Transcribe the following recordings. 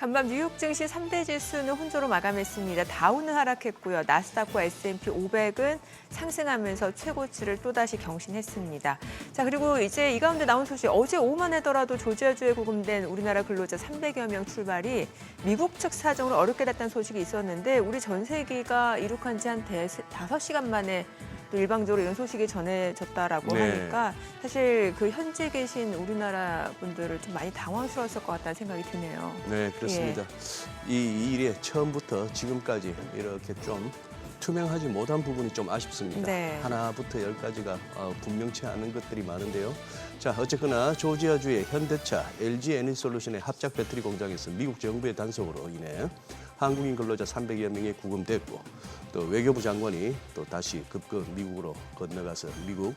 간밤 뉴욕 증시 3대 지수는 혼조로 마감했습니다. 다우는 하락했고요. 나스닥과 S&P 500은 상승하면서 최고치를 또다시 경신했습니다. 자, 그리고 이제 이 가운데 나온 소식, 어제 오후만 해더라도 조지아주에 구금된 우리나라 근로자 300여 명 출발이 미국 측 사정으로 어렵게 됐다는 소식이 있었는데 우리 전세기가 이륙한 지 한 5시간 만에 또 일방적으로 이런 소식이 전해졌다라고 하니까 사실 그 현재 계신 우리나라 분들을 좀 많이 당황스러웠을 것 같다는 생각이 드네요. 네, 그렇습니다. 이 일이 처음부터 지금까지 이렇게 좀 투명하지 못한 부분이 좀 아쉽습니다. 네. 하나부터 열까지가 분명치 않은 것들이 많은데요. 자, 어쨌거나 조지아주의 현대차, LG 에너지솔루션의 합작 배터리 공장에서 미국 정부의 단속으로 인해 한국인 근로자 300여 명이 구금됐고 또 외교부 장관이 또 다시 급급 미국으로 건너가서 미국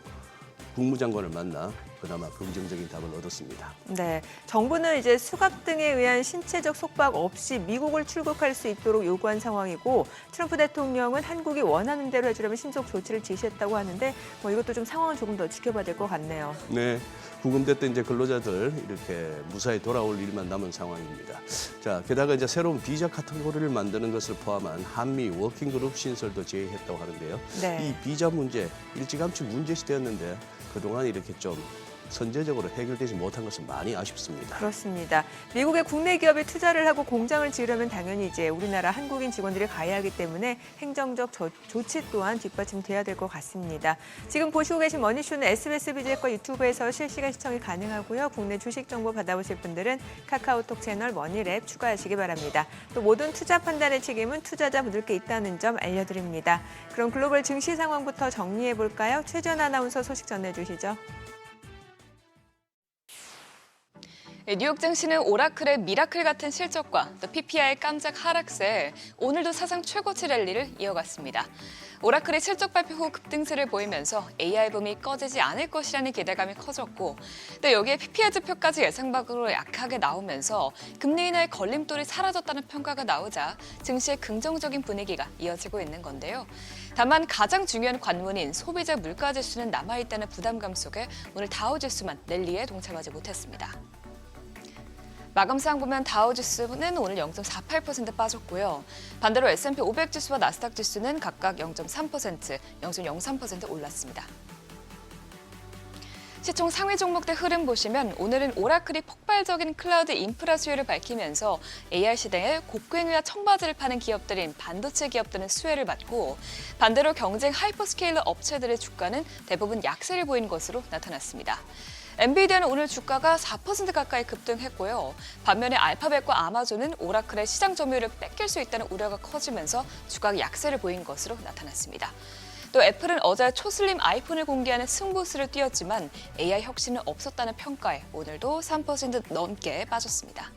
국무장관을 만나 그나마 긍정적인 답을 얻었습니다. 네, 정부는 이제 수갑 등에 의한 신체적 속박 없이 미국을 출국할 수 있도록 요구한 상황이고 트럼프 대통령은 한국이 원하는 대로 해주려면 신속 조치를 지시했다고 하는데 이것도 좀 상황을 조금 더 지켜봐야 될 것 같네요. 네, 구금됐던 이제 근로자들 이렇게 무사히 돌아올 일만 남은 상황입니다. 자, 게다가 이제 새로운 비자 카테고리를 만드는 것을 포함한 한미 워킹그룹 신설도 제의했다고 하는데요. 네. 이 비자 문제 일찌감치 문제시되었는데 그동안 이렇게 좀 선제적으로 해결되지 못한 것은 많이 아쉽습니다. 그렇습니다. 미국의 국내 기업이 투자를 하고 공장을 지으려면 당연히 이제 우리나라 한국인 직원들이 가야 하기 때문에 행정적 조치 또한 뒷받침돼야 될 것 같습니다. 지금 보시고 계신 머니쇼는 SBS 비즈과 유튜브에서 실시간 시청이 가능하고요. 국내 주식 정보 받아보실 분들은 카카오톡 채널 머니랩 추가하시기 바랍니다. 또 모든 투자 판단의 책임은 투자자분들께 있다는 점 알려드립니다. 그럼 글로벌 증시 상황부터 정리해 볼까요? 최전 아나운서 소식 전해주시죠. 뉴욕 증시는 오라클의 미라클 같은 실적과 또 PPI의 깜짝 하락세, 오늘도 사상 최고치 랠리를 이어갔습니다. 오라클의 실적 발표 후 급등세를 보이면서 AI 붐이 꺼지지 않을 것이라는 기대감이 커졌고 또 여기에 PPI 지표까지 예상 밖으로 약하게 나오면서 금리 인하의 걸림돌이 사라졌다는 평가가 나오자 증시의 긍정적인 분위기가 이어지고 있는 건데요. 다만 가장 중요한 관문인 소비자 물가 지수는 남아있다는 부담감 속에 오늘 다우 지수만 랠리에 동참하지 못했습니다. 마감상 보면 다우지수는 오늘 0.48% 빠졌고요. 반대로 S&P 500 지수와 나스닥 지수는 각각 0.3%, 0.03% 올랐습니다. 시총 상위 종목대 흐름 보시면 오늘은 오라클이 폭발적인 클라우드 인프라 수요를 밝히면서 AI 시대에 곡괭이와 청바지를 파는 기업들인 반도체 기업들은 수혜를 받고 반대로 경쟁 하이퍼스케일러 업체들의 주가는 대부분 약세를 보인 것으로 나타났습니다. 엔비디아는 오늘 주가가 4% 가까이 급등했고요. 반면에 알파벳과 아마존은 오라클의 시장 점유율을 뺏길 수 있다는 우려가 커지면서 주가가 약세를 보인 것으로 나타났습니다. 또 애플은 어제 초슬림 아이폰을 공개하는 승부수를 띄웠지만 AI 혁신은 없었다는 평가에 오늘도 3% 넘게 빠졌습니다.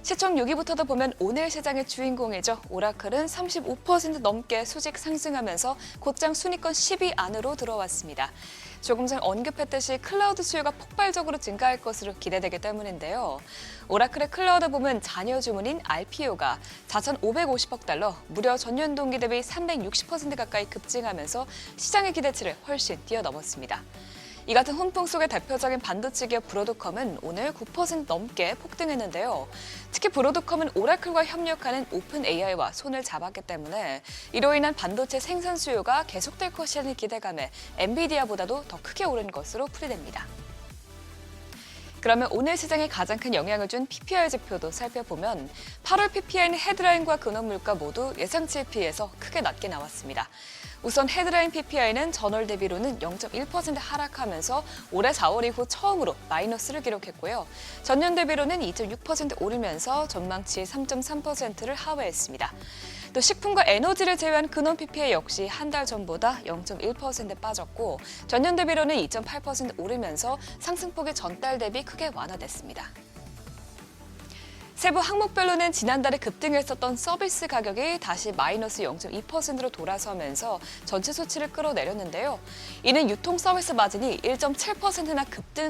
시총 6위부터도 보면 오늘 시장의 주인공이죠. 오라클은 35% 넘게 수직 상승하면서 곧장 순위권 10위 안으로 들어왔습니다. 조금 전 언급했듯이 클라우드 수요가 폭발적으로 증가할 것으로 기대되기 때문인데요. 오라클의 클라우드 붐은 잔여 주문인 RPO가 4,550억 달러, 무려 전년 동기 대비 360% 가까이 급증하면서 시장의 기대치를 훨씬 뛰어넘었습니다. 이 같은 훈풍 속의 대표적인 반도체 기업 브로드컴은 오늘 9% 넘게 폭등했는데요. 특히 브로드컴은 오라클과 협력하는 오픈 AI와 손을 잡았기 때문에 이로 인한 반도체 생산 수요가 계속될 것이라는 기대감에 엔비디아보다도 더 크게 오른 것으로 풀이됩니다. 그러면 오늘 시장에 가장 큰 영향을 준 PPI 지표도 살펴보면 8월 PPI는 헤드라인과 근원물가 모두 예상치에 비해서 크게 낮게 나왔습니다. 우선 헤드라인 PPI는 전월 대비로는 0.1% 하락하면서 올해 4월 이후 처음으로 마이너스를 기록했고요. 전년 대비로는 2.6% 오르면서 전망치의 3.3%를 하회했습니다. 또 식품과 에너지를 제외한 근원 PPI 역시 한 달 전보다 0.1% 빠졌고 전년 대비로는 2.8% 오르면서 상승폭이 전달 대비 크게 완화됐습니다. 세부 항목별로는 지난달에 급등했었던 서비스 가격이 다시 마이너스 0.2%로 돌아서면서 전체 수치를 끌어내렸는데요. 이는 유통 서비스 마진이 1.7%나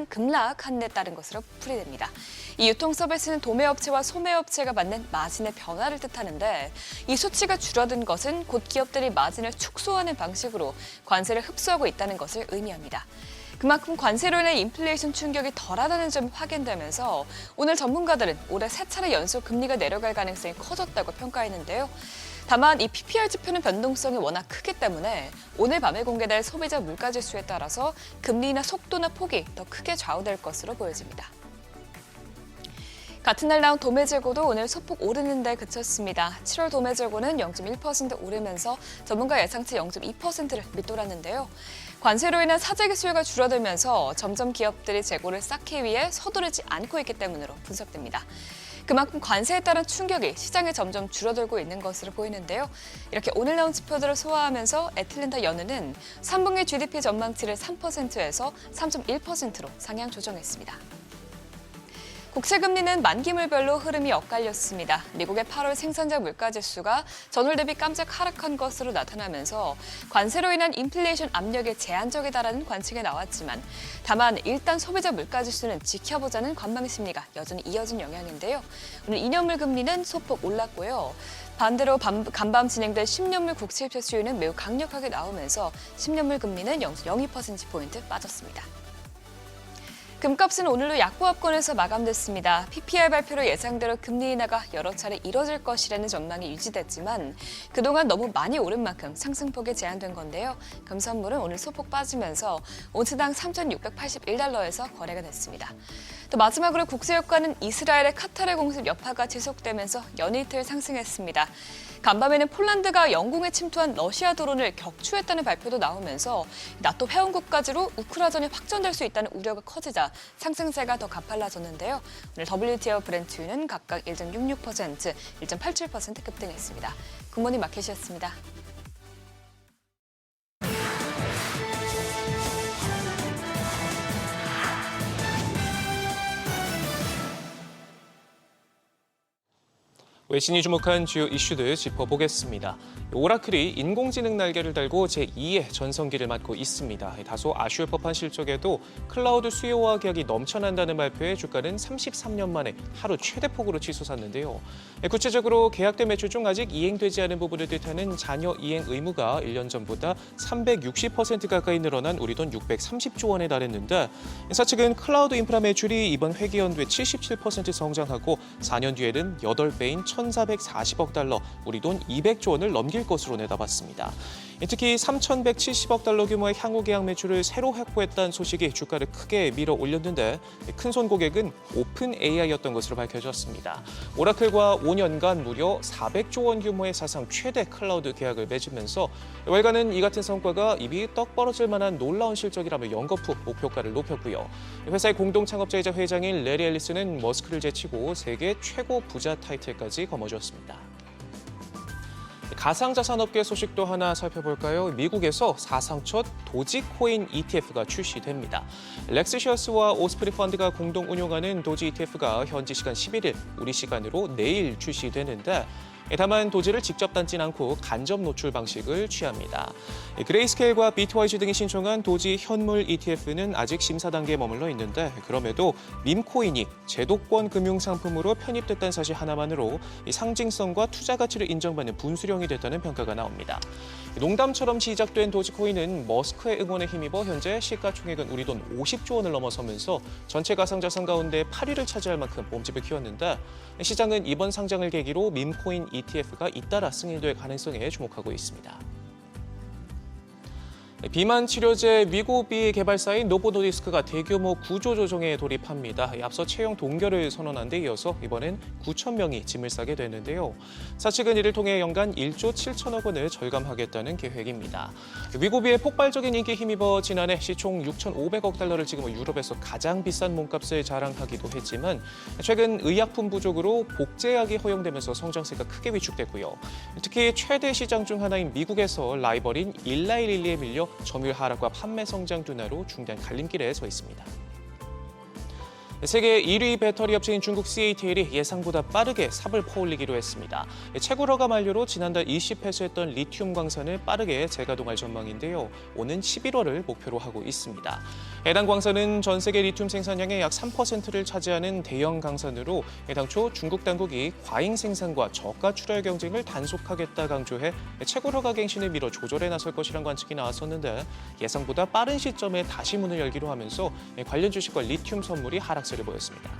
급락한 데 따른 것으로 풀이됩니다. 이 유통 서비스는 도매업체와 소매업체가 받는 마진의 변화를 뜻하는데 이 수치가 줄어든 것은 곧 기업들이 마진을 축소하는 방식으로 관세를 흡수하고 있다는 것을 의미합니다. 그만큼 관세로 인해 인플레이션 충격이 덜하다는 점이 확인되면서 오늘 전문가들은 올해 3차례 연속 금리가 내려갈 가능성이 커졌다고 평가했는데요. 다만 이 PPR 지표는 변동성이 워낙 크기 때문에 오늘 밤에 공개될 소비자 물가지수에 따라서 금리나 속도나 폭이 더 크게 좌우될 것으로 보여집니다. 같은 날 나온 도매재고도 오늘 소폭 오르는 데 그쳤습니다. 7월 도매재고는 0.1% 오르면서 전문가 예상치 0.2%를 밑돌았는데요. 관세로 인한 사재기 수요가 줄어들면서 점점 기업들이 재고를 쌓기 위해 서두르지 않고 있기 때문으로 분석됩니다. 그만큼 관세에 따른 충격이 시장에 점점 줄어들고 있는 것으로 보이는데요. 이렇게 오늘 나온 지표들을 소화하면서 애틀랜타 연은은 3분기 GDP 전망치를 3%에서 3.1%로 상향 조정했습니다. 국채금리는 만기물별로 흐름이 엇갈렸습니다. 미국의 8월 생산자 물가지수가 전월 대비 깜짝 하락한 것으로 나타나면서 관세로 인한 인플레이션 압력이 제한적이다라는 관측이 나왔지만 다만 일단 소비자 물가지수는 지켜보자는 관망 심리가 여전히 이어진 영향인데요. 오늘 2년물 금리는 소폭 올랐고요. 반대로 간밤 진행된 10년물 국채 입찰 수요는 매우 강력하게 나오면서 10년물 금리는 0.02%포인트 빠졌습니다. 금값은 오늘로 약보합권에서 마감됐습니다. PPR 발표로 예상대로 금리 인하가 여러 차례 이뤄질 것이라는 전망이 유지됐지만 그동안 너무 많이 오른 만큼 상승폭이 제한된 건데요. 금선물은 오늘 소폭 빠지면서 온스당 3,681달러에서 거래가 됐습니다. 또 마지막으로 국제유가는 이스라엘의 카타르 공습 여파가 지속되면서 연이틀 상승했습니다. 간밤에는 폴란드가 영공에 침투한 러시아 드론을 격추했다는 발표도 나오면서 나토 회원국까지로 우크라전이 확전될 수 있다는 우려가 커지자 상승세가 더 가팔라졌는데요. 오늘 WTI와 브렌트유는 각각 1.66%, 1.87% 급등했습니다. 굿모닝 마켓이었습니다. 외신이 주목한 주요 이슈들 짚어보겠습니다. 오라클이 인공지능 날개를 달고 제2의 전성기를 맞고 있습니다. 다소 아쉬울 법한 실적에도 클라우드 수요와 계약이 넘쳐난다는 발표에 주가는 33년 만에 하루 최대폭으로 치솟았는데요. 구체적으로 계약된 매출 중 아직 이행되지 않은 부분을 뜻하는 잔여 이행 의무가 1년 전보다 360% 가까이 늘어난 우리 돈 630조 원에 달했는데 사측은 클라우드 인프라 매출이 이번 회계연도에 77% 성장하고 4년 뒤에는 8배인 1,440억 달러, 우리 돈 200조 원을 넘길 것으로 내다봤습니다. 특히 3,170억 달러 규모의 향후 계약 매출을 새로 확보했다는 소식이 주가를 크게 밀어 올렸는데 큰손 고객은 오픈 AI였던 것으로 밝혀졌습니다. 오라클과 5년간 무려 400조 원 규모의 사상 최대 클라우드 계약을 맺으면서 월가는 이 같은 성과가 입이 떡 벌어질 만한 놀라운 실적이라며 연거푸 목표가를 높였고요. 회사의 공동 창업자이자 회장인 레리 앨리스는 머스크를 제치고 세계 최고 부자 타이틀까지 거머쥐었습니다. 가상자산업계 소식도 하나 살펴볼까요? 미국에서 사상 첫 도지코인 ETF가 출시됩니다. 렉스시어스와 오스프리 펀드가 공동 운용하는 도지 ETF가 현지 시간 11일, 우리 시간으로 내일 출시되는데 다만 도지를 직접 담진 않고 간접 노출 방식을 취합니다. 그레이스케일과 비트와이즈 등이 신청한 도지 현물 ETF는 아직 심사 단계에 머물러 있는데 그럼에도 밈코인이 제도권 금융상품으로 편입됐다는 사실 하나만으로 상징성과 투자 가치를 인정받는 분수령이 됐다는 평가가 나옵니다. 농담처럼 시작된 도지코인은 머스크의 응원에 힘입어 현재 시가총액은 우리 돈 50조 원을 넘어서면서 전체 가상자산 가운데 8위를 차지할 만큼 몸집을 키웠는데 시장은 이번 상장을 계기로 밈코인 ETF가 잇따라 승인될 가능성에 주목하고 있습니다. 비만 치료제 위고비 개발사인 노보 노디스크가 대규모 구조 조정에 돌입합니다. 앞서 채용 동결을 선언한 데 이어서 이번엔 9천 명이 짐을 싸게 되는데요. 사측은 이를 통해 연간 1조 7천억 원을 절감하겠다는 계획입니다. 위고비의 폭발적인 인기에 힘입어 지난해 시총 6,500억 달러를 찍으며 유럽에서 가장 비싼 몸값을 자랑하기도 했지만 최근 의약품 부족으로 복제약이 허용되면서 성장세가 크게 위축됐고요. 특히 최대 시장 중 하나인 미국에서 라이벌인 일라이릴리에 밀려 점유율 하락과 판매 성장 둔화로 중대한 갈림길에 서 있습니다. 세계 1위 배터리 업체인 중국 CATL이 예상보다 빠르게 삽을 퍼올리기로 했습니다. 채굴 허가 만료로 지난달 일시 폐쇄했던 리튬 광산을 빠르게 재가동할 전망인데요. 오는 11월을 목표로 하고 있습니다. 해당 광산은 전 세계 리튬 생산량의 약 3%를 차지하는 대형 강산으로 당초 중국 당국이 과잉 생산과 저가 출하의 경쟁을 단속하겠다 강조해 채굴 허가 갱신을 미뤄 조절에 나설 것이란 관측이 나왔었는데 예상보다 빠른 시점에 다시 문을 열기로 하면서 관련 주식과 리튬 선물이 하락세를 보였습니다.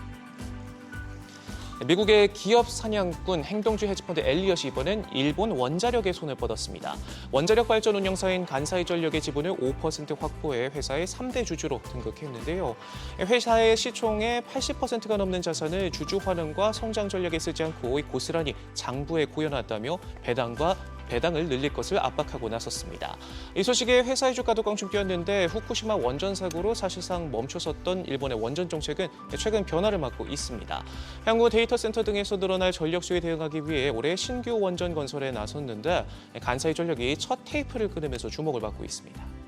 미국의 기업 사냥꾼 행동주의 헤지펀드 엘리엇이 이번엔 일본 원자력에 손을 뻗었습니다. 원자력 발전 운영사인 간사이 전력의 지분을 5% 확보해 회사의 3대 주주로 등극했는데요. 회사의 시총의 80%가 넘는 자산을 주주 환원과 성장 전략에 쓰지 않고 고스란히 장부에 구여놨다며 배당을 늘릴 것을 압박하고 나섰습니다. 이 소식에 회사의 주가도 껑충 뛰었는데 후쿠시마 원전 사고로 사실상 멈춰섰던 일본의 원전 정책은 최근 변화를 맞고 있습니다. 향후 데이터 센터 등에서 늘어날 전력 수요에 대응하기 위해 올해 신규 원전 건설에 나섰는데 간사이 전력이 첫 테이프를 끊으면서 주목을 받고 있습니다.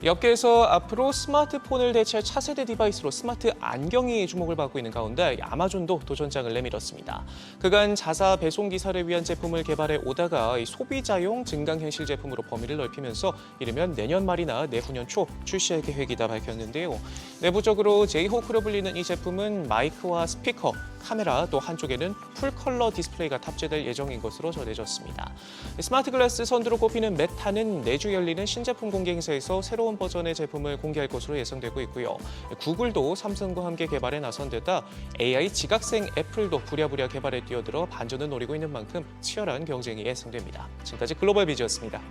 업계에서 앞으로 스마트폰을 대체할 차세대 디바이스로 스마트 안경이 주목을 받고 있는 가운데 아마존도 도전장을 내밀었습니다. 그간 자사 배송 기사를 위한 제품을 개발해 오다가 소비자용 증강현실 제품으로 범위를 넓히면서 이르면 내년 말이나 내후년 초 출시할 계획이다 밝혔는데요. 내부적으로 제이호크로 불리는 이 제품은 마이크와 스피커, 카메라 또 한쪽에는 풀컬러 디스플레이가 탑재될 예정인 것으로 전해졌습니다. 스마트 글라스 선두로 꼽히는 메타는 내주 열리는 신제품 공개 행사에서 새로운 버전의 제품을 공개할 것으로 예상되고 있고요. 구글도 삼성과 함께 개발에 나선 데다 AI 지각생 애플도 부랴부랴 개발에 뛰어들어 반전을 노리고 있는 만큼 치열한 경쟁이 예상됩니다. 지금까지 글로벌 비즈였습니다.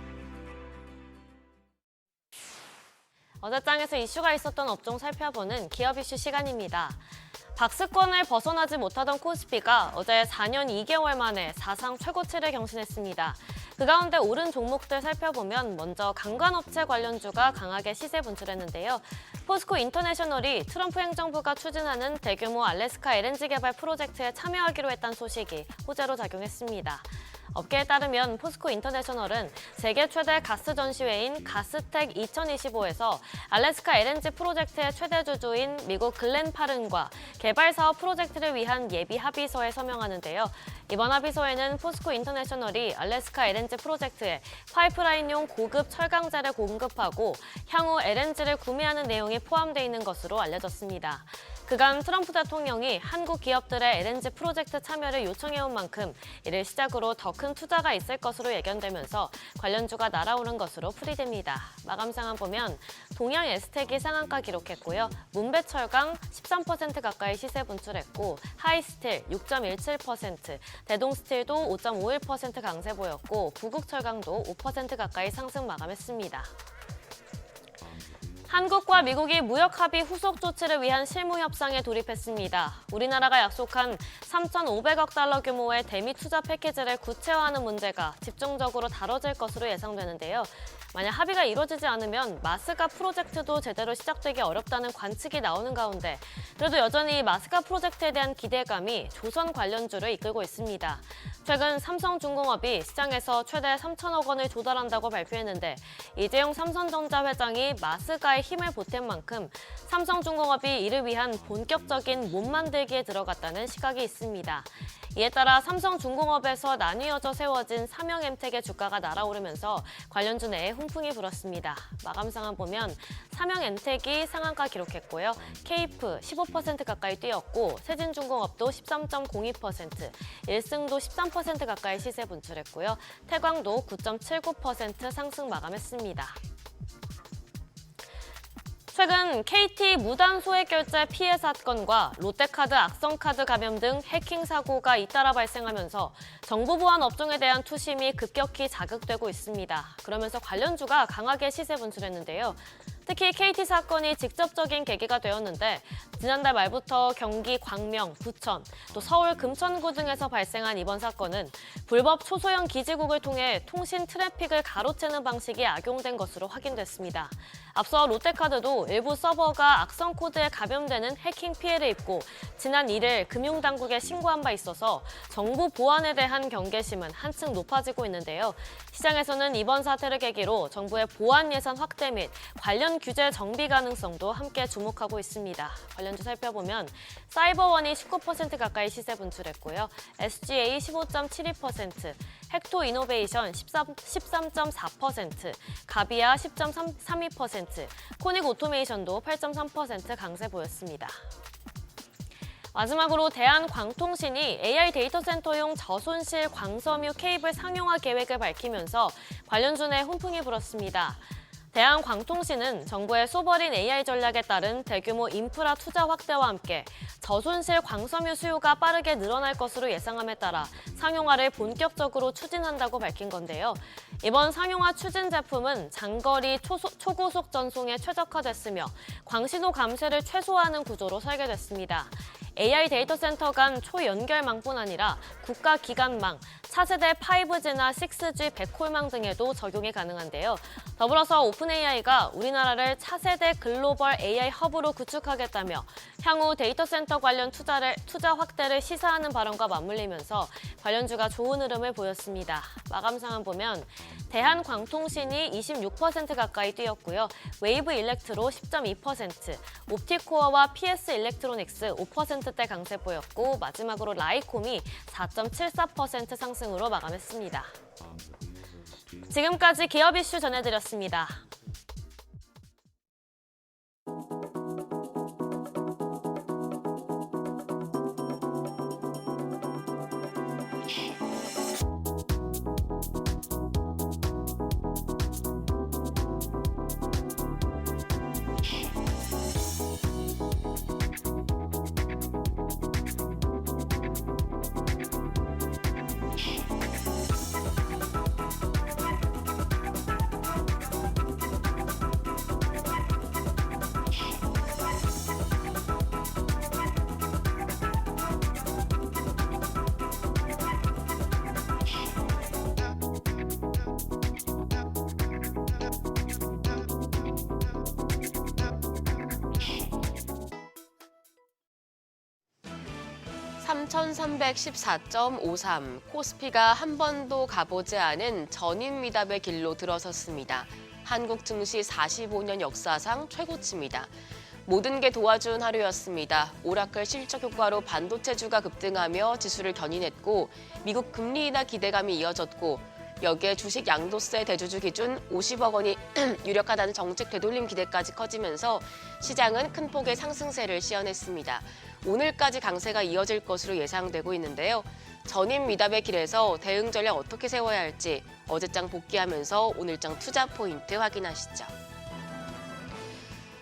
어제장에서 이슈가 있었던 업종 살펴보는 기업 이슈 시간입니다. 박스권을 벗어나지 못하던 코스피가 어제 4년 2개월 만에 사상 최고치를 경신했습니다. 그 가운데 오른 종목들 살펴보면 먼저 관광업체 관련주가 강하게 시세 분출했는데요. 포스코 인터내셔널이 트럼프 행정부가 추진하는 대규모 알래스카 LNG 개발 프로젝트에 참여하기로 했다는 소식이 호재로 작용했습니다. 업계에 따르면 포스코 인터내셔널은 세계 최대 가스 전시회인 가스텍 2025에서 알래스카 LNG 프로젝트의 최대 주주인 미국 글렌파른과 개발 사업 프로젝트를 위한 예비 합의서에 서명하는데요. 이번 합의서에는 포스코 인터내셔널이 알래스카 LNG 프로젝트에 파이프라인용 고급 철강제를 공급하고 향후 LNG를 구매하는 내용이 포함되어 있는 것으로 알려졌습니다. 그간 트럼프 대통령이 한국 기업들의 LNG 프로젝트 참여를 요청해온 만큼 이를 시작으로 더 큰 투자가 있을 것으로 예견되면서 관련주가 날아오른 것으로 풀이됩니다. 마감 상황 보면 동양 에스텍이 상한가 기록했고요. 문배철강 13% 가까이 시세 분출했고 하이스틸 6.17%, 대동스틸도 5.51% 강세 보였고 부국철강도 5% 가까이 상승 마감했습니다. 한국과 미국이 무역 합의 후속 조치를 위한 실무 협상에 돌입했습니다. 우리나라가 약속한 3,500억 달러 규모의 대미 투자 패키지를 구체화하는 문제가 집중적으로 다뤄질 것으로 예상되는데요. 만약 합의가 이루어지지 않으면 마스가 프로젝트도 제대로 시작되기 어렵다는 관측이 나오는 가운데 그래도 여전히 마스가 프로젝트에 대한 기대감이 조선 관련주를 이끌고 있습니다. 최근 삼성중공업이 시장에서 최대 3천억 원을 조달한다고 발표했는데 이재용 삼성전자 회장이 마스가에 힘을 보탠 만큼 삼성중공업이 이를 위한 본격적인 몸 만들기에 들어갔다는 시각이 있습니다. 이에 따라 삼성중공업에서 나뉘어져 세워진 삼영엠텍의 주가가 날아오르면서 관련주 내에 훈풍이 불었습니다. 마감 상황 보면 삼영엠텍이 상한가 기록했고요. 케이프 15% 가까이 뛰었고 세진중공업도 13.02%, 일승도 13% 가까이 시세 분출했고요. 태광도 9.79% 상승 마감했습니다. 최근 KT 무단 소액 결제 피해 사건과 롯데카드 악성카드 감염 등 해킹 사고가 잇따라 발생하면서 정보 보안 업종에 대한 투심이 급격히 자극되고 있습니다. 그러면서 관련주가 강하게 시세 분출했는데요. 특히 KT 사건이 직접적인 계기가 되었는데 지난달 말부터 경기 광명, 부천, 또 서울 금천구 등에서 발생한 이번 사건은 불법 초소형 기지국을 통해 통신 트래픽을 가로채는 방식이 악용된 것으로 확인됐습니다. 앞서 롯데카드도 일부 서버가 악성 코드에 감염되는 해킹 피해를 입고 지난 1일 금융당국에 신고한 바 있어서 정보 보안에 대한 경계심은 한층 높아지고 있는데요. 시장에서는 이번 사태를 계기로 정부의 보안 예산 확대 및 관련 관련 규제 정비 가능성도 함께 주목하고 있습니다. 관련주 살펴보면 사이버원이 19% 가까이 시세 분출했고요. SGA 15.72%, 헥토 이노베이션 13.4%, 가비아 10.32%, 코닉 오토메이션도 8.3% 강세 보였습니다. 마지막으로 대한광통신이 AI 데이터 센터용 저손실 광섬유 케이블 상용화 계획을 밝히면서 관련주 내 훈풍이 불었습니다. 대한광통신은 정부의 소버린 AI 전략에 따른 대규모 인프라 투자 확대와 함께 저손실 광섬유 수요가 빠르게 늘어날 것으로 예상함에 따라 상용화를 본격적으로 추진한다고 밝힌 건데요. 이번 상용화 추진 제품은 장거리 초고속 전송에 최적화됐으며 광신호 감쇄를 최소화하는 구조로 설계됐습니다. AI 데이터 센터 간 초연결망뿐 아니라 국가기관망, 차세대 5G나 6G 백홀망 등에도 적용이 가능한데요. 더불어서 오픈AI가 우리나라를 차세대 글로벌 AI 허브로 구축하겠다며 향후 데이터 센터 관련 투자 확대를 시사하는 발언과 맞물리면서 관련주가 좋은 흐름을 보였습니다. 마감 상황 보면 대한광통신이 26% 가까이 뛰었고요. 웨이브 일렉트로 10.2%, 옵티코어와 PS 일렉트로닉스 5%대 강세 보였고 마지막으로 라이콤이 4.74% 상승으로 마감했습니다. 지금까지 기업 이슈 전해드렸습니다. (3,314.53) 코스피가 한 번도 가보지 않은 전인 미답의 길로 들어섰습니다. 한국 증시 45년 역사상 최고치입니다. 모든 게 도와준 하루였습니다. 오라클 실적 효과로 반도체주가 급등하며 지수를 견인했고 미국 금리 인하 기대감이 이어졌고 여기에 주식 양도세 대주주 기준 50억 원이 유력하다는 정책 되돌림 기대까지 커지면서 시장은 큰 폭의 상승세를 시현했습니다. 오늘까지 강세가 이어질 것으로 예상되고 있는데요. 전인 미답의 길에서 대응 전략 어떻게 세워야 할지 어제장 복귀하면서 오늘장 투자 포인트 확인하시죠.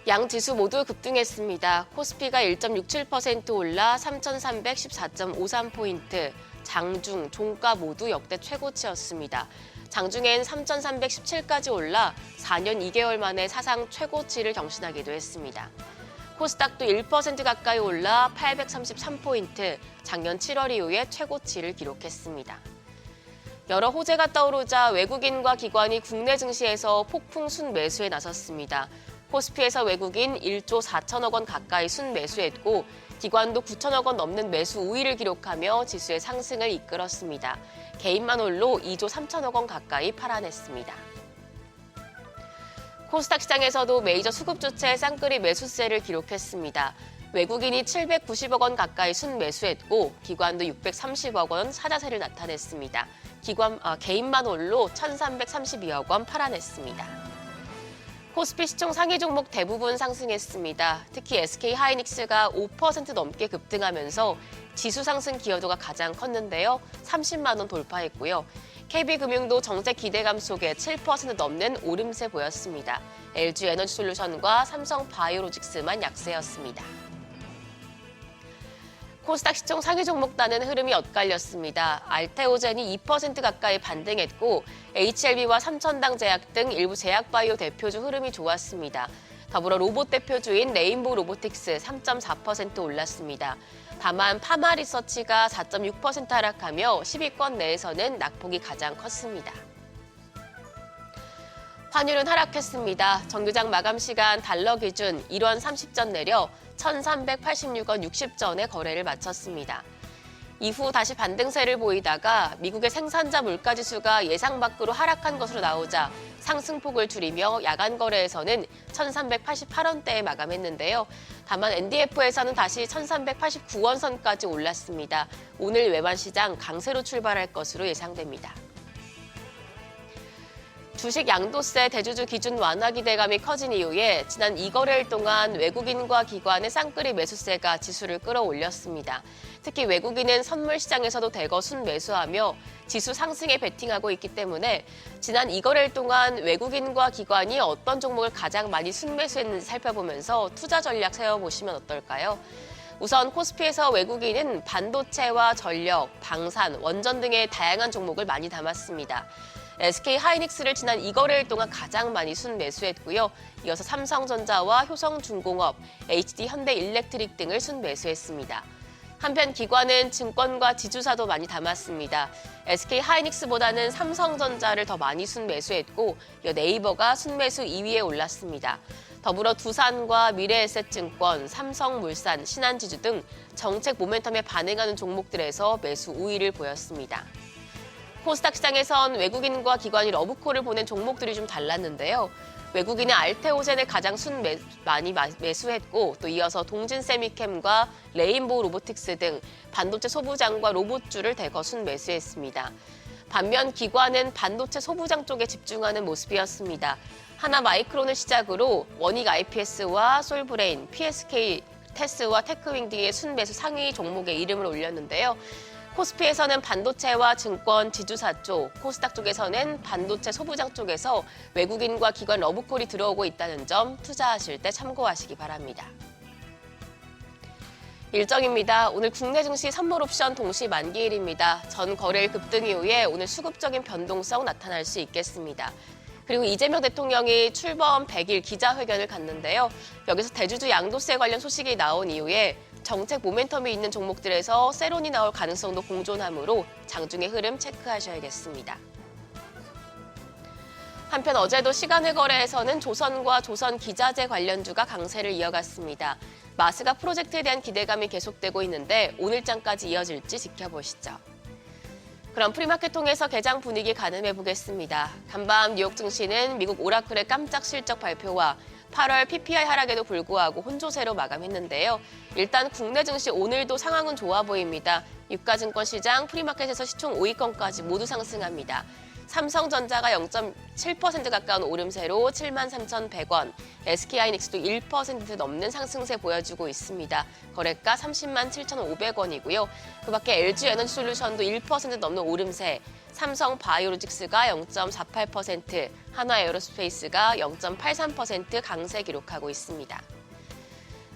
양 지수 모두 급등했습니다. 코스피가 1.67% 올라 3,314.53포인트, 장중, 종가 모두 역대 최고치였습니다. 장중엔 3,317까지 올라 4년 2개월 만에 사상 최고치를 경신하기도 했습니다. 코스닥도 1% 가까이 올라 833포인트, 작년 7월 이후에 최고치를 기록했습니다. 여러 호재가 떠오르자 외국인과 기관이 국내 증시에서 폭풍 순매수에 나섰습니다. 코스피에서 외국인 1조 4천억 원 가까이 순매수했고 기관도 9천억 원 넘는 매수 우위를 기록하며 지수의 상승을 이끌었습니다. 개인만 홀로 2조 3천억 원 가까이 팔아냈습니다. 코스닥 시장에서도 메이저 수급주체 쌍끌이 매수세를 기록했습니다. 외국인이 790억 원 가까이 순매수했고 기관도 630억 원 사자세를 나타냈습니다. 개인만 홀로 1,332억 원 팔아냈습니다. 코스피 시총 상위 종목 대부분 상승했습니다. 특히 SK하이닉스가 5% 넘게 급등하면서 지수 상승 기여도가 가장 컸는데요. 30만 원 돌파했고요. KB금융도 정책 기대감 속에 7% 넘는 오름세 보였습니다. LG에너지솔루션과 삼성바이오로직스만 약세였습니다. 코스닥 시총 상위 종목단은 흐름이 엇갈렸습니다. 알테오젠이 2% 가까이 반등했고 HLB와 삼천당제약 등 일부 제약바이오 대표주 흐름이 좋았습니다. 더불어 로봇 대표주인 레인보우 로보틱스 3.4% 올랐습니다. 다만 파마리서치가 4.6% 하락하며 10위권 내에서는 낙폭이 가장 컸습니다. 환율은 하락했습니다. 정규장 마감 시간 달러 기준 1원 30전 내려 1,386원 60전에 거래를 마쳤습니다. 이후 다시 반등세를 보이다가 미국의 생산자 물가지수가 예상 밖으로 하락한 것으로 나오자 상승폭을 줄이며 야간 거래에서는 1,388원대에 마감했는데요. 다만 NDF에서는 다시 1,389원 선까지 올랐습니다. 오늘 외환 시장 강세로 출발할 것으로 예상됩니다. 주식 양도세 대주주 기준 완화 기대감이 커진 이후에 지난 2거래일 동안 외국인과 기관의 쌍끌이 매수세가 지수를 끌어올렸습니다. 특히 외국인은 선물 시장에서도 대거 순매수하며 지수 상승에 베팅하고 있기 때문에 지난 2거래일 동안 외국인과 기관이 어떤 종목을 가장 많이 순매수했는지 살펴보면서 투자 전략 세워보시면 어떨까요? 우선 코스피에서 외국인은 반도체와 전력, 방산, 원전 등의 다양한 종목을 많이 담았습니다. SK 하이닉스를 지난 2거래일 동안 가장 많이 순매수했고요. 이어서 삼성전자와 효성중공업, HD 현대일렉트릭 등을 순매수했습니다. 한편 기관은 증권과 지주사도 많이 담았습니다. SK 하이닉스보다는 삼성전자를 더 많이 순매수했고 이어 네이버가 순매수 2위에 올랐습니다. 더불어 두산과 미래에셋증권, 삼성물산, 신한지주 등 정책 모멘텀에 반응하는 종목들에서 매수 우위를 보였습니다. 코스닥 시장에선 외국인과 기관이 러브콜을 보낸 종목들이 좀 달랐는데요. 외국인의 알테오젠을 가장 많이 매수했고 또 이어서 동진세미캠과 레인보우 로보틱스 등 반도체 소부장과 로봇주를 대거 순매수했습니다. 반면 기관은 반도체 소부장 쪽에 집중하는 모습이었습니다. 하나마이크론을 시작으로 원익 IPS와 솔브레인, PSK 테스와 테크윙 등의 순매수 상위 종목에 이름을 올렸는데요. 코스피에서는 반도체와 증권, 지주사 쪽, 코스닥 쪽에서는 반도체 소부장 쪽에서 외국인과 기관 러브콜이 들어오고 있다는 점 투자하실 때 참고하시기 바랍니다. 일정입니다. 오늘 국내 증시 선물 옵션 동시 만기일입니다. 전 거래일 급등 이후에 오늘 수급적인 변동성 나타날 수 있겠습니다. 그리고 이재명 대통령이 출범 100일 기자회견을 갖는데요. 여기서 대주주 양도세 관련 소식이 나온 이후에 정책 모멘텀이 있는 종목들에서 세론이 나올 가능성도 공존하므로 장중의 흐름 체크하셔야겠습니다. 한편 어제도 시간의 거래에서는 조선과 조선기자재 관련주가 강세를 이어갔습니다. 마스가 프로젝트에 대한 기대감이 계속되고 있는데 오늘장까지 이어질지 지켜보시죠. 그럼 프리마켓 통해서 개장 분위기 가늠해 보겠습니다. 간밤 뉴욕 증시는 미국 오라클의 깜짝 실적 발표와 8월 PPI 하락에도 불구하고 혼조세로 마감했는데요. 일단 국내 증시 오늘도 상황은 좋아 보입니다. 유가증권 시장 프리마켓에서 시총 5위권까지 모두 상승합니다. 삼성전자가 0.7% 가까운 오름세로 73,100원, SK하이닉스도 1% 넘는 상승세 보여주고 있습니다. 거래가 307,500원이고요. 그 밖에 LG에너지솔루션도 1% 넘는 오름세, 삼성바이오로직스가 0.48%, 한화에어로스페이스가 0.83% 강세 기록하고 있습니다.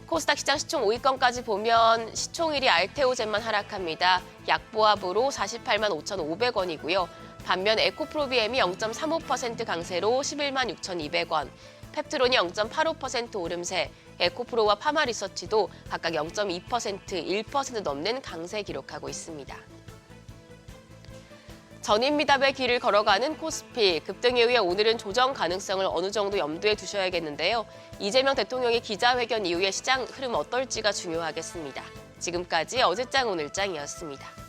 코스닥 시장 시총 5위권까지 보면 시총일이 알테오젠만 하락합니다. 약보합으로 48만 5,500원이고요. 반면 에코프로비엠이 0.35% 강세로 11만 6,200원, 펩트론이 0.85% 오름세, 에코프로와 파마리서치도 각각 0.2%, 1% 넘는 강세 기록하고 있습니다. 전인미답의 길을 걸어가는 코스피, 급등 이후에 오늘은 조정 가능성을 어느 정도 염두에 두셔야겠는데요. 이재명 대통령의 기자회견 이후에 시장 흐름 어떨지가 중요하겠습니다. 지금까지 어제장 오늘장이었습니다.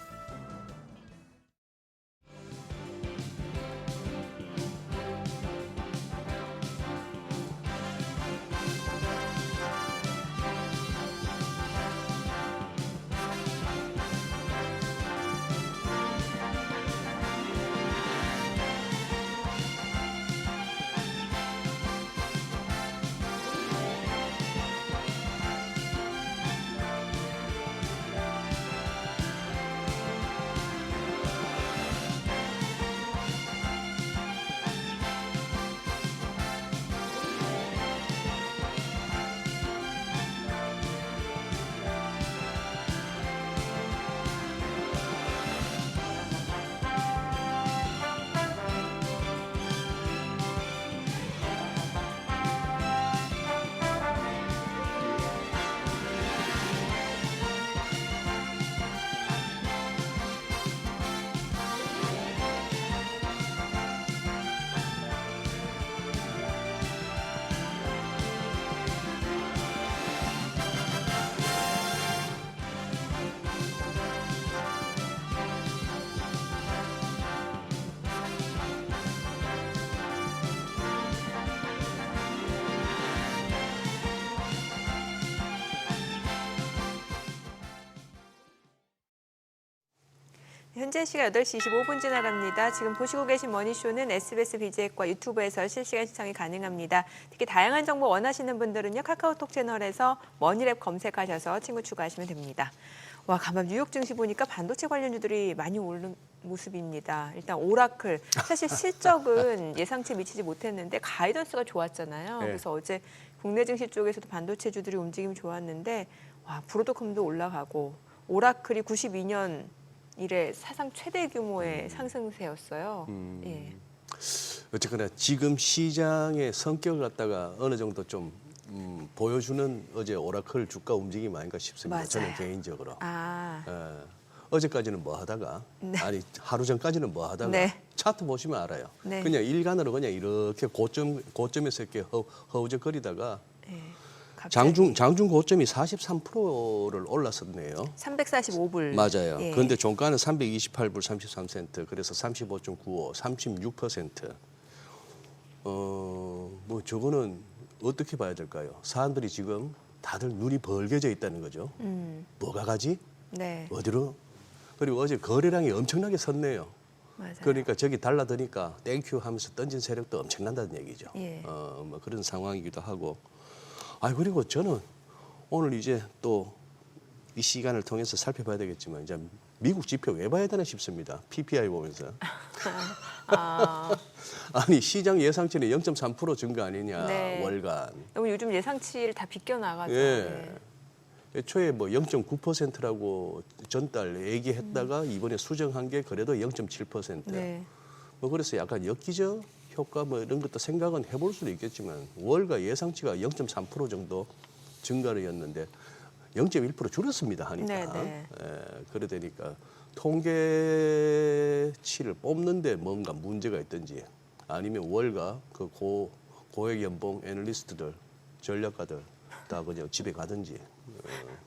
현재 시각 8시 25분 지나갑니다. 지금 보시고 계신 머니쇼는 SBS BJ과 유튜브에서 실시간 시청이 가능합니다. 특히 다양한 정보 원하시는 분들은요. 카카오톡 채널에서 머니랩 검색하셔서 친구 추가하시면 됩니다. 와, 간밤 뉴욕 증시 보니까 반도체 관련주들이 많이 오른 모습입니다. 일단 오라클, 사실 실적은 예상치에 미치지 못했는데 가이던스가 좋았잖아요. 네. 그래서 어제 국내 증시 쪽에서도 반도체주들이 움직임이 좋았는데 와, 브로드컴도 올라가고 오라클이 92년 이래 사상 최대 규모의 상승세였어요. 예. 어쨌거나 지금 시장의 성격을 갖다가 어느 정도 좀 보여주는 어제 오라클 주가 움직임이 아닌가 싶습니다. 맞아요. 저는 개인적으로. 어제까지는 뭐 하다가 아니 하루 전까지는 뭐 하다가 네. 차트 보시면 알아요. 네. 그냥 일간으로 그냥 이렇게 고점에서 이렇게 허우적거리다가 예. 갑자기 장중 고점이 43%를 올랐었네요. 345불. 맞아요. 예. 그런데 종가는 328불 33센트, 그래서 35.95, 36%. 뭐 저거는 어떻게 봐야 될까요? 사람들이 지금 다들 눈이 벌게져 있다는 거죠. 뭐가 가지? 네. 어디로? 그리고 어제 거래량이 엄청나게 섰네요. 맞아요. 그러니까 저기 달라드니까 땡큐 하면서 던진 세력도 엄청난다는 얘기죠. 예. 뭐 그런 상황이기도 하고. 그리고 저는 오늘 이제 또 이 시간을 통해서 살펴봐야 되겠지만 이제 미국 지표 왜 봐야 되나 싶습니다. PPI 보면서. 아니 시장 예상치는 0.3% 증가 아니냐 네. 월간. 너무 요즘 예상치를 다 비껴나가죠. 예. 애초에 뭐 0.9%라고 전달 얘기했다가 이번에 수정한 게 그래도 0.7%. 네. 뭐 그래서 약간 엽기적 효과 뭐 이런 것도 생각은 해볼 수도 있겠지만 월가 예상치가 0.3% 정도 증가였는데 0.1% 줄었습니다 하니까. 네, 네. 그래 되니까 통계치를 뽑는데 뭔가 문제가 있든지 아니면 월가 그 고액 연봉 애널리스트들 전략가들 다 그냥 집에 가든지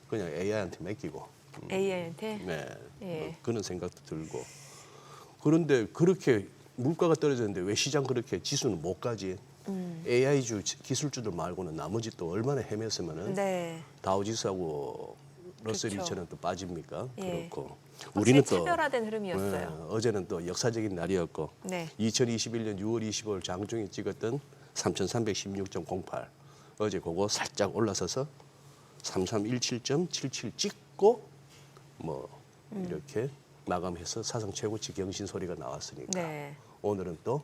그냥 AI한테 맡기고. AI한테. 네. 예. 뭐 그런 생각도 들고. 그런데 그렇게 물가가 떨어졌는데 왜 시장 그렇게 지수는 못 가지? AI주 기술주들 말고는 나머지 또 얼마나 헤맸으면은 네. 다우지수하고 러셀 그렇죠. 2000은 또 빠집니까? 예. 그렇고 우리는 우리는 또 차별화된 흐름이었어요. 어제는 또 역사적인 날이었고 네. 2021년 6월 25일 장중에 찍었던 3316.08 어제 그거 살짝 올라서서 3317.77 찍고 뭐 이렇게 마감해서 사상 최고치 경신 소리가 나왔으니까 네. 오늘은 또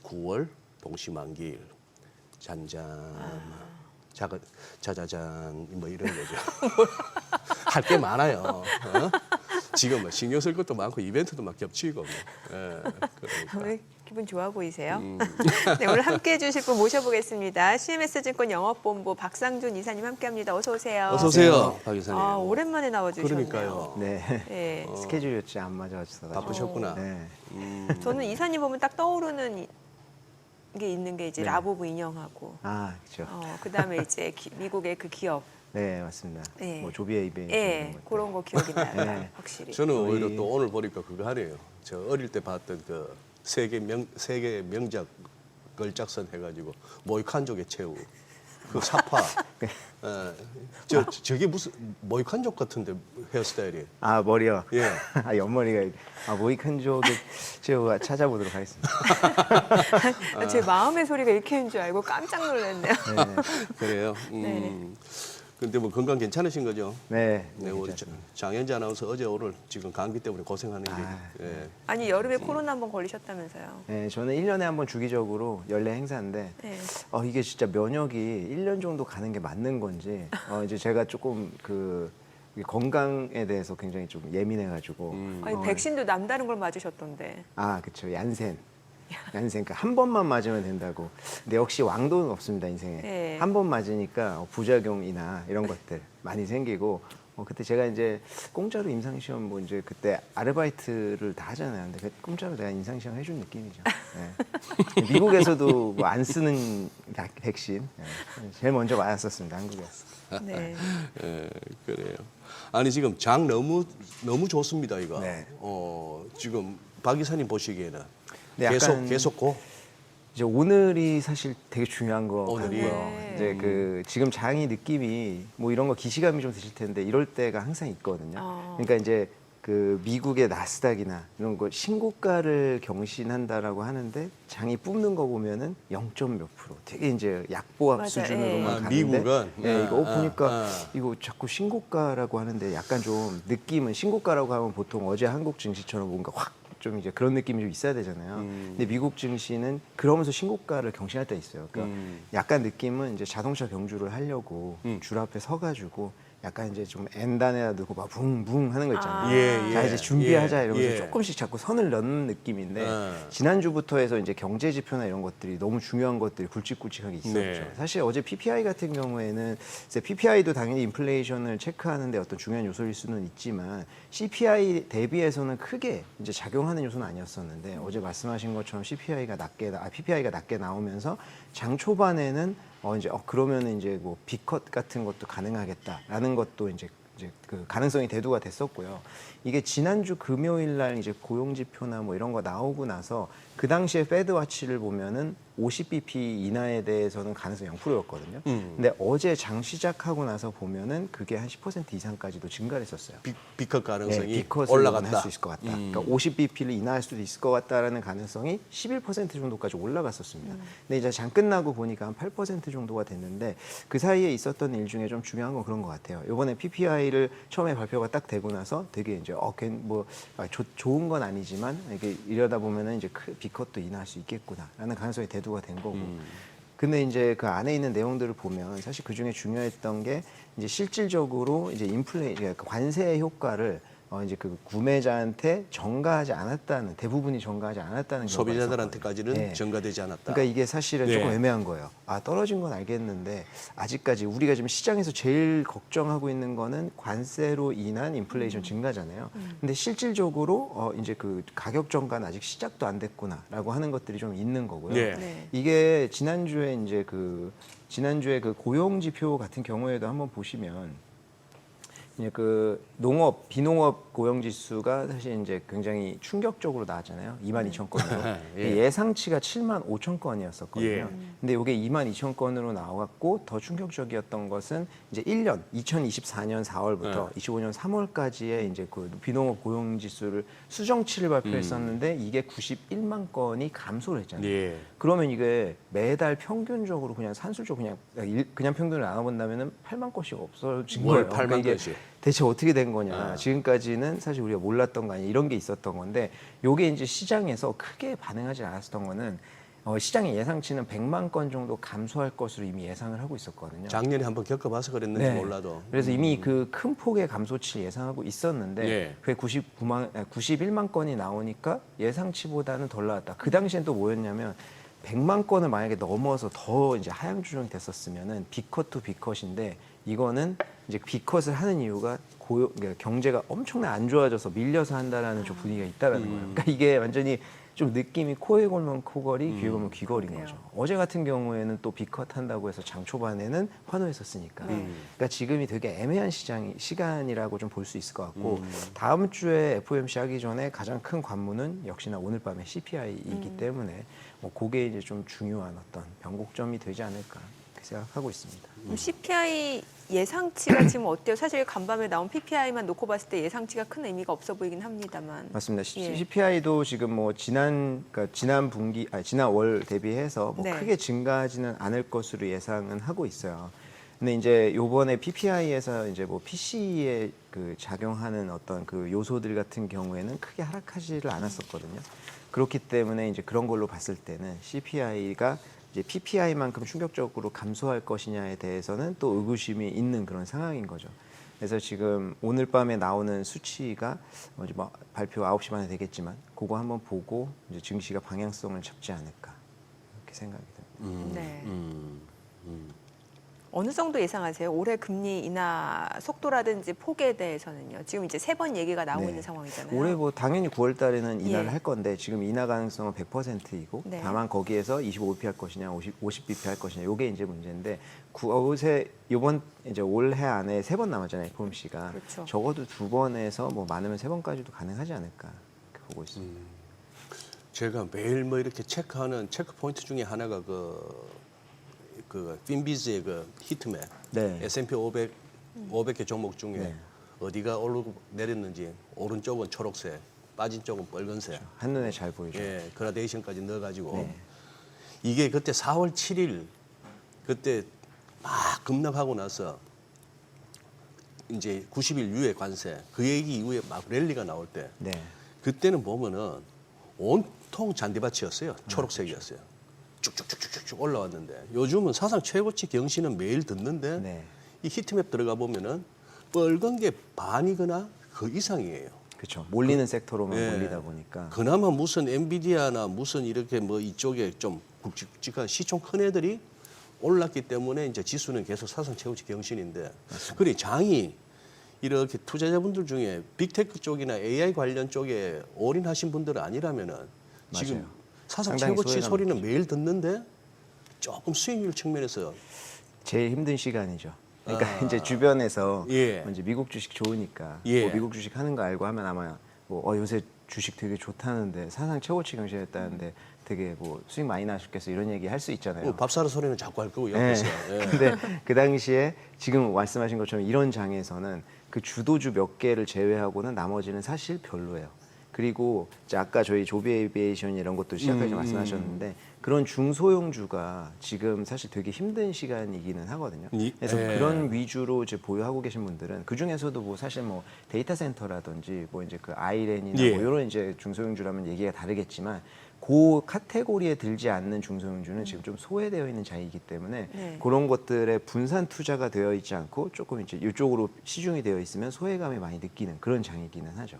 9월 동시만기일 잔잔 자자잔 뭐 이런 거죠. 할 게 많아요. 지금 뭐 신경 쓸 것도 많고 이벤트도 막 겹치고 뭐. 그러니까. 왜 기분 좋아 보이세요? 네, 오늘 함께해 주실 분 모셔보겠습니다. CMS증권 영업본부 박상준 이사님 함께합니다. 어서 오세요. 어서 오세요, 박 이사님. 오랜만에 나와주셨네요. 그러니까요. 네. 예. 스케줄이 안 맞아서 바쁘셨구나. 네. 저는 이사님 보면 딱 떠오르는 게 있는 게 이제 네. 라보브 인형하고 그렇죠. 그다음에 이제 미국의 그 기업 네, 맞습니다. 네. 뭐 조비에 이베 예, 그런 거 기억이 나요. 네. 확실히. 저는 거의- 오히려 또 오늘 보니까 그거 하네요. 저 어릴 때 봤던 그 세계 명작 걸작선 해가지고 모이칸족의 최후 그 사파. 저게 무슨 모이칸족 같은데 헤어스타일이. 머리요. 예. 옆머리가 모이칸족의 제가 찾아보도록 하겠습니다. 제 마음의 소리가 이렇게인 줄 알고 깜짝 놀랐네요. 그래요. 근데 뭐 건강 괜찮으신 거죠? 네. 네, 우리 장현지 아나운서 어제 오늘 지금 감기 때문에 고생하는 게. 예. 아니 여름에 코로나 한번 걸리셨다면서요? 네, 저는 1년에 한 번 주기적으로 연례 행사인데 네. 이게 진짜 면역이 1년 정도 가는 게 맞는 건지 이제 제가 조금 이 건강에 대해서 굉장히 좀 예민해가지고 아니 백신도 남다른 걸 맞으셨던데. 그렇죠. 얀센. 그러니까 한 번만 맞으면 된다고. 근데 역시 왕도는 없습니다 인생에. 네. 한 번 맞으니까 부작용이나 이런 것들 많이 생기고. 그때 제가 이제 공짜로 임상 시험 뭐 이제 그때 아르바이트를 다 하잖아요. 근데 공짜로 내가 임상 시험 해준 느낌이죠. 네. 미국에서도 뭐 안 쓰는 백신 제일 먼저 맞았었습니다 한국에서. 네. 예, 그래요. 아니 지금 장 너무 좋습니다 이거. 네. 지금 박 이사님 보시기에는 네, 약간 계속 고. 이제 오늘이 사실 되게 중요한 거 오늘이? 같고요. 네. 이제 지금 장이 느낌이 뭐 이런 거 기시감이 좀 드실 텐데 이럴 때가 항상 있거든요. 그러니까 이제 그 미국의 나스닥이나 이런 거 신고가를 경신한다라고 하는데 장이 뿜는 거 보면은 0.몇 %. 되게 이제 약보합 맞아요. 수준으로만 아, 가는데 미국은? 네, 이거 보니까 아. 이거 자꾸 신고가라고 하는데 약간 좀 느낌은 신고가라고 하면 보통 어제 한국 증시처럼 뭔가 확 좀 이제 그런 느낌이 좀 있어야 되잖아요. 근데 미국 증시는 그러면서 신고가를 경신할 때 있어요. 그러니까 약간 느낌은 이제 자동차 경주를 하려고 줄 앞에 서가지고 약간 이제 좀 엔단에다 넣고 막 붕붕 하는 거 있잖아요. 아. 예, 자 예. 이제 준비하자 예, 이러면서 예. 조금씩 자꾸 선을 넣는 느낌인데 지난주부터 해서 이제 경제 지표나 이런 것들이 너무 중요한 것들이 굵직굵직하게 있었죠. 네. 사실 어제 PPI 같은 경우에는 이제 PPI도 당연히 인플레이션을 체크하는데 어떤 중요한 요소일 수는 있지만 CPI 대비해서는 크게 이제 작용하는 요소는 아니었었는데 어제 말씀하신 것처럼 PPI가 낮게 나오면서 장 초반에는 이제 그러면은 이제 뭐 B컷 같은 것도 가능하겠다라는 것도 이제 그 가능성이 대두가 됐었고요. 이게 지난주 금요일 날 이제 고용 지표나 뭐 이런 거 나오고 나서 그 당시에 페드 와치를 보면은 50bp 인하에 대해서는 가능성이 0%였거든요. 근데 어제 장 시작하고 나서 보면은 그게 한 10% 이상까지도 증가를 했었어요. 비컷 가능성이 B컷을 올라갔다. 할 수 있을 것 같다. 그러니까 50bp를 인하할 수도 있을 것 같다라는 가능성이 11% 정도까지 올라갔었습니다. 근데 이제 장 끝나고 보니까 한 8% 정도가 됐는데 그 사이에 있었던 일 중에 좀 중요한 건 그런 것 같아요. 이번에 PPI를 처음에 발표가 딱 되고 나서 되게 이제 좋은 건 아니지만 이게 이러다 보면은 이제 B컷도 인하할 수 있겠구나라는 가능성이 대두가 된 거고. 근데 이제 그 안에 있는 내용들을 보면 사실 그 중에 중요했던 게 이제 실질적으로 이제 그러니까 관세 효과를 이제 그 구매자한테 전가하지 않았다는 대부분이 전가하지 않았다는 경우가 소비자들한테까지는 있었거든요. 네. 전가되지 않았다. 그러니까 이게 사실은 네. 조금 애매한 거예요. 떨어진 건 알겠는데 아직까지 우리가 지금 시장에서 제일 걱정하고 있는 거는 관세로 인한 인플레이션 증가잖아요. 근데 실질적으로 이제 그 가격 전가는 아직 시작도 안 됐구나라고 하는 것들이 좀 있는 거고요. 네. 네. 이게 지난주에 그 고용 지표 같은 경우에도 한번 보시면 이제 그 비농업 고용 지수가 사실 이제 굉장히 충격적으로 나왔잖아요. 22,000건으로. 예. 예상치가 75,000건이었었거든요. 예. 근데 이게 22,000건으로 나왔고 더 충격적이었던 것은 이제 1년 2024년 4월부터 25년 3월까지의 이제 그 비농업 고용 지수를 수정치를 발표했었는데 이게 91만 건이 감소를 했잖아요. 예. 그러면 이게 매달 평균적으로 그냥 산술적으로 그냥 평균을 나눠본다면은 8만 건씩 없어진 뭘 거예요. 8만 이게 건씩? 대체 어떻게 된 거냐. 지금까지는 사실 우리가 몰랐던 거 아니에요. 이런 게 있었던 건데 요게 이제 시장에서 크게 반응하지 않았었던 거는 시장의 예상치는 100만 건 정도 감소할 것으로 이미 예상을 하고 있었거든요. 작년에 한번 겪어봐서 그랬는지 네. 몰라도. 그래서 이미 그 큰 폭의 감소치를 예상하고 있었는데 예. 그게 91만 건이 나오니까 예상치보다는 덜 나왔다. 그 당시엔 또 뭐였냐면 100만 건을 만약에 넘어서 더 이제 하향 조정이 됐었으면은 B컷 투 B컷인데 이거는 이제 B컷을 하는 이유가 그러니까 경제가 엄청나게 안 좋아져서 밀려서 한다라는 좀 분위기가 있다라는 거예요. 그러니까 이게 완전히 좀 느낌이 코에 걸면 코걸이, 귀에 걸면 귀걸인 거죠. 어제 같은 경우에는 또 B컷 한다고 해서 장 초반에는 환호했었으니까. 그러니까 지금이 되게 애매한 시간이라고 좀 볼 수 있을 것 같고 다음 주에 FOMC 하기 전에 가장 큰 관문은 역시나 오늘 밤에 CPI이기 때문에 뭐 그게 이제 좀 중요한 어떤 변곡점이 되지 않을까 그렇게 생각하고 있습니다. 그럼 CPI 예상치가 지금 어때요? 사실 간밤에 나온 PPI만 놓고 봤을 때 예상치가 큰 의미가 없어 보이긴 합니다만. 맞습니다. 예. CPI도 지금 뭐 지난 월 대비해서 뭐 네. 크게 증가하지는 않을 것으로 예상은 하고 있어요. 근데 이제 요번에 PPI에서 이제 뭐 PC에 그 작용하는 어떤 그 요소들 같은 경우에는 크게 하락하지를 않았었거든요. 그렇기 때문에 이제 그런 걸로 봤을 때는 CPI가 이제 PPI만큼 충격적으로 감소할 것이냐에 대해서는 또 의구심이 있는 그런 상황인 거죠. 그래서 지금 오늘 밤에 나오는 수치가 이제 뭐 발표 9시 반에 되겠지만 그거 한번 보고 이제 증시가 방향성을 잡지 않을까 이렇게 생각이 듭니다. 네. 어느 정도 예상하세요? 올해 금리 인하 속도라든지 폭에 대해서는요. 지금 이제 3번 얘기가 나오고 네. 있는 상황이잖아요. 올해 뭐 당연히 9월 달에는 인하를 예. 할 건데 지금 인하 가능성은 100%이고 네. 다만 거기에서 25bp 할 것이냐 50bp 할 것이냐 이게 이제 문제인데 이번 이제 올해 안에 3번 남았잖아요. FOMC가. 그렇죠. 적어도 2번에서 뭐 많으면 3번까지도 가능하지 않을까 이렇게 보고 있습니다. 제가 매일 뭐 이렇게 체크하는 체크 포인트 중에 하나가 그 핀비즈의 그 히트맵 네. S&P 500개 종목 중에 네. 어디가 오르고 내렸는지 오른쪽은 초록색, 빠진 쪽은 빨간색. 한눈에 잘 보이죠. 예, 그라데이션까지 넣어가지고 네. 이게 그때 4월 7일 그때 막 급락하고 나서 이제 90일 유예 관세 그 얘기 이후에 막 랠리가 나올 때 네. 그때는 보면은 온통 잔디밭이었어요. 초록색이었어요. 쭉쭉쭉쭉쭉 올라왔는데 요즘은 사상 최고치 경신은 매일 듣는데 네. 이 히트맵 들어가 보면은 빨간 게 반이거나 그 이상이에요. 그렇죠. 몰리는 섹터로만 예. 몰리다 보니까. 그나마 무슨 엔비디아나 무슨 이렇게 뭐 이쪽에 좀 굵직굵직한 시총 큰 애들이 올랐기 때문에 이제 지수는 계속 사상 최고치 경신인데 그래 장이 이렇게 투자자분들 중에 빅테크 쪽이나 AI 관련 쪽에 올인하신 분들 아니라면은 지금 맞아요. 사상 상당히 최고치 소외감 소리는 매일 듣는데 조금 수익률 측면에서 제일 힘든 시간이죠. 그러니까 아. 이제 주변에서 예. 이제 미국 주식 좋으니까 예. 뭐 미국 주식 하는 거 알고 하면 아마 뭐 요새 주식 되게 좋다는데 사상 최고치 경신했다는데 되게 뭐 수익 많이 나셨겠어 이런 얘기 할 수 있잖아요. 밥 사러 소리는 자꾸 할 거고 네. 옆에서 예. 근데 그 당시에 지금 말씀하신 것처럼 이런 장에서는 그 주도주 몇 개를 제외하고는 나머지는 사실 별로예요. 그리고 이제 아까 저희 조비 에비에이션 이런 것도 시작하지 말씀하셨는데 그런 중소형주가 지금 사실 되게 힘든 시간이기는 하거든요. 그래서 예. 그런 위주로 이제 보유하고 계신 분들은 그 중에서도 뭐 사실 뭐 데이터 센터라든지 뭐 이제 그 아이렌이나 예. 뭐 이런 이제 중소형주라면 얘기가 다르겠지만 그 카테고리에 들지 않는 중소형주는 지금 좀 소외되어 있는 장이기 때문에 네. 그런 것들에 분산 투자가 되어 있지 않고 조금 이제 이쪽으로 시중이 되어 있으면 소외감이 많이 느끼는 그런 장이기는 하죠.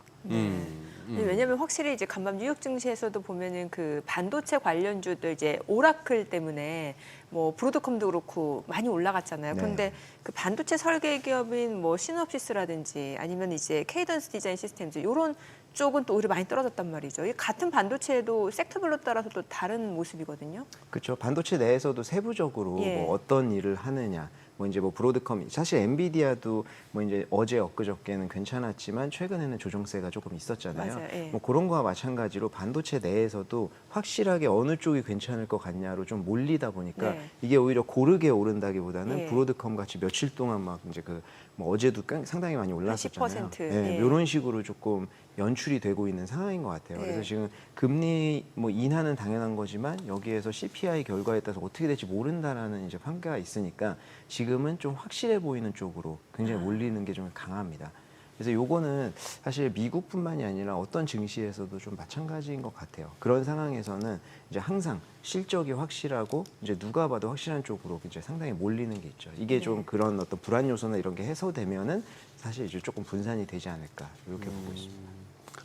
왜냐하면 확실히 이제 간밤 뉴욕 증시에서도 보면은 그 반도체 관련주들 이제 오라클 때문에 뭐 브로드컴도 그렇고 많이 올라갔잖아요. 네. 그런데 그 반도체 설계 기업인 뭐 시놉시스라든지 아니면 이제 케이던스 디자인 시스템즈 이런 쪽은 또 오히려 많이 떨어졌단 말이죠. 이 같은 반도체도 섹터별로 따라서 또 다른 모습이거든요. 그렇죠. 반도체 내에서도 세부적으로 예. 뭐 어떤 일을 하느냐, 뭐 이제 뭐 브로드컴 사실 엔비디아도 뭐 이제 어제 엊그저께는 괜찮았지만 최근에는 조정세가 조금 있었잖아요. 맞아요. 예. 뭐 그런 거와 마찬가지로 반도체 내에서도 확실하게 어느 쪽이 괜찮을 것 같냐로 좀 몰리다 보니까 네. 이게 오히려 고르게 오른다기보다는 예. 브로드컴 같이 며칠 동안 막 이제 그 뭐 어제도 상당히 많이 올랐었잖아요. 10%, 예, 예. 이런 식으로 조금 연출이 되고 있는 상황인 것 같아요. 예. 그래서 지금 금리 뭐 인하는 당연한 거지만 여기에서 CPI 결과에 따라서 어떻게 될지 모른다라는 이제 판가가 있으니까 지금은 좀 확실해 보이는 쪽으로 굉장히 몰리는 게 좀 강합니다. 그래서 요거는 사실 미국뿐만이 아니라 어떤 증시에서도 좀 마찬가지인 것 같아요. 그런 상황에서는 이제 항상 실적이 확실하고 이제 누가 봐도 확실한 쪽으로 이제 상당히 몰리는 게 있죠. 이게 좀 그런 어떤 불안 요소나 이런 게 해소되면은 사실 이제 조금 분산이 되지 않을까 이렇게 보고 있습니다.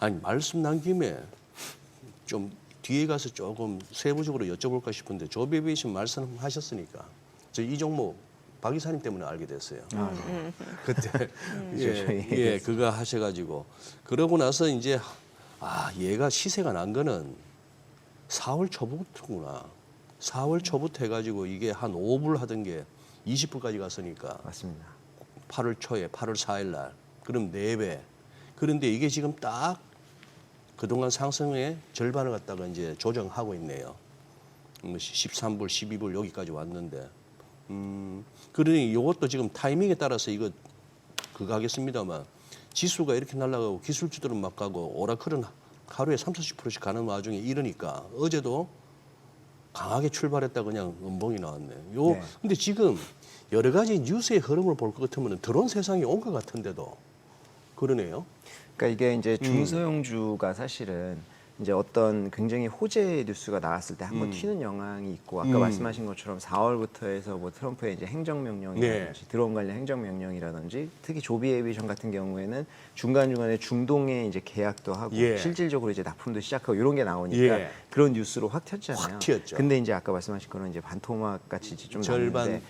아니 말씀 난 김에 좀 뒤에 가서 조금 세부적으로 여쭤볼까 싶은데 조비에이션 말씀하셨으니까 저 이 종목 박 이사님 때문에 알게 됐어요. 그때 예, 그거 하셔가지고 그러고 나서 이제 아 얘가 시세가 난 거는 4월 초부터구나. 4월 초부터 해가지고 이게 한 5불 하던 게 20불까지 갔으니까 맞습니다. 8월 초에 8월 4일 날 그럼 4배. 그런데 이게 지금 딱 그동안 상승의 절반을 갖다가 이제 조정하고 있네요. 13불, 12불 여기까지 왔는데 그러니 이것도 지금 타이밍에 따라서 이거 그거 하겠습니다만 지수가 이렇게 날아가고 기술주들은 막 가고 오라클은 하루에 30-40%씩 가는 와중에 이러니까 어제도 강하게 출발했다 그냥 음봉이 나왔네. 네. 근데 지금 여러 가지 뉴스의 흐름을 볼 것 같으면 드론 세상이 온 것 같은데도 그러네요. 그러니까 이게 이제 중소형주가 사실은 이제 어떤 굉장히 호재 뉴스가 나왔을 때 한번 튀는 영향이 있고 아까 말씀하신 것처럼 4월부터 해서 뭐 트럼프의 이제 행정명령이라든지 네. 드론 관련 행정명령이라든지 특히 조비 에비에이션 같은 경우에는 중간중간에 중동에 이제 계약도 하고 예. 실질적으로 이제 납품도 시작하고 이런 게 나오니까 예. 그런 뉴스로 확 튀었잖아요. 확 튀었죠. 근데 이제 아까 말씀하신 거는 이제 반토막 같이 좀 절반 나오는데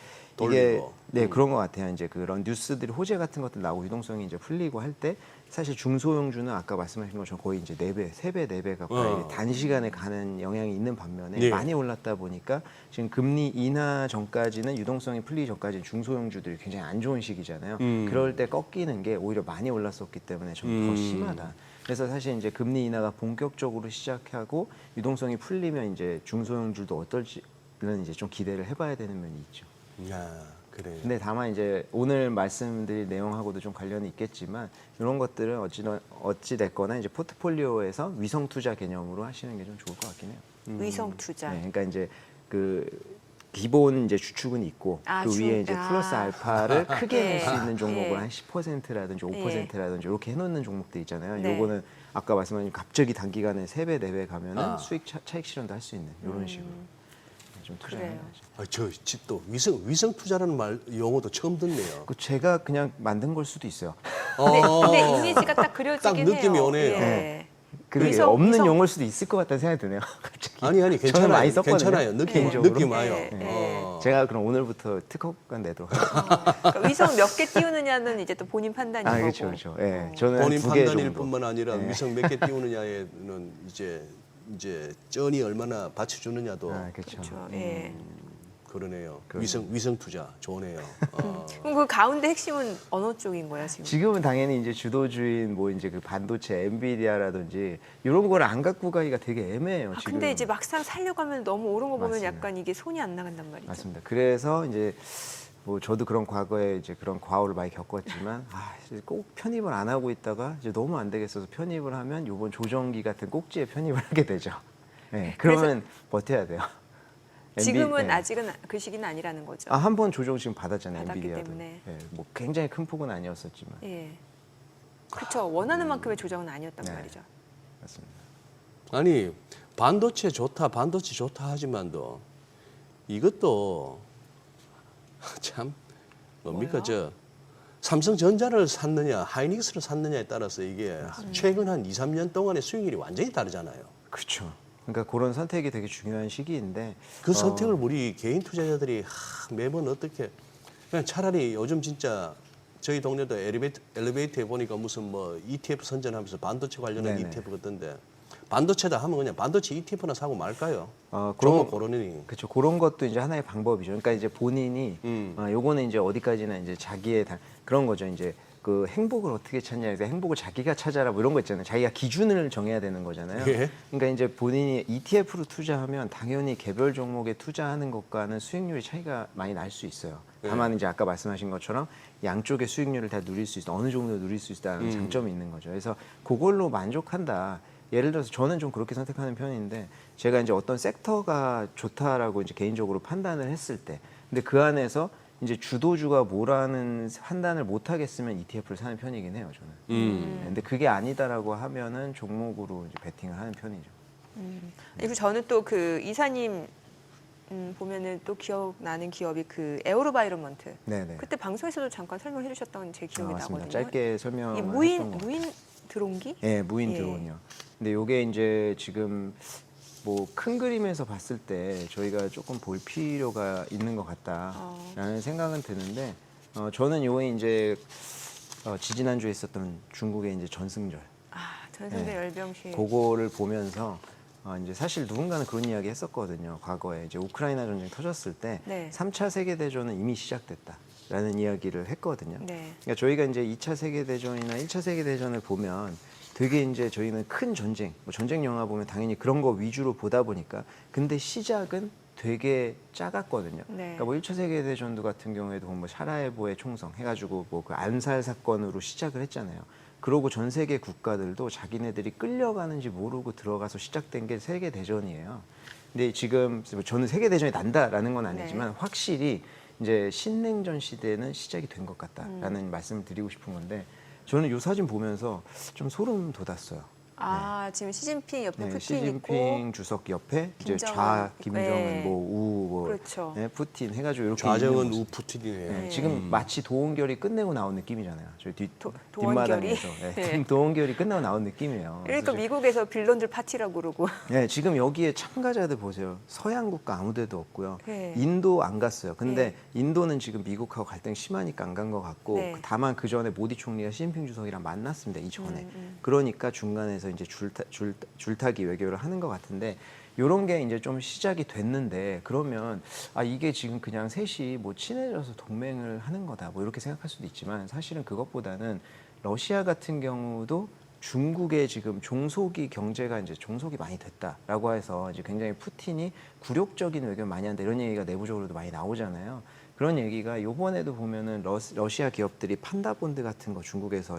이게 돌리고. 네 그런 것 같아요. 이제 그런 뉴스들이 호재 같은 것들 나오고 유동성이 이제 풀리고 할 때 사실 중소형주는 아까 말씀하신 것처럼 거의 이제 4배, 3배, 4배 가까이 단시간에 가는 영향이 있는 반면에 네. 많이 올랐다 보니까 지금 금리 인하 전까지는 유동성이 풀리기 전까지는 중소형주들이 굉장히 안 좋은 시기잖아요. 그럴 때 꺾이는 게 오히려 많이 올랐었기 때문에 좀 더 심하다. 그래서 사실 이제 금리 인하가 본격적으로 시작하고 유동성이 풀리면 이제 중소형주도 어떨지는 이제 좀 기대를 해봐야 되는 면이 있죠. 야, 그래요. 근데 다만 이제 오늘 말씀드릴 내용하고도 좀 관련이 있겠지만 이런 것들은 어찌 됐거나 이제 포트폴리오에서 위성 투자 개념으로 하시는 게 좀 좋을 것 같긴 해요. 위성 투자. 네, 그러니까 이제 그 기본 이제 주축은 있고 그 위에 이제 플러스 알파를 크게 낼 수 있는 종목을 한 10%라든지 5%라든지 이렇게 해놓는 종목들 있잖아요. 네. 요거는 아까 말씀하신 갑자기 단기간에 3배, 4배 가면은 수익 차익 실현도 할 수 있는 이런 식으로 좀 투자를 그래요. 해야죠. 또 위성 투자라는 말 용어도 처음 듣네요. 그 제가 그냥 만든 걸 수도 있어요. 근데 이미지가 딱 그려지긴 딱 느낌이 해요. 오네요. 예. 그게 위성, 없는 위성. 용어일 수도 있을 것 같다는 생각이 드네요. 갑자기. 아니 저는 괜찮아요. 많이 썼거든요. 괜찮아요. 개인적으로. 느낌 와요. 네. 제가 그럼 오늘부터 특허권 내도록 하겠습니다. 그러니까 위성 몇 개 띄우느냐는 이제 또 본인 판단인 거고. 그렇죠, 그렇죠. 예, 저는 본인 2개 판단일 정도. 뿐만 아니라 네. 위성 몇 개 띄우느냐에는 이제 쩐이 얼마나 받쳐주느냐도 그렇죠. 그렇죠. 예. 그러네요. 그러네요. 위성 투자 좋네요. 그럼 그 가운데 핵심은 어느 쪽인 거야 지금? 지금은 당연히 이제 주도주인 뭐 이제 그 반도체, 엔비디아라든지 이런 걸 안 갖고 가기가 되게 애매해요. 지금. 근데 이제 막상 살려고 하면 너무 오른 거 보면 맞습니다. 약간 이게 손이 안 나간단 말이죠. 맞습니다. 그래서 이제 뭐 저도 그런 과거에 이제 그런 과오를 많이 겪었지만 이제 꼭 편입을 안 하고 있다가 이제 너무 안 되겠어서 편입을 하면 이번 조정기 같은 꼭지에 편입을 하게 되죠. 네, 그러면 버텨야 돼요. 지금은 네. 아직은 그 시기는 아니라는 거죠. 한 번 조정 지금 받았잖아요. 받았기 엔비디아도. 때문에. 네, 뭐 굉장히 큰 폭은 아니었었지만 예. 그렇죠. 원하는 만큼의 조정은 아니었단 네. 말이죠. 맞습니다. 아니 반도체 좋다 하지만도 이것도 참 뭡니까 뭐요? 저 삼성전자를 샀느냐 하이닉스를 샀느냐에 따라서 이게 최근 한 2, 3년 동안의 수익률이 완전히 다르잖아요. 그렇죠. 그러니까 그런 선택이 되게 중요한 시기인데 그 선택을 우리 개인 투자자들이 매번 어떻게 그냥 차라리 요즘 진짜 저희 동네도 엘리베이터에 보니까 무슨 뭐 ETF 선전하면서 반도체 관련한 네네. ETF 같던데 반도체다 하면 그냥 반도체 ETF나 사고 말까요? 그런 종목 고르니. 그렇죠. 그런 것도 이제 하나의 방법이죠. 그러니까 이제 본인이 요거는 이제 어디까지나 이제 자기의 그런 거죠. 이제 그 행복을 어떻게 찾냐 해서 행복을 자기가 찾아라 뭐 이런 거 있잖아요. 자기가 기준을 정해야 되는 거잖아요. 예. 그러니까 이제 본인이 ETF로 투자하면 당연히 개별 종목에 투자하는 것과는 수익률이 차이가 많이 날 수 있어요. 다만 이제 아까 말씀하신 것처럼 양쪽의 수익률을 다 누릴 수 있어 어느 정도 누릴 수 있다는 장점이 있는 거죠. 그래서 그걸로 만족한다. 예를 들어서 저는 좀 그렇게 선택하는 편인데 제가 이제 어떤 sek터가 좋다라고 이제 개인적으로 판단을 했을 때 근데 그 안에서 이제 주도주가 뭐라는 판단을 못 하겠으면 ETF를 사는 편이긴 해요, 저는. 근데 그게 아니다라고 하면은 종목으로 이제 베팅을 하는 편이죠. 그리고 저는 또 그 이사님 보면은 또 기억나는 기업이 그 에어로바이러먼트. 네네. 그때 방송에서도 잠깐 설명해 주셨던 제 기억이 맞습니다. 나거든요. 짧게 설명을 이 했던 무인 것 무인 드론기? 네, 무인 예. 드론이요. 근데 요게 이제 지금 뭐 큰 그림에서 봤을 때 저희가 조금 볼 필요가 있는 것 같다라는 생각은 드는데 저는 요게 이제 지지난주에 있었던 중국의 이제 전승절 전승대 네. 열병식. 그거를 보면서 이제 사실 누군가는 그런 이야기 했었거든요. 과거에 이제 우크라이나 전쟁 터졌을 때 네. 3차 세계 대전은 이미 시작됐다라는 이야기를 했거든요. 네. 그러니까 저희가 이제 2차 세계 대전이나 1차 세계 대전을 보면 되게 이제 저희는 큰 전쟁, 뭐 전쟁 영화 보면 당연히 그런 거 위주로 보다 보니까 근데 시작은 되게 작았거든요. 네. 그러니까 뭐 1차 세계 대전도 같은 경우에도 뭐 샤라예보의 총성 해가지고 뭐 그 암살 사건으로 시작을 했잖아요. 그러고 전 세계 국가들도 자기네들이 끌려가는지 모르고 들어가서 시작된 게 세계 대전이에요. 근데 지금 저는 세계 대전이 난다라는 건 아니지만 확실히 이제 신냉전 시대는 시작이 된 것 같다라는 말씀을 드리고 싶은 건데 저는 이 사진 보면서 좀 소름 돋았어요. 지금 시진핑 옆에 네, 푸틴 시진핑 있고 주석 옆에 이제 김정은 좌 있고, 김정은 예. 뭐 그렇죠. 네, 푸틴 해가지고 이렇게 좌정은 있는 모습. 우푸틴이네요. 네, 지금 마치 도원결이 끝내고 나온 느낌이잖아요. 저희 도원결이? 뒷마당에서 네. 도원결이 끝나고 나온 느낌이에요. 그러니까 그래서 미국에서 빌런들 파티라고 그러고. 네, 지금 여기에 참가자들 보세요. 서양 국가 아무데도 없고요. 네. 인도 안 갔어요. 근데 인도는 지금 미국하고 갈등 심하니까 안 간 것 같고 네. 다만 그 전에 모디 총리가 시진핑 주석이랑 만났습니다. 이전에. 그러니까 중간에서 이제 줄타기 외교를 하는 것 같은데 이런 게 이제 좀 시작이 됐는데 그러면 이게 지금 그냥 셋이 뭐 친해져서 동맹을 하는 거다 뭐 이렇게 생각할 수도 있지만 사실은 그것보다는 러시아 같은 경우도 중국의 지금 종속이 경제가 이제 종속이 많이 됐다라고 해서 이제 굉장히 푸틴이 굴욕적인 외교를 많이 한다 이런 얘기가 내부적으로도 많이 나오잖아요. 그런 얘기가 요번에도 보면은 러시아 기업들이 판다본드 같은 거 중국에서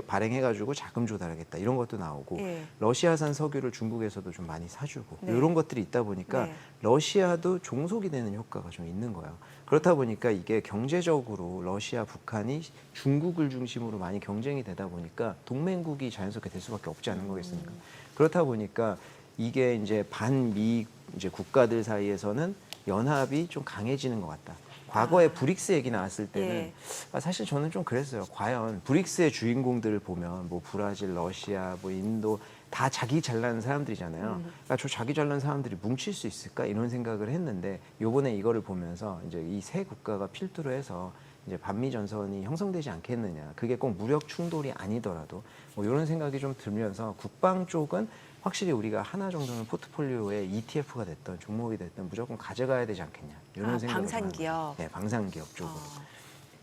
발행해가지고 자금 조달하겠다 이런 것도 나오고 예. 러시아산 석유를 중국에서도 좀 많이 사주고 네. 이런 것들이 있다 보니까 네. 러시아도 종속이 되는 효과가 좀 있는 거예요. 그렇다 보니까 이게 경제적으로 러시아, 북한이 중국을 중심으로 많이 경쟁이 되다 보니까 동맹국이 자연스럽게 될 수밖에 없지 않은 거겠습니까? 그렇다 보니까 이게 이제 반미 이제 국가들 사이에서는 연합이 좀 강해지는 것 같다. 과거에 브릭스 얘기 나왔을 때는 예. 사실 저는 좀 그랬어요. 과연 브릭스의 주인공들을 보면 뭐 브라질, 러시아, 뭐 인도 다 자기 잘난 사람들이잖아요. 그러니까 저 자기 잘난 사람들이 뭉칠 수 있을까 이런 생각을 했는데 요번에 이거를 보면서 이제 이 세 국가가 필두로 해서 이제 반미 전선이 형성되지 않겠느냐. 그게 꼭 무력 충돌이 아니더라도 뭐 이런 생각이 좀 들면서 국방 쪽은 확실히 우리가 하나 정도는 포트폴리오에 ETF가 됐던 종목이 됐던 무조건 가져가야 되지 않겠냐 이런 생각을 방산기업. 하는 거죠. 네, 방산기업 쪽으로.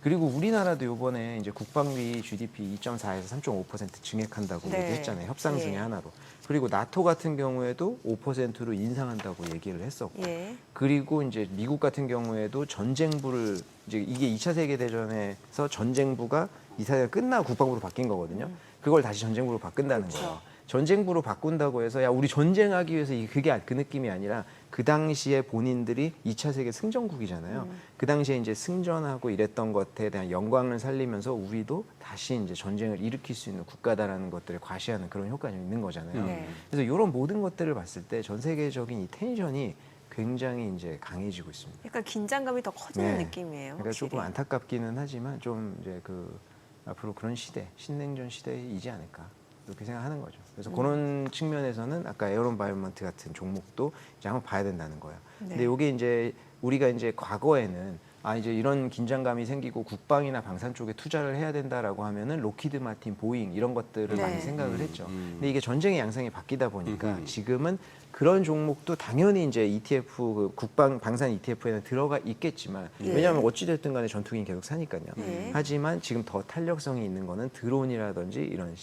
그리고 우리나라도 이번에 이제 국방비 GDP 2.4에서 3.5% 증액한다고 네. 얘기했잖아요. 협상 중에 예. 하나로. 그리고 나토 같은 경우에도 5%로 인상한다고 얘기를 했었고. 예. 그리고 이제 미국 같은 경우에도 전쟁부를 이제 이게 2차 세계 대전에서 전쟁부가 2차 세계가 끝나고 국방부로 바뀐 거거든요. 그걸 다시 전쟁부로 바꾼다는 그렇죠. 거예요. 전쟁부로 바꾼다고 해서 야 우리 전쟁하기 위해서 그게 그 느낌이 아니라 그 당시에 본인들이 2차 세계 승전국이잖아요. 그 당시에 이제 승전하고 이랬던 것에 대한 영광을 살리면서 우리도 다시 이제 전쟁을 일으킬 수 있는 국가다라는 것들을 과시하는 그런 효과가 좀 있는 거잖아요. 네. 그래서 이런 모든 것들을 봤을 때 전 세계적인 이 텐션이 굉장히 이제 강해지고 있습니다. 약간 긴장감이 더 커지는 네. 느낌이에요. 그러니까 확실히. 조금 안타깝기는 하지만 좀 이제 그 앞으로 그런 시대, 신냉전 시대이지 않을까. 이렇게 생각하는 거죠. 그래서 그런 측면에서는 아까 에어론바이오먼트 같은 종목도 이제 한번 봐야 된다는 거예요. 네. 근데 이게 이제 우리가 이제 과거에는 이제 이런 긴장감이 생기고 국방이나 방산 쪽에 투자를 해야 된다라고 하면은 로키드 마틴, 보잉 이런 것들을 네. 많이 생각을 했죠. 근데 이게 전쟁의 양상이 바뀌다 보니까 지금은 그런 종목도 당연히 이제 ETF 그 국방 방산 ETF에는 들어가 있겠지만 예. 왜냐하면 어찌 됐든 간에 전투기는 계속 사니까요. 예. 하지만 지금 더 탄력성이 있는 거는 드론이라든지 이런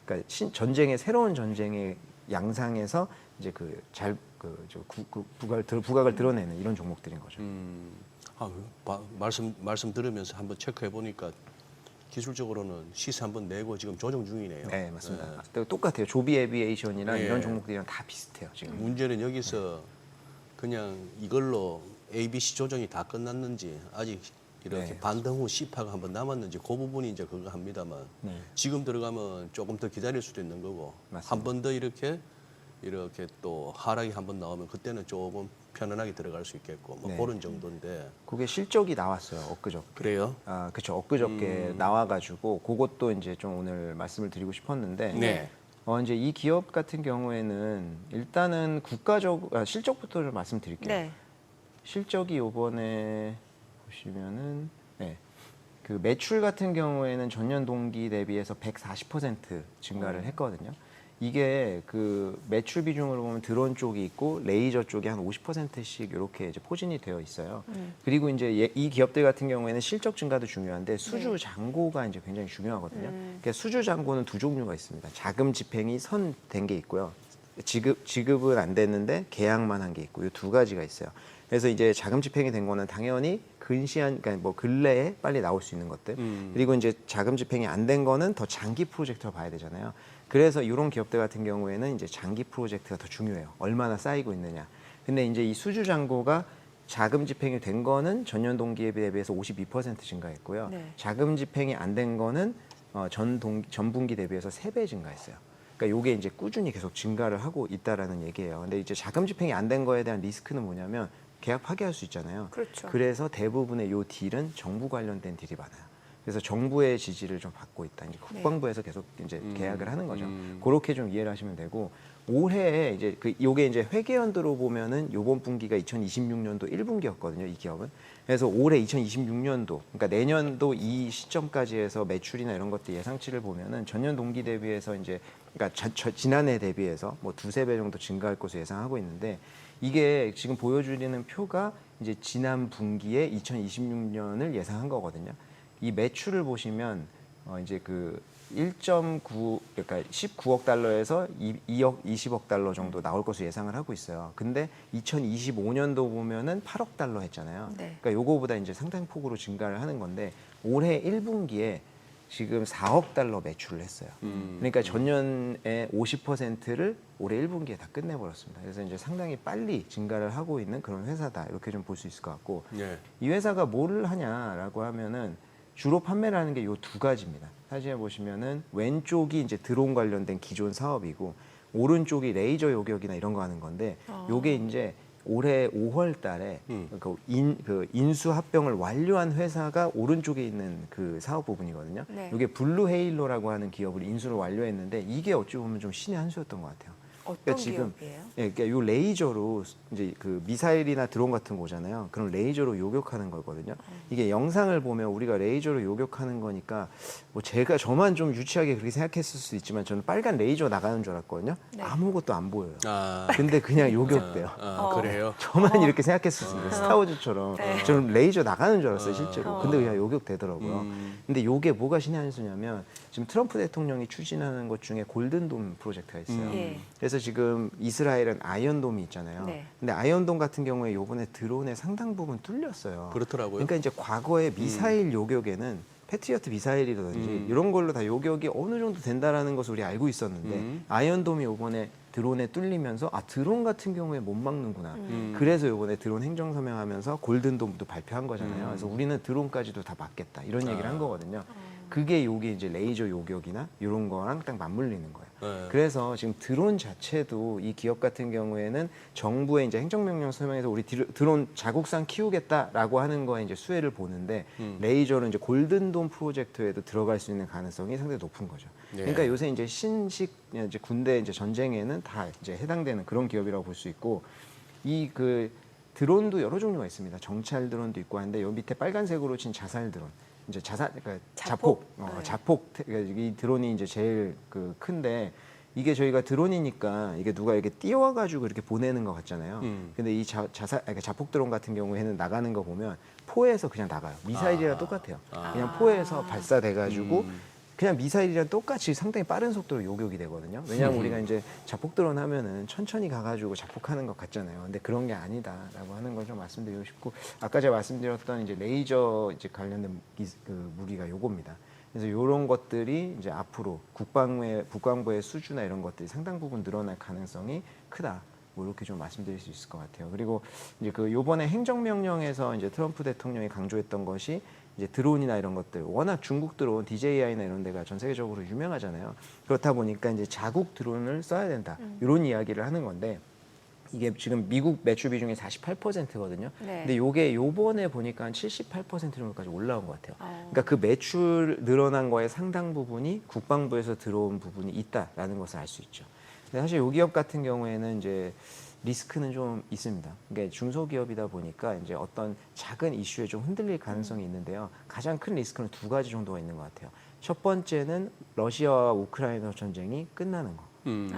그러니까 전쟁의 새로운 전쟁의 양상에서 이제 부각을 드러내는 이런 종목들인 거죠. 말씀 들으면서 한번 체크해 보니까 기술적으로는 시세 한번 내고 지금 조정 중이네요. 네, 맞습니다. 또 똑같아요. 조비 에비에이션이랑 네. 이런 종목들이랑 다 비슷해요. 지금. 문제는 여기서 그냥 이걸로 ABC 조정이 다 끝났는지 아직 이렇게 네. 반등 후 C파가 한번 남았는지 그 부분이 이제 그거 합니다만 네. 지금 들어가면 조금 더 기다릴 수도 있는 거고 맞습니다. 한 번 더 이렇게 또 하락이 한번 나오면 그때는 조금 편안하게 들어갈 수 있겠고 뭐 네. 그런 정도인데 그게 실적이 나왔어요. 엊그저께. 그래요? 그렇죠. 엊그저께 나와가지고 그것도 이제 좀 오늘 말씀을 드리고 싶었는데 네. 이제 이 기업 같은 경우에는 일단은 실적부터 좀 말씀드릴게요. 네. 실적이 요번에 보시면은 그 매출 같은 경우에는 전년 동기 대비해서 140% 증가를 했거든요. 이게 그 매출 비중으로 보면 드론 쪽이 있고 레이저 쪽이 한 50%씩 이렇게 이제 포진이 되어 있어요. 그리고 이제 이 기업들 같은 경우에는 실적 증가도 중요한데 수주 잔고가 이제 굉장히 중요하거든요. 그러니까 수주 잔고는 두 종류가 있습니다. 자금 집행이 선된 게 있고요. 지급은 안 됐는데 계약만 한 게 있고 이 두 가지가 있어요. 그래서 이제 자금 집행이 된 거는 당연히 그러니까 뭐 근래에 빨리 나올 수 있는 것들. 그리고 이제 자금 집행이 안 된 거는 더 장기 프로젝트로 봐야 되잖아요. 그래서 이런 기업들 같은 경우에는 이제 장기 프로젝트가 더 중요해요. 얼마나 쌓이고 있느냐. 근데 이제 이 수주 잔고가 자금 집행이 된 거는 전년 동기에 대비해서 52% 증가했고요. 네. 자금 집행이 안 된 거는 전 분기 대비해서 3배 증가했어요. 그러니까 이게 이제 꾸준히 계속 증가를 하고 있다라는 얘기예요. 근데 이제 자금 집행이 안 된 거에 대한 리스크는 뭐냐면 계약 파기할 수 있잖아요. 그렇죠. 그래서 대부분의 요 딜은 정부 관련된 딜이 많아요. 그래서 정부의 지지를 좀 받고 있다. 이제 국방부에서 계속 이제 계약을 하는 거죠. 그렇게 좀 이해를 하시면 되고 올해 이제 요게 이제 회계연도로 보면은 요번 분기가 2026년도 1분기였거든요. 이 기업은. 그래서 올해 2026년도 그러니까 내년도 이 시점까지 해서 매출이나 이런 것들 예상치를 보면은 전년 동기 대비해서 이제 그러니까 지난해 대비해서 뭐 2-3배 정도 증가할 것으로 예상하고 있는데 이게 지금 보여주는 표가 이제 지난 분기에 2026년을 예상한 거거든요. 이 매출을 보시면 이제 그 1.9 그러니까 19억 달러에서 2억 20억 달러 정도 나올 것으로 예상을 하고 있어요. 근데 2025년도 보면은 8억 달러 했잖아요. 네. 그러니까 요거보다 이제 상당 폭으로 증가를 하는 건데 올해 1분기에 지금 4억 달러 매출을 했어요. 그러니까 전년의 50%를 올해 1분기에 다 끝내버렸습니다. 그래서 이제 상당히 빨리 증가를 하고 있는 그런 회사다 이렇게 좀 볼 수 있을 것 같고 네. 이 회사가 뭐를 하냐라고 하면은 주로 판매를 하는 게 요 두 가지입니다. 사진에 보시면은 왼쪽이 이제 드론 관련된 기존 사업이고 오른쪽이 레이저 요격이나 이런 거 하는 건데 요게 이제 올해 5월 달에 그 인수 합병을 완료한 회사가 오른쪽에 있는 그 사업 부분이거든요. 네. 이게 블루 헤일로라고 하는 기업을 인수를 완료했는데 이게 어찌 보면 좀 신의 한 수였던 것 같아요. 어떤 지금 기업이에요? 예, 그러니까 요 레이저로 이제 그 미사일이나 드론 같은 거잖아요. 그런 레이저로 요격하는 거거든요. 이게 영상을 보면 우리가 레이저로 요격하는 거니까 뭐 저만 좀 유치하게 그렇게 생각했을 수도 있지만 저는 빨간 레이저 나가는 줄 알았거든요. 네. 아무것도 안 보여요. 아, 근데 그냥 요격돼요. 그래요? 저만 이렇게 생각했었어요. 스타워즈처럼. 네. 저는 레이저 나가는 줄 알았어요, 실제로. 근데 그냥 요격되더라고요. 음. 근데 요게 뭐가 신의 한 수냐면 지금 트럼프 대통령이 추진하는 것 중에 골든돔 프로젝트가 있어요. 예. 그래서 지금 이스라엘은 아이언돔이 있잖아요. 네. 근데 아이언돔 같은 경우에 요번에 드론의 상당 부분 뚫렸어요. 그렇더라고요. 그러니까 이제 과거에 미사일 요격에는 패트리어트 미사일이라든지 이런 걸로 다 요격이 어느 정도 된다라는 것을 우리 알고 있었는데 아이언돔이 요번에 드론에 뚫리면서 아 드론 같은 경우에 못 막는구나. 그래서 요번에 드론 행정서명하면서 골든돔도 발표한 거잖아요. 그래서 우리는 드론까지도 다 막겠다 이런 얘기를 한 거거든요. 그게 요게 이제 레이저 요격이나 이런 거랑 딱 맞물리는 거예요. 네. 그래서 지금 드론 자체도 이 기업 같은 경우에는 정부의 이제 행정명령 서명에서 우리 드론 자국산 키우겠다라고 하는 거에 이제 수혜를 보는데 레이저는 이제 골든돔 프로젝트에도 들어갈 수 있는 가능성이 상당히 높은 거죠. 네. 그러니까 요새 이제 신식 이제 군대 이제 전쟁에는 다 이제 해당되는 그런 기업이라고 볼 수 있고 이 그 드론도 여러 종류가 있습니다. 정찰 드론도 있고 한데 요 밑에 빨간색으로 친 자살 드론. 이제 그러니까 자폭, 네. 자폭 그러니까 이 드론이 이제 제일 그 큰데 이게 저희가 드론이니까 이게 누가 이렇게 띄워가지고 이렇게 보내는 것 같잖아요. 근데 이 그러니까 자폭 드론 같은 경우에는 나가는 거 보면 포에서 그냥 나가요. 미사일이랑 똑같아요. 그냥 포에서 발사돼가지고 그냥 미사일이랑 똑같이 상당히 빠른 속도로 요격이 되거든요. 왜냐하면 우리가 이제 자폭 드론 하면은 천천히 가가지고 자폭하는 것 같잖아요. 근데 그런 게 아니다라고 하는 걸 좀 말씀드리고 싶고 아까 제가 말씀드렸던 이제 레이저 이제 관련된 그 무기가 요겁니다. 그래서 이런 것들이 이제 앞으로 국방부의 수주나 이런 것들이 상당 부분 늘어날 가능성이 크다. 뭐 이렇게 좀 말씀드릴 수 있을 것 같아요. 그리고 이제 그 요번에 행정명령에서 이제 트럼프 대통령이 강조했던 것이 이제 드론이나 이런 것들 워낙 중국 드론 DJI나 이런 데가 전 세계적으로 유명하잖아요. 그렇다 보니까 이제 자국 드론을 써야 된다. 이런 이야기를 하는 건데 이게 지금 미국 매출 비중이 48%거든요. 네. 근데 요게 요번에 보니까 한 78% 정도까지 올라온 것 같아요. 그러니까 그 매출 늘어난 거의 상당 부분이 국방부에서 들어온 부분이 있다라는 것을 알 수 있죠. 근데 사실 요 기업 같은 경우에는 이제 리스크는 좀 있습니다. 그러니까 중소기업이다 보니까 이제 어떤 작은 이슈에 좀 흔들릴 가능성이 있는데요. 가장 큰 리스크는 두 가지 정도가 있는 것 같아요. 첫 번째는 러시아와 우크라이나 전쟁이 끝나는 거.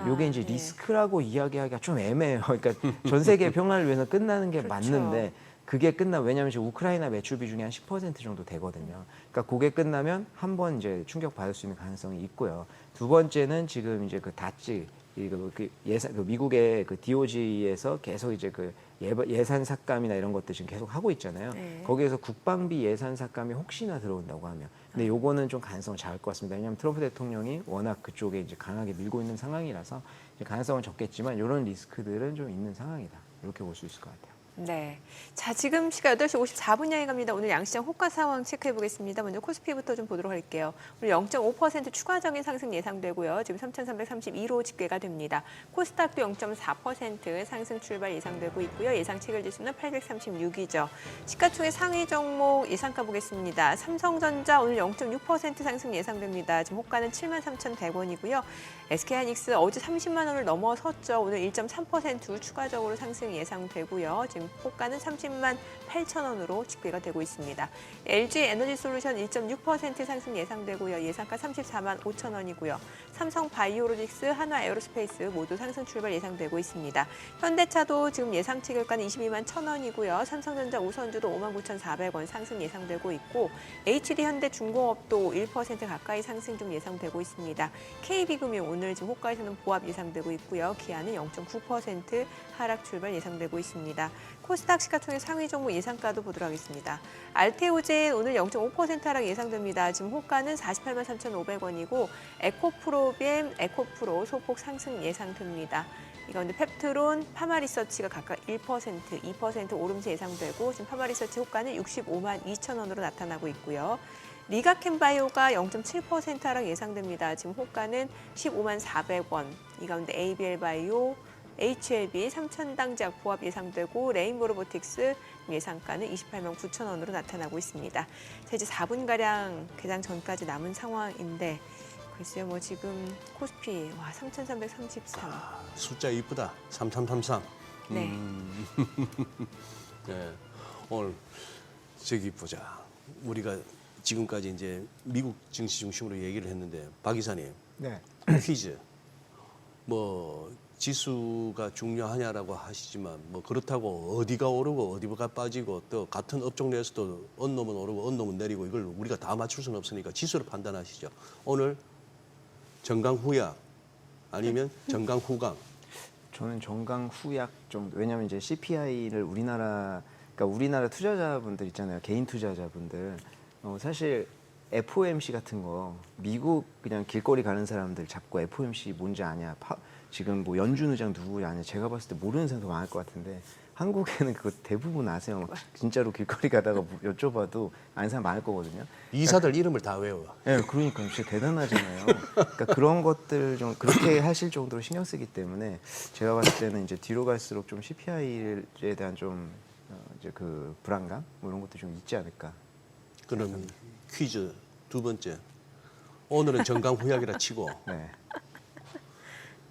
요게 이제 예. 리스크라고 이야기하기가 좀 애매해요. 그러니까 전 세계 평화를 위해서 끝나는 게 그렇죠. 맞는데 그게 왜냐하면 지금 우크라이나 매출 비중이 한 10% 정도 되거든요. 그러니까 그게 끝나면 한 번 이제 충격 받을 수 있는 가능성이 있고요. 두 번째는 지금 이제 그 다찌 미국의 그 DOG에서 계속 이제 그 예산 삭감이나 이런 것들 지금 계속 하고 있잖아요. 네. 거기에서 국방비 예산 삭감이 혹시나 들어온다고 하면, 근데 요거는 좀 가능성을 작을 것 같습니다. 왜냐하면 트럼프 대통령이 워낙 그쪽에 이제 강하게 밀고 있는 상황이라서 이제 가능성은 적겠지만 이런 리스크들은 좀 있는 상황이다. 이렇게 볼 수 있을 것 같아요. 네. 자, 지금 시각 8시 54분 향해 갑니다. 오늘 양시장 호가 상황 체크해 보겠습니다. 먼저 코스피부터 좀 보도록 할게요. 오늘 0.5% 추가적인 상승 예상되고요. 지금 3,332로 집계가 됩니다. 코스닥도 0.4% 상승 출발 예상되고 있고요. 예상 체결 지수는 836이죠. 시가총액 상위 종목 예상가 보겠습니다. 삼성전자 오늘 0.6% 상승 예상됩니다. 지금 호가는 73,100원이고요. SK하이닉스 어제 30만 원을 넘어섰죠. 오늘 1.3% 추가적으로 상승 예상되고요. 지금 호가는 30만 8천 원으로 집계가 되고 있습니다. LG 에너지솔루션 1.6% 상승 예상되고요. 예상가 34만 5천 원이고요. 삼성바이오로직스, 한화에어로스페이스 모두 상승 출발 예상되고 있습니다. 현대차도 지금 예상치 결가는 22만 1,000원이고요. 삼성전자 우선주도 59,400원 상승 예상되고 있고 HD현대중공업도 1% 가까이 상승 좀 예상되고 있습니다. KB금융 오늘 지금 호가에서는 보합 예상되고 있고요. 기아는 0.9% 하락 출발 예상되고 있습니다. 코스닥 시가총액 상위 종목 예상가도 보도록 하겠습니다. 알테오젠 오늘 0.5% 하락 예상됩니다. 지금 호가는 48만 3,500원이고 에코프로비엠, 에코프로 소폭 상승 예상됩니다. 이 가운데 펩트론, 파마리서치가 각각 1%, 2% 오름세 예상되고 지금 파마리서치 호가는 65만 2천 원으로 나타나고 있고요. 리가캠바이오가 0.7% 하락 예상됩니다. 지금 호가는 15만 400원. 이 가운데 ABL바이오, HLB, 삼천당제약 보합 예상되고 레인보 로보틱스 예상가는 28만 9천 원으로 나타나고 있습니다. 자, 이제 4분가량 개장 전까지 남은 상황인데 글쎄요, 뭐 지금 코스피 3,333. 숫자 이쁘다. 3333. 네. 네. 오늘 저기 보자. 우리가 지금까지 이제 미국 증시 중심으로 얘기를 했는데 박 이사님 네. 퀴즈. 뭐 지수가 중요하냐라고 하시지만 뭐 그렇다고 어디가 오르고 어디가 빠지고 또 같은 업종 내에서도 어느 놈은 오르고 어느 놈은 내리고 이걸 우리가 다 맞출 수는 없으니까 지수로 판단하시죠. 오늘 정강후약 아니면 정강후강. 저는 정강후약 정도. 왜냐하면 이제 CPI를 우리나라 투자자분들 있잖아요. 개인 투자자분들. 사실 FOMC 같은 거 미국 그냥 길거리 가는 사람들 잡고 FOMC 뭔지 아냐. 지금 뭐 연준 의장 누구 아냐. 제가 봤을 때 모르는 사람 더 많을 것 같은데 한국에는 그거 대부분 아세요. 진짜로 길거리 가다가 여쭤봐도 아는 사람 많을 거거든요. 이사들 이름을 다 외워. 네, 그러니까 진짜 대단하잖아요. 그러니까 그런 것들 좀 그렇게 하실 정도로 신경 쓰기 때문에 제가 봤을 때는 이제 뒤로 갈수록 좀 CPI에 대한 좀 이제 그 불안감 뭐 이런 것도 좀 있지 않을까. 그럼 퀴즈 두 번째. 오늘은 정강후약이라 치고 네.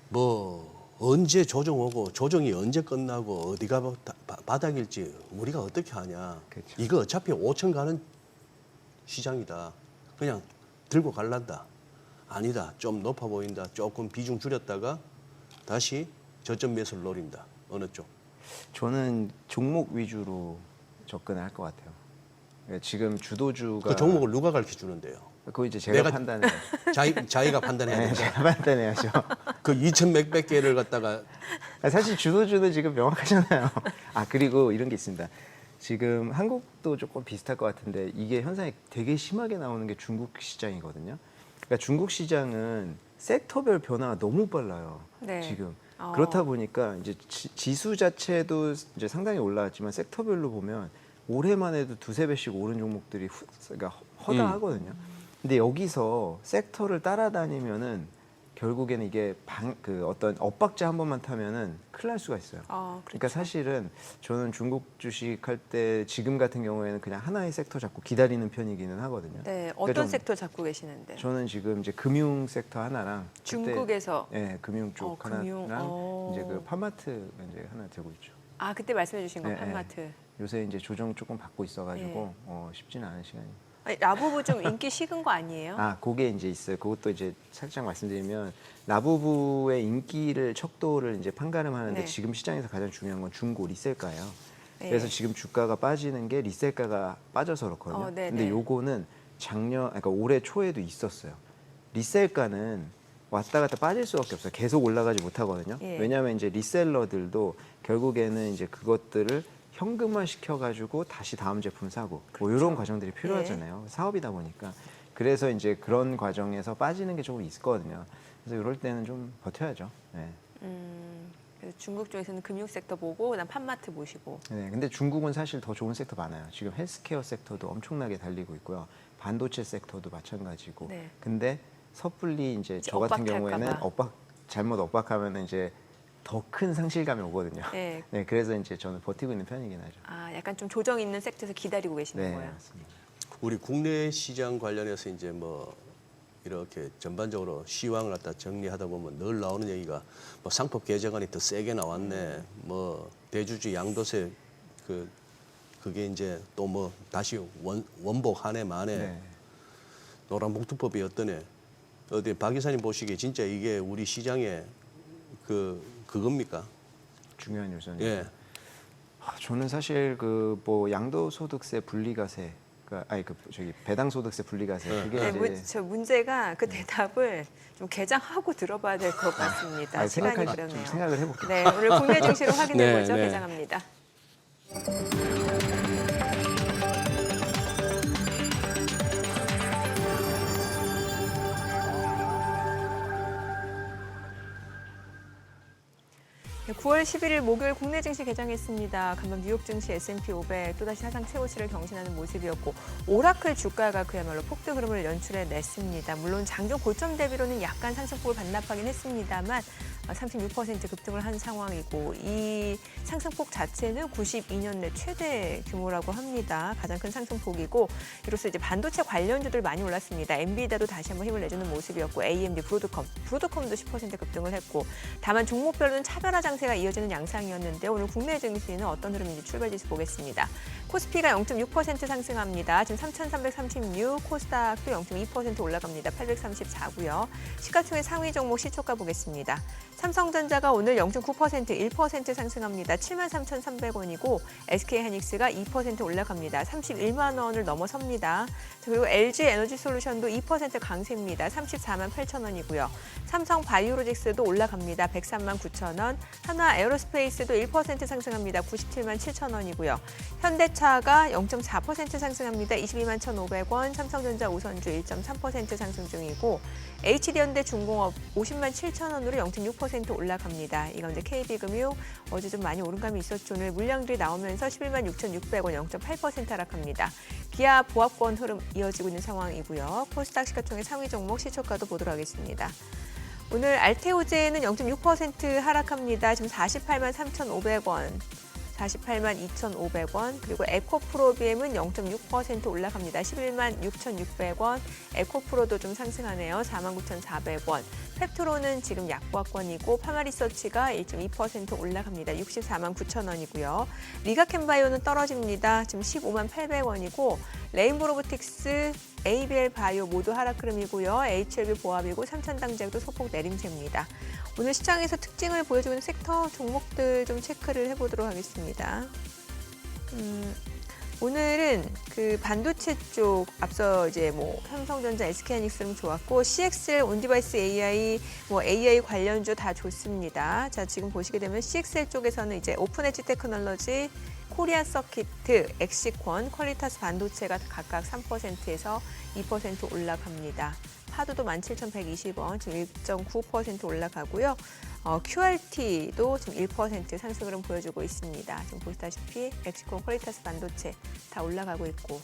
뭐 언제 조정 오고 조정이 언제 끝나고 어디가 바닥일지 우리가 어떻게 하냐. 그렇죠. 이거 어차피 5천 가는 시장이다. 그냥 들고 갈란다. 아니다. 좀 높아 보인다. 조금 비중 줄였다가 다시 저점 매수를 노린다. 어느 쪽? 저는 종목 위주로 접근을 할 것 같아요. 그러니까 지금 주도주가 그 종목을 누가 가르쳐 주는데요? 그거 이제 제가 내가- 판단을 자기가 판단해야 네, 된다. 제가 판단해야죠. 그 2천 몇백 개를 갖다가 사실 주도주는 지금 명확하잖아요. 그리고 이런 게 있습니다. 지금 한국도 조금 비슷할 것 같은데 이게 현상이 되게 심하게 나오는 게 중국 시장이거든요. 그러니까 중국 시장은 섹터별 변화가 너무 빨라요. 네. 지금 그렇다 보니까 이제 지수 자체도 이제 상당히 올라왔지만 섹터별로 보면 올해만 해도 두세 배씩 오른 종목들이 그러니까 허다하거든요. 근데 여기서 섹터를 따라다니면은 결국에는 이게 그 어떤 엇박자 한 번만 타면은 큰일 날 수가 있어요. 그렇죠. 그러니까 사실은 저는 중국 주식 할 때 지금 같은 경우에는 그냥 하나의 섹터 잡고 기다리는 편이기는 하거든요. 네, 그러니까 어떤 좀 섹터 잡고 계시는데? 저는 지금 이제 금융 섹터 하나랑 그때- 중국에서 네, 금융 쪽 금융. 하나랑 이제 그 팜마트 이제 하나 들고 있죠. 그때 말씀해 주신 거 네, 팜마트. 요새 이제 조정 조금 받고 있어가지고 네. 쉽지는 않은 시간이. 아니, 라부부 좀 인기 식은 거 아니에요? 그게 이제 있어요. 그것도 이제 살짝 말씀드리면 라부부의 인기를 척도를 이제 판가름하는데 네. 지금 시장에서 가장 중요한 건 중고 리셀가예요. 네. 그래서 지금 주가가 빠지는 게 리셀가가 빠져서 그렇거든요. 네네. 근데 요거는 그러니까 올해 초에도 있었어요. 리셀가는 왔다 갔다 빠질 수밖에 없어요. 계속 올라가지 못하거든요. 예. 왜냐하면 이제 리셀러들도 결국에는 이제 그것들을 현금화 시켜가지고 다시 다음 제품 사고 뭐 이런 과정들이 필요하잖아요. 사업이다 보니까. 그래서 이제 그런 과정에서 빠지는 게 조금 있거든요. 그래서 이럴 때는 좀 버텨야죠. 네. 그래서 중국 쪽에서는 금융 섹터 보고 그다음 팜마트 보시고. 네, 근데 중국은 사실 더 좋은 섹터 많아요. 지금 헬스케어 섹터도 엄청나게 달리고 있고요. 반도체 섹터도 마찬가지고. 네. 근데 섣불리 이제 이제 저 같은 엇박할까 경우에는 봐. 잘못 엇박하면 이제 더 큰 상실감이 오거든요. 네. 네, 그래서 이제 저는 버티고 있는 편이긴 하죠. 약간 좀 조정 있는 섹터에서 기다리고 계시는 네, 거예요. 맞습니다. 우리 국내 시장 관련해서 이제 뭐 이렇게 전반적으로 시황을 갖다 정리하다 보면 늘 나오는 얘기가 뭐 상법 개정안이 더 세게 나왔네. 뭐 대주주 양도세 그게 이제 또 뭐 다시 원복 한 해 만에 네. 노란봉투법이 어떠네. 어디 박 이사님 보시기에 진짜 이게 우리 시장의 그겁니까? 중요한 요소는. 예. 저는 사실 그 뭐 양도소득세 분리과세, 배당소득세 분리과세 그게 네, 이제 문제가 그 대답을 좀 개장하고 들어봐야 될 것 같습니다. 시간이 좀 그러네요. 생각을 해볼게요. 네, 오늘 국내 증시로 확인해보죠. 네, 네. 개장합니다. 네, 9월 11일 목요일 국내 증시 개장했습니다. 간밤 뉴욕 증시 S&P 500 또다시 사상 최고치를 경신하는 모습이었고 오라클 주가가 그야말로 폭등 흐름을 연출해냈습니다. 물론 장중 고점 대비로는 약간 상승폭을 반납하긴 했습니다만 36% 급등을 한 상황이고 이 상승폭 자체는 92년 내 최대 규모라고 합니다. 가장 큰 상승폭이고 이로써 이제 반도체 관련주들 많이 올랐습니다. 엔비디아도 다시 한번 힘을 내주는 모습이었고 AMD, 브로드컴도 10% 급등을 했고 다만 종목별로는 차별화 장세가 이어지는 양상이었는데 오늘 국내 증시는 어떤 흐름인지 출발 지수 보겠습니다. 코스피가 0.6% 상승합니다. 지금 3,336, 코스닥도 0.2% 올라갑니다. 834고요. 시가총액 상위 종목 시초가 보겠습니다. 삼성전자가 오늘 0.9%, 1% 상승합니다. 73,300원이고 SK하이닉스가 2% 올라갑니다. 31만 원을 넘어섭니다. 그리고 LG에너지솔루션도 2% 강세입니다. 34만 8천 원이고요. 삼성바이오로직스도 올라갑니다. 103만 9천 원. 하나에어로스페이스도 1% 상승합니다. 97만 7천 원이고요. 현대차가 0.4% 상승합니다. 22만 1,500원. 삼성전자 우선주 1.3% 상승 중이고 HD현대중공업 50만 7천 원으로 0.6% 올라갑니다. 이 가운데 KB금융 어제 좀 많이 오른 감이 있었죠. 오늘 물량들이 나오면서 11만 6,600원 0.8% 하락합니다. 기아 보합권 흐름 이어지고 있는 상황이고요. 코스닥 시가총액 상위 종목 시초가도 보도록 하겠습니다. 오늘 알테오제는 0.6% 하락합니다. 지금 48만 3,500원. 48만 2,500원. 그리고 에코프로비엠은 0.6% 올라갑니다. 11만 6,600원. 에코프로도 좀 상승하네요. 49,400원. 펩트로는 지금 약보합권이고 파마리서치가 1.2% 올라갑니다. 64만 9천 원이고요. 리가캠바이오는 떨어집니다. 지금 15만 800원이고 레인보로보틱스, ABL 바이오 모두 하락 흐름이고요. HLB 보합이고 삼천당제약도 소폭 내림세입니다. 오늘 시장에서 특징을 보여주는 섹터 종목들 좀 체크를 해보도록 하겠습니다. 오늘은 그 반도체 쪽 앞서 이제 뭐 삼성전자, SK하이닉스는 좋았고 CXL, 온디바이스 AI, 뭐 AI 관련주 다 좋습니다. 자, 지금 보시게 되면 CXL 쪽에서는 이제 오픈엣지 테크놀로지, 코리안 서키트, 엑시콘, 퀄리타스 반도체가 각각 3%에서 2% 올라갑니다. 파도도 17,120원, 지금 1.9% 올라가고요. QRT도 지금 1% 상승 흐름 보여주고 있습니다. 지금 보시다시피 엑시콘, 퀄리타스 반도체 다 올라가고 있고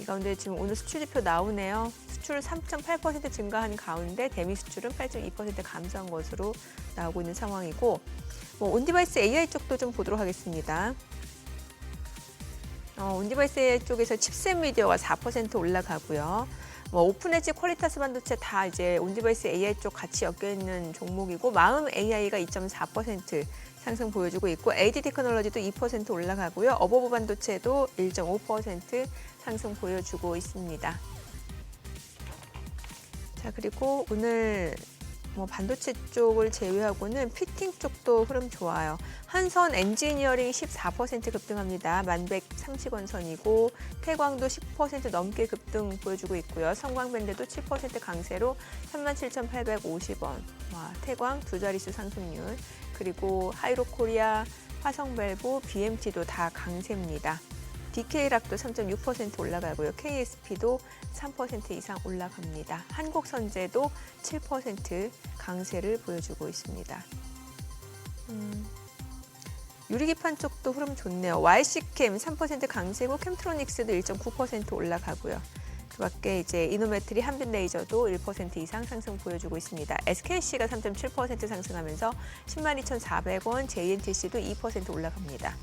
이 가운데 지금 오늘 수출 지표 나오네요. 수출 3.8% 증가한 가운데 대미 수출은 8.2% 감소한 것으로 나오고 있는 상황이고 온디바이스 AI 쪽도 좀 보도록 하겠습니다. 온디바이스 AI 쪽에서 칩셋 미디어가 4% 올라가고요. 오픈엣지, 퀄리타스 반도체 다 이제 온디바이스 AI 쪽 같이 엮여 있는 종목이고 마음 AI가 2.4% 상승 보여주고 있고 AD 테크놀로지도 2% 올라가고요. 어버브 반도체도 1.5% 상승 보여주고 있습니다. 자, 그리고 오늘 반도체 쪽을 제외하고는 피팅 쪽도 흐름 좋아요. 한선 엔지니어링 14% 급등합니다. 1130원 선이고 태광도 10% 넘게 급등 보여주고 있고요. 성광밴드도 7% 강세로 37,850원. 태광 두 자릿수 상승률. 그리고 하이로코리아, 화성밸브, BMT도 다 강세입니다. DK락도 3.6% 올라가고요. KSP도 3% 이상 올라갑니다. 한국선제도 7% 강세를 보여주고 있습니다. 유리기판 쪽도 흐름 좋네요. YC캠 3% 강세고 캠트로닉스도 1.9% 올라가고요. 그밖에 이제 이노메트리, 한빛레이저도 1% 이상 상승 보여주고 있습니다. SKC가 3.7% 상승하면서 102,400원, JNTC도 2% 올라갑니다.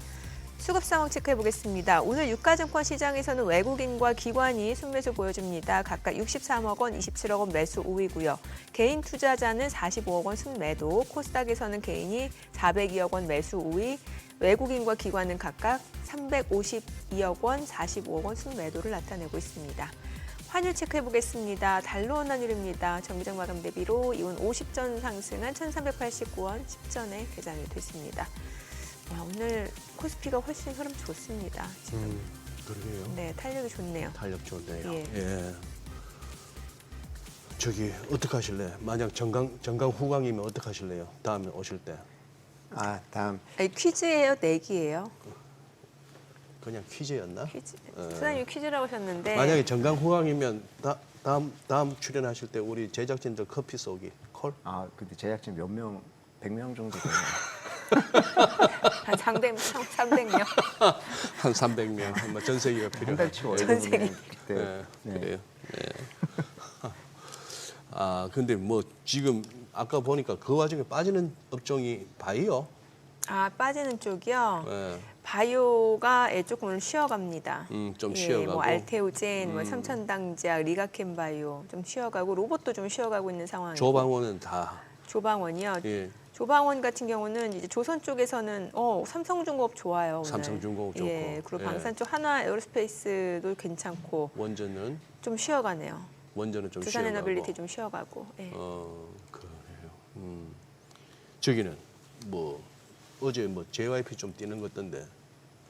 수급 상황 체크해 보겠습니다. 오늘 유가증권 시장에서는 외국인과 기관이 순매수 보여줍니다. 각각 63억 원, 27억 원 매수 우위고요. 개인 투자자는 45억 원 순매도, 코스닥에서는 개인이 402억 원 매수 우위, 외국인과 기관은 각각 352억 원, 45억 원 순매도를 나타내고 있습니다. 환율 체크해 보겠습니다. 달러 원 환율입니다. 정기적 마감 대비로 이온 50전 상승한 1,389원 10전에 개장이 됐습니다. 와, 오늘 코스피가 훨씬 흐름 좋습니다. 지금. 그러게요. 네, 탄력이 좋네요. 탄력 좋네요. 예. 예. 저기 어떻게 하실래? 만약 정강 후강이면 어떻게 하실래요? 다음에 오실 때 아, 다음 아니, 퀴즈예요, 내기예요? 그냥 퀴즈였나? 퀴즈. 소장님 퀴즈라고 하셨는데 만약에 정강 후강이면 다음 출연하실 때 우리 제작진들 커피 쏘기 콜? 아, 근데 제작진 몇 명, 100명 정도 되요. 한 300명. 한 300명, 한번 전세기가 한 필요한. 달치 월급 전세계. 그때. 네, 네. 그래요. 네. 아, 근데 뭐 지금 아까 보니까 그 와중에 빠지는 업종이 바이오. 아, 빠지는 쪽이요. 예. 바이오가 조금 오늘 쉬어갑니다. 좀 예, 쉬어가고. 뭐 알테오젠, 뭐 삼천당제약, 리가켄바이오 좀 쉬어가고 로봇도 좀 쉬어가고 있는 상황이고. 조방원은 다. 조방원이요. 예. 조방원 같은 경우는 이제 조선 쪽에서는 삼성중공업 좋아요. 오늘. 삼성중공업 좋고. 예, 그리고 예. 방산 쪽 하나 에어로스페이스도 괜찮고 원전은 좀 쉬어가네요. 좀 두산 쉬어가고. 에너빌리티 좀 쉬어가고. 예. 그래요. 저기는 뭐 어제 뭐 JYP 좀 뛰는 것 같던데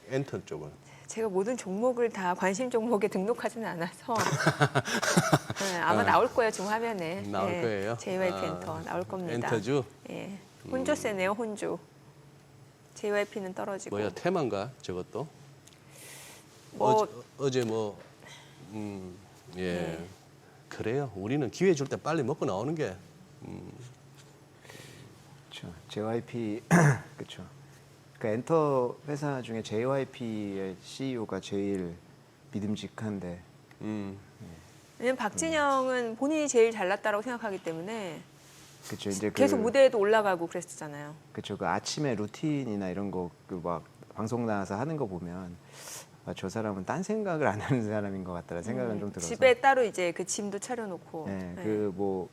엔터 쪽은 제가 모든 종목을 다 관심 종목에 등록하지는 않아서 네, 아마 나올 거예요 지금 화면에. 나올 예, 거예요? JYP 아, 엔터 나올 겁니다. 엔터주 예, 혼조 세네요 혼조. JYP는 떨어지고. 뭐야 테마인가 저것도? 뭐 어제 뭐 예. 네. 그래요. 우리는 기회 줄 때 빨리 먹고 나오는 게 그렇죠. JYP 그렇죠. 그 엔터 회사 중에 JYP의 CEO가 제일 믿음직한데 왜냐면 박진영은 본인이 제일 잘났다라고 생각하기 때문에 그렇죠. 이제 계속 무대에도 올라가고 그랬었잖아요. 그렇죠. 그 아침에 루틴이나 이런 거 그 막 방송 나와서 하는 거 보면 아, 저 사람은 딴 생각을 안 하는 사람인 것 같다는 생각은 좀 들어서. 집에 따로 이제 그 짐도 차려놓고. 네, 네. 그 뭐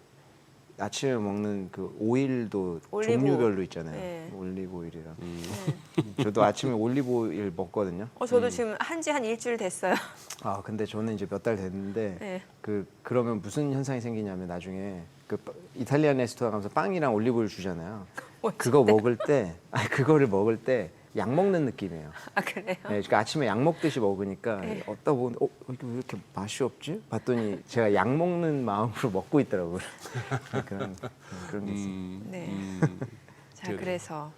아침에 먹는 그 오일도 올리브 종류별로 있잖아요. 네. 올리브 오일이랑. 네. 저도 아침에 올리브 오일 먹거든요. 저도 지금 한지 한 일주일 됐어요. 아 근데 저는 이제 몇 달 됐는데 네. 그러면 무슨 현상이 생기냐면 나중에 그 이탈리안 레스토랑 가면서 빵이랑 올리브 오일 주잖아요. 그거 먹을 때 그거를 먹을 때 약 먹는 느낌이에요. 아 그래요? 네, 그러니까 아침에 약 먹듯이 먹으니까 네. 어디다 보는데 이게 왜 이렇게 맛이 없지? 봤더니 제가 약 먹는 마음으로 먹고 있더라고요. 그런 게 있어요. 네. 자 그래. 그래서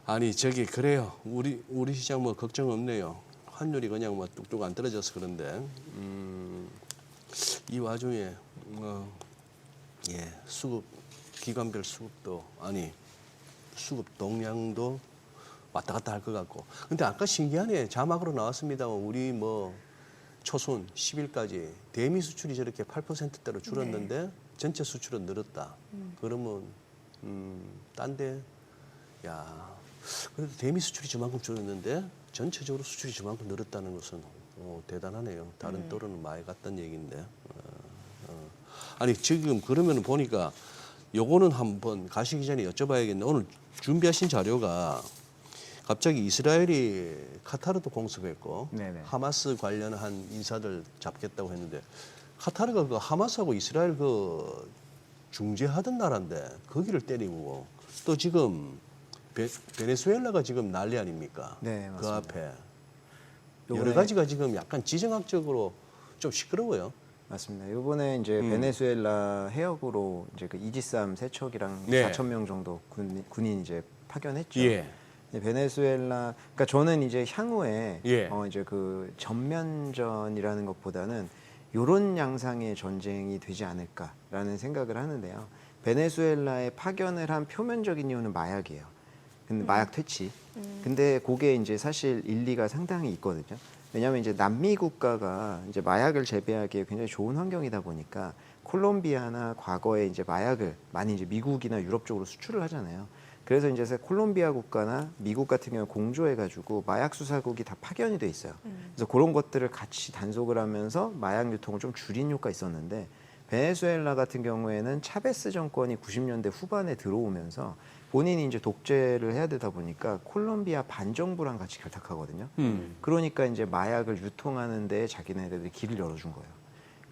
아니 저기 그래요. 우리 시장 뭐 걱정 없네요. 환율이 그냥 뭐 뚝뚝 안 떨어져서 그런데 이 와중에 수급 기관별 수급도 수급 동량도 왔다 갔다 할 것 같고. 근데 아까 신기하네. 자막으로 나왔습니다만 우리 뭐 초순 10일까지 대미 수출이 저렇게 8%대로 줄었는데 전체 수출은 늘었다. 그러면 딴데 야 그래도 대미 수출이 저만큼 줄었는데 전체적으로 수출이 저만큼 늘었다는 것은 대단하네요. 다른 또래는 많이 갔다는 얘기인데. 아니 지금 그러면 보니까 요거는 한번 가시기 전에 여쭤봐야겠네. 오늘 준비하신 자료가 갑자기 이스라엘이 카타르도 공습했고 네네. 하마스 관련한 인사들 잡겠다고 했는데 카타르가 그 하마스하고 이스라엘 그 중재하던 나라인데 거기를 때리고 또 지금 베네수엘라가 지금 난리 아닙니까? 네, 그 맞습니다. 앞에 요번에- 여러 가지가 지금 약간 지정학적으로 좀 시끄러워요. 맞습니다. 이번에 이제 베네수엘라 해역으로 이제 그 이지삼 세척이랑 네. 4천 명 정도 군인 이제 파견했죠. 예. 베네수엘라, 그러니까 저는 이제 향후에 예. 이제 그 전면전이라는 것보다는 이런 양상의 전쟁이 되지 않을까라는 생각을 하는데요. 베네수엘라에 파견을 한 표면적인 이유는 마약이에요. 근데 마약 퇴치. 근데 그게 이제 사실 일리가 상당히 있거든요. 왜냐하면 이제 남미 국가가 이제 마약을 재배하기에 굉장히 좋은 환경이다 보니까 콜롬비아나 과거에 이제 마약을 많이 이제 미국이나 유럽 쪽으로 수출을 하잖아요. 그래서 이제 콜롬비아 국가나 미국 같은 경우 공조해가지고 마약 수사국이 다 파견이 돼 있어요. 그래서 그런 것들을 같이 단속을 하면서 마약 유통을 좀 줄인 효과가 있었는데 베네수엘라 같은 경우에는 차베스 정권이 90년대 후반에 들어오면서 본인이 이제 독재를 해야 되다 보니까 콜롬비아 반정부랑 같이 결탁하거든요. 그러니까 이제 마약을 유통하는 데 자기네들이 길을 열어준 거예요.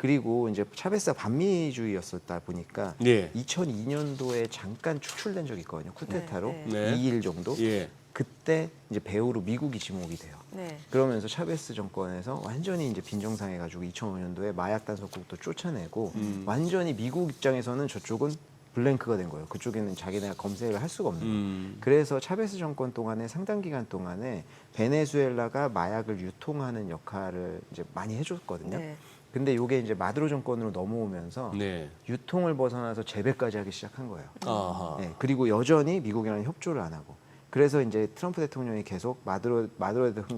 그리고 이제 차베스가 반미주의였었다 보니까 네. 2002년도에 잠깐 추출된 적이 있거든요. 쿠데타로 네, 네. 2일 정도. 예. 그때 이제 배후로 미국이 지목이 돼요. 네. 그러면서 차베스 정권에서 완전히 이제 빈정상해가지고 2005년도에 마약 단속국도 쫓아내고 완전히 미국 입장에서는 저쪽은 블랭크가 된 거예요. 그쪽에는 자기네가 검색을 할 수가 없는 거예요. 그래서 차베스 정권 동안에 상당 기간 동안에 베네수엘라가 마약을 유통하는 역할을 이제 많이 해줬거든요. 네. 근데 이게 이제 마두로 정권으로 넘어오면서 네. 유통을 벗어나서 재배까지 하기 시작한 거예요. 아하. 네, 그리고 여전히 미국이랑 협조를 안 하고 그래서 이제 트럼프 대통령이 계속 마두로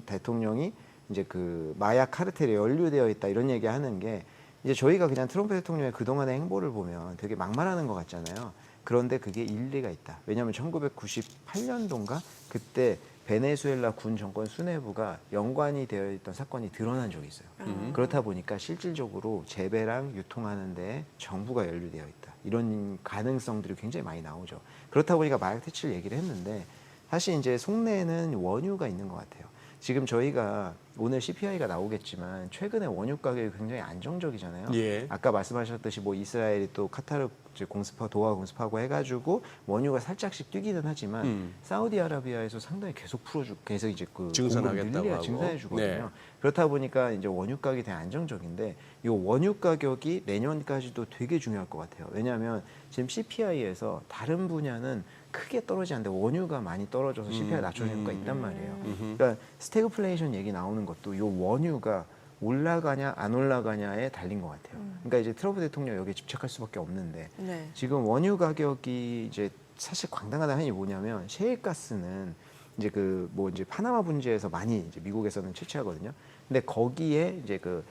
대통령이 이제 그 마약 카르텔에 연루되어 있다 이런 얘기하는 게 이제 저희가 그냥 트럼프 대통령의 그동안의 행보를 보면 되게 막말하는 것 같잖아요. 그런데 그게 일리가 있다. 왜냐하면 1998년도인가 그때 베네수엘라 군 정권 수뇌부가 연관이 되어 있던 사건이 드러난 적이 있어요. 그렇다 보니까 실질적으로 재배랑 유통하는 데 정부가 연루되어 있다. 이런 가능성들이 굉장히 많이 나오죠. 그렇다 보니까 마약 퇴치를 얘기를 했는데 사실 이제 속내에는 원유가 있는 것 같아요. 지금 저희가 오늘 CPI가 나오겠지만 최근에 원유 가격이 굉장히 안정적이잖아요. 예. 아까 말씀하셨듯이 뭐 이스라엘이 또 카타르 공습하고 도하 공습하고 해가지고 원유가 살짝씩 뛰기는 하지만 사우디아라비아에서 상당히 계속 계속 이제 그 증산하겠다고 하고. 증산해 주거든요. 네. 그렇다 보니까 이제 원유 가격이 되게 안정적인데 이 원유 가격이 내년까지도 되게 중요할 것 같아요. 왜냐하면 지금 CPI에서 다른 분야는 크게 떨어지지 않는데 원유가 많이 떨어져서 CPI 낮춰진 효과가 있단 말이에요. 그러니까 스태그플레이션 얘기 나오는 것도 이 원유가 올라가냐 안 올라가냐에 달린 것 같아요. 그러니까 이제 트럼프 대통령 여기에 집착할 수밖에 없는데 네. 지금 원유 가격이 이제 사실 광당한 한이 뭐냐면 셰일가스는 이제 그 뭐 이제 파나마 분지에서 많이 이제 미국에서는 채취하거든요. 근데 거기에 이제 그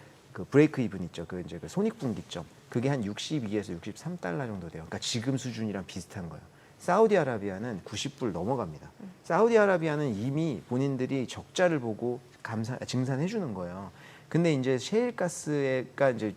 브레이크 이븐 있죠. 그 이제 그 손익분기점 그게 한 62에서 63달러 정도 돼요. 그러니까 지금 수준이랑 비슷한 거예요. 사우디아라비아는 90불 넘어갑니다. 사우디아라비아는 이미 본인들이 적자를 보고 증산해 주는 거예요. 근데 이제 셰일가스가 이제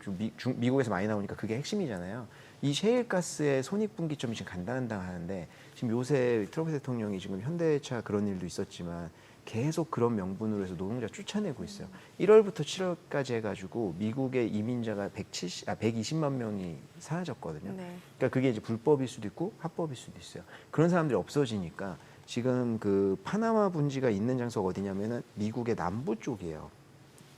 미국에서 많이 나오니까 그게 핵심이잖아요. 이 셰일가스의 손익분기점이 지금 간당간당 하는데 지금 요새 트럼프 대통령이 지금 현대차 그런 일도 있었지만 계속 그런 명분으로 해서 노동자 쫓아내고 있어요. 1월부터 7월까지 해가지고 미국의 이민자가 120만 명이 사라졌거든요. 네. 그러니까 그게 이제 불법일 수도 있고 합법일 수도 있어요. 그런 사람들이 없어지니까 지금 그 파나마 분지가 있는 장소가 어디냐면은 미국의 남부 쪽이에요.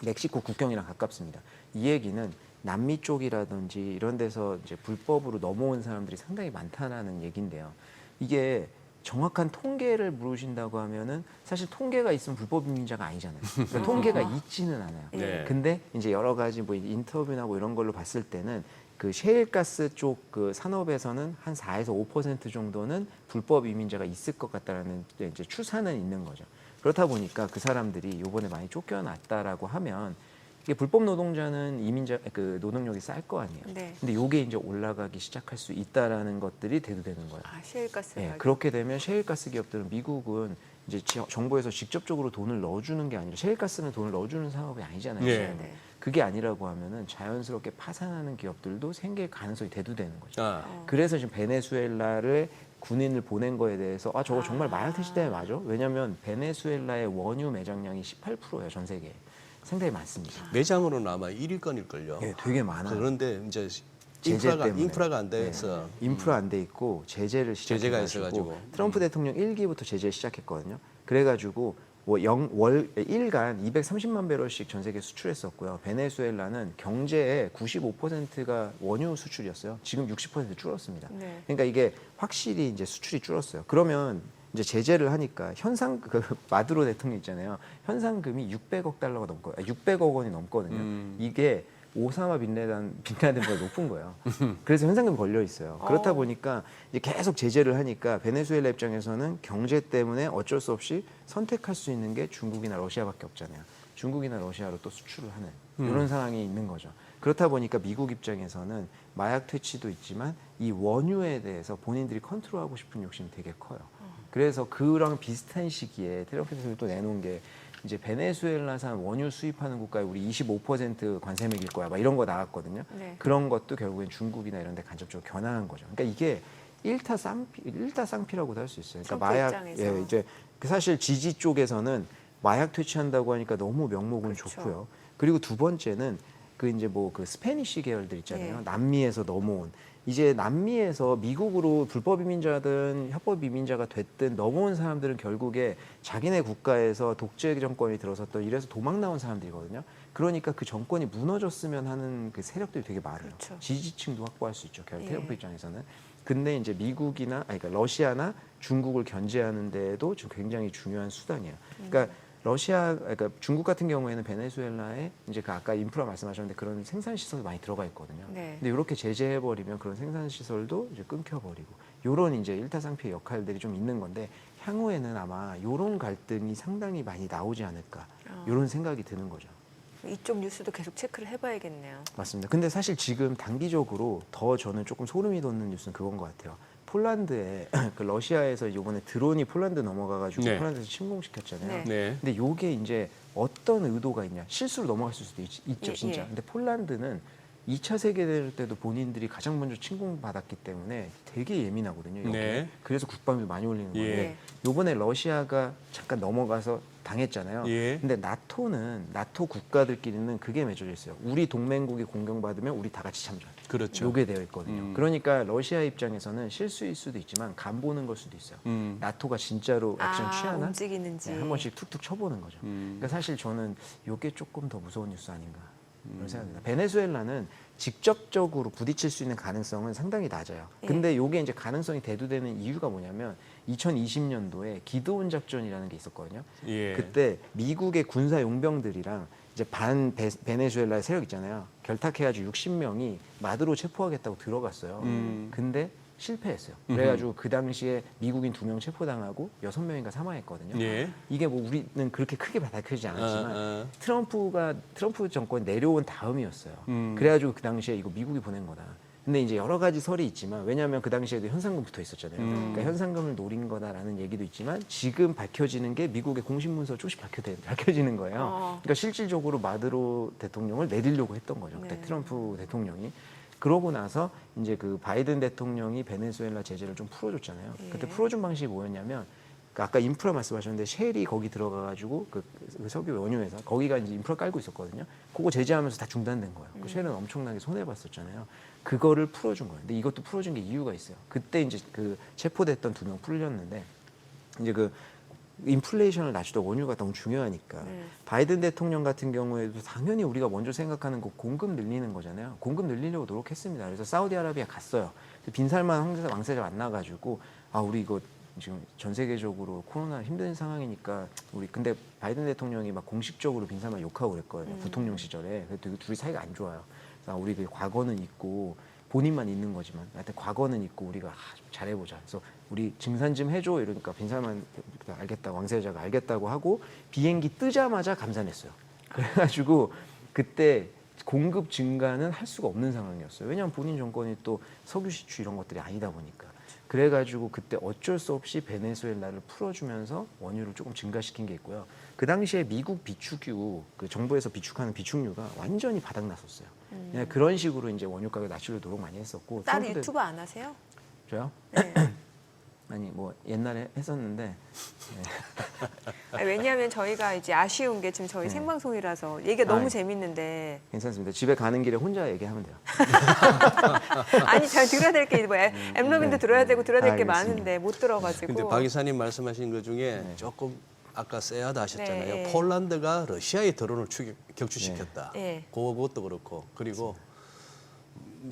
멕시코 국경이랑 가깝습니다. 이 얘기는 남미 쪽이라든지 이런 데서 이제 불법으로 넘어온 사람들이 상당히 많다는 얘기인데요. 이게 정확한 통계를 물으신다고 하면은 사실 통계가 있으면 불법 이민자가 아니잖아요. 그러니까 통계가 있지는 않아요. 네. 근데 이제 여러 가지 뭐 인터뷰나 뭐 이런 걸로 봤을 때는 그 셰일가스 쪽 그 산업에서는 한 4에서 5% 정도는 불법 이민자가 있을 것 같다라는 이제 추산은 있는 거죠. 그렇다 보니까 그 사람들이 이번에 많이 쫓겨났다라고 하면 이게 불법 노동자는 그 노동력이 쌀 거 아니에요. 네. 근데 이게 이제 올라가기 시작할 수 있다라는 것들이 대두되는 거예요. 아, 셰일가스. 예, 그렇게 되면 셰일가스 기업들은 미국은 이제 정부에서 직접적으로 돈을 넣어주는 게 아니라 셰일가스는 돈을 넣어주는 사업이 아니잖아요. 네. 사실은. 그게 아니라고 하면은 자연스럽게 파산하는 기업들도 생길 가능성이 대두되는 거죠. 아. 그래서 지금 베네수엘라를 군인을 보낸 거에 대해서 저거 정말 마약 퇴치 때문에 맞아? 왜냐하면 베네수엘라의 원유 매장량이 18%예요, 전 세계에. 상당히 많습니다. 매장으로는 아마 1위권일걸요. 예, 되게 많아요. 그런데 이제 제재 때문에. 인프라가 안 돼서 인프라 안 돼 있고 제재가 있어가지고. 있어가지고 트럼프 대통령 1기부터 제재 시작했거든요. 그래가지고 뭐 일간 230만 배럴씩 전 세계 수출했었고요. 베네수엘라는 경제의 95%가 원유 수출이었어요. 지금 60% 줄었습니다. 네. 그러니까 이게 확실히 이제 수출이 줄었어요. 그러면 이제 제재를 하니까 마두로 대통령 있잖아요. 현상금이 600억 달러가 넘고 600억 원이 넘거든요. 이게 오사마 빈라덴보다 높은 거예요. 그래서 현상금이 걸려 있어요. 그렇다 보니까 이제 계속 제재를 하니까 베네수엘라 입장에서는 경제 때문에 어쩔 수 없이 선택할 수 있는 게 중국이나 러시아밖에 없잖아요. 중국이나 러시아로 또 수출을 하는 이런 상황이 있는 거죠. 그렇다 보니까 미국 입장에서는 마약 퇴치도 있지만 이 원유에 대해서 본인들이 컨트롤하고 싶은 욕심이 되게 커요. 그래서 그랑 비슷한 시기에 트럼프 대통령이 또 내놓은 게 이제 베네수엘라산 원유 수입하는 국가에 우리 25% 관세 매길 거야, 막 이런 거 나왔거든요. 네. 그런 것도 결국엔 중국이나 이런 데 간접적으로 겨냥한 거죠. 그러니까 이게 일타쌍피라고도 할 수 있어요. 그러니까 트럼프 마약, 입장에서. 이제 사실 지지 쪽에서는 마약 퇴치한다고 하니까 너무 명목은 그렇죠. 좋고요. 그리고 두 번째는 그 이제 뭐 그 스페니쉬 계열들 있잖아요. 네. 남미에서 넘어온 이제 남미에서 미국으로 불법 이민자든 협법 이민자가 됐든 넘어온 사람들은 결국에 자기네 국가에서 독재 정권이 들어섰던 이래서 도망 나온 사람들이거든요. 그러니까 그 정권이 무너졌으면 하는 그 세력들이 되게 많아요. 그렇죠. 지지층도 확보할 수 있죠. 예. 트럼프 입장에서는. 근데 이제 미국이나 아니 그러니까 러시아나 중국을 견제하는 데에도 좀 굉장히 중요한 수단이에요. 그러니까 그러니까 중국 같은 경우에는 베네수엘라에 이제 그 아까 인프라 말씀하셨는데 그런 생산 시설도 많이 들어가 있거든요. 네. 근데 이렇게 제재해 버리면 그런 생산 시설도 이제 끊겨 버리고 요런 이제 일타상피의 역할들이 좀 있는 건데 향후에는 아마 요런 갈등이 상당히 많이 나오지 않을까 요런 생각이 드는 거죠. 이쪽 뉴스도 계속 체크를 해봐야겠네요. 맞습니다. 근데 사실 지금 단기적으로 더 저는 조금 소름이 돋는 뉴스는 그건 것 같아요. 폴란드에 그 러시아에서 이번에 드론이 폴란드 넘어가가지고 네. 폴란드에서 침공시켰잖아요. 네. 네. 근데 요게 이제 어떤 의도가 있냐? 실수로 넘어갔을 수도 있죠, 예, 진짜. 예. 근데 폴란드는 2차 세계대전 때도 본인들이 가장 먼저 침공받았기 때문에 되게 예민하거든요. 여기에. 네. 그래서 국방비 많이 올리는 예. 건데 요번에 러시아가 잠깐 넘어가서 당했잖아요. 예. 근데 나토 국가들끼리는 그게 맺어져 있어요. 우리 동맹국이 공격받으면 우리 다 같이 참전. 그렇죠. 요게 되어 있거든요. 그러니까 러시아 입장에서는 실수일 수도 있지만 간 보는 걸 수도 있어요. 나토가 진짜로 액션 취하나? 움직이는지. 네, 한 번씩 툭툭 쳐보는 거죠. 그러니까 사실 저는 이게 조금 더 무서운 뉴스 아닌가 그런 생각합니다. 베네수엘라는 직접적으로 부딪힐 수 있는 가능성은 상당히 낮아요. 근데 이게 이제 가능성이 대두되는 이유가 뭐냐면 2020년도에 기드온 작전이라는 게 있었거든요. 예. 그때 미국의 군사 용병들이랑 이제 반 베네수엘라의 세력 있잖아요. 결탁해가지고 60명이 마두로 체포하겠다고 들어갔어요. 근데 실패했어요. 그래가지고 그 당시에 미국인 2명 체포당하고 6명인가 사망했거든요. 예. 이게 뭐 우리는 그렇게 크게 밝혀지지 않았지만 아. 트럼프 정권 내려온 다음이었어요. 그래가지고 그 당시에 이거 미국이 보낸 거다. 근데 이제 여러 가지 설이 있지만 왜냐하면 그 당시에도 현상금 붙어 있었잖아요. 그러니까 현상금을 노린 거다라는 얘기도 있지만 지금 밝혀지는 게 미국의 공식 문서 조금씩 밝혀지는 거예요. 그러니까 실질적으로 마두로 대통령을 내리려고 했던 거죠. 그때 네. 트럼프 대통령이. 그러고 나서 이제 그 바이든 대통령이 베네수엘라 제재를 좀 풀어줬잖아요. 그때 풀어준 방식이 뭐였냐면 그러니까 아까 인프라 말씀하셨는데 쉘이 거기 들어가가지고 그 석유 원유회사 거기가 이제 인프라 깔고 있었거든요. 그거 제재하면서 다 중단된 거예요. 그 쉘은 엄청나게 손해 봤었잖아요. 그거를 풀어준 거예요. 근데 이것도 풀어준 게 이유가 있어요. 그때 이제 그 체포됐던 2명 풀렸는데 이제 그 인플레이션을 낮추다 원유가 너무 중요하니까 바이든 대통령 같은 경우에도 당연히 우리가 먼저 생각하는 거 공급 늘리는 거잖아요. 공급 늘리려고 노력했습니다. 그래서 사우디아라비아 갔어요. 빈살만 왕세자 만나가지고 아 우리 이거 지금 전 세계적으로 코로나 힘든 상황이니까 우리 근데 바이든 대통령이 막 공식적으로 빈살만 욕하고 그랬거든요. 부통령 시절에. 그래도 둘이 사이가 안 좋아요. 그래서 우리 그 과거는 있고 본인만 있는 거지만 하여튼 과거는 있고 우리가 좀 잘해보자. 그래서 우리 증산 좀 해줘 이러니까 빈살만 알겠다 왕세자가 알겠다고 하고 비행기 뜨자마자 감산했어요. 그래가지고 그때 공급 증가는 할 수가 없는 상황이었어요. 왜냐하면 본인 정권이 또 석유 시추 이런 것들이 아니다 보니까. 그래가지고 그때 어쩔 수 없이 베네수엘라를 풀어주면서 원유를 조금 증가시킨 게 있고요. 그 당시에 미국 비축유, 그 정부에서 비축하는 비축유가 완전히 바닥났었어요. 그냥 그런 식으로 이제 원유 가격 낮추려 노력 많이 했었고. 딸 트럼프도- 유튜브 안 하세요? 저요? 네. 아니 뭐 옛날에 했었는데 아니, 왜냐하면 저희가 이제 아쉬운 게 지금 저희 생방송이라서 얘기가 너무 아유. 재밌는데 괜찮습니다. 집에 가는 길에 혼자 얘기하면 돼요. 아니 잘 들어야 될 게 뭐 엠러빈도 들어야 되고 들어야 될 게 알겠습니다. 많은데 못 들어가지고. 근데 박 이사님 말씀하신 것 중에 조금 아까 쎄하다 하셨잖아요. 네. 폴란드가 러시아의 드론을 격추시켰다. 네. 그것도 그렇고 그리고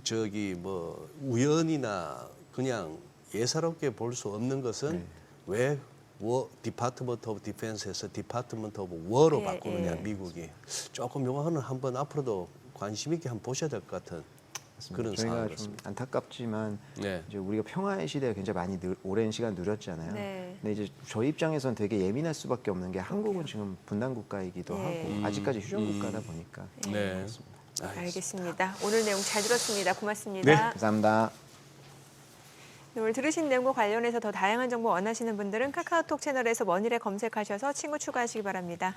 저기 뭐 우연이나 그냥 예사롭게 볼 수 없는 것은 왜 디파트먼트 오브 디펜스에서 디파트먼트 오브 워로 예, 바꾸느냐 예. 미국이 조금 요거는 한번 앞으로도 관심 있게 한번 보셔야 될 것 같은 그런 저희가 상황 좀 같습니다. 안타깝지만 네. 이제 우리가 평화의 시대가 굉장히 많이 오랜 시간 누렸잖아요. 네. 근데 이제 저희 입장에서는 되게 예민할 수밖에 없는 게 한국은 지금 분단 국가이기도 네. 하고 아직까지 휴전 국가다 보니까. 네. 알겠습니다. 오늘 내용 잘 들었습니다. 네. 고맙습니다. 감사합니다. 오늘 들으신 내용과 관련해서 더 다양한 정보 원하시는 분들은 카카오톡 채널에서 원일에 검색하셔서 친구 추가하시기 바랍니다.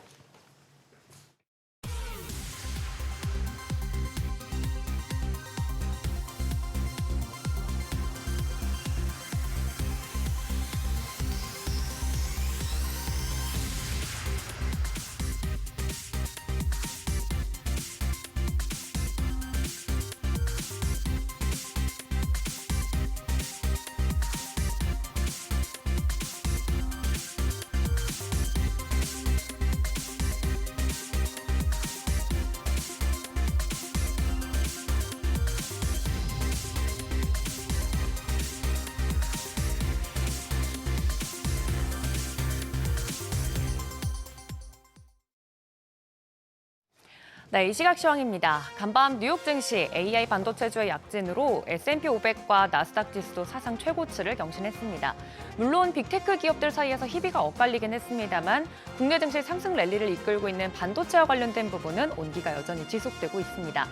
네, 이 시각 시황입니다. 간밤 뉴욕 증시 AI 반도체주의 약진으로 S&P 500과 나스닥 지수도 사상 최고치를 경신했습니다. 물론 빅테크 기업들 사이에서 희비가 엇갈리긴 했습니다만 국내 증시 상승 랠리를 이끌고 있는 반도체와 관련된 부분은 온기가 여전히 지속되고 있습니다.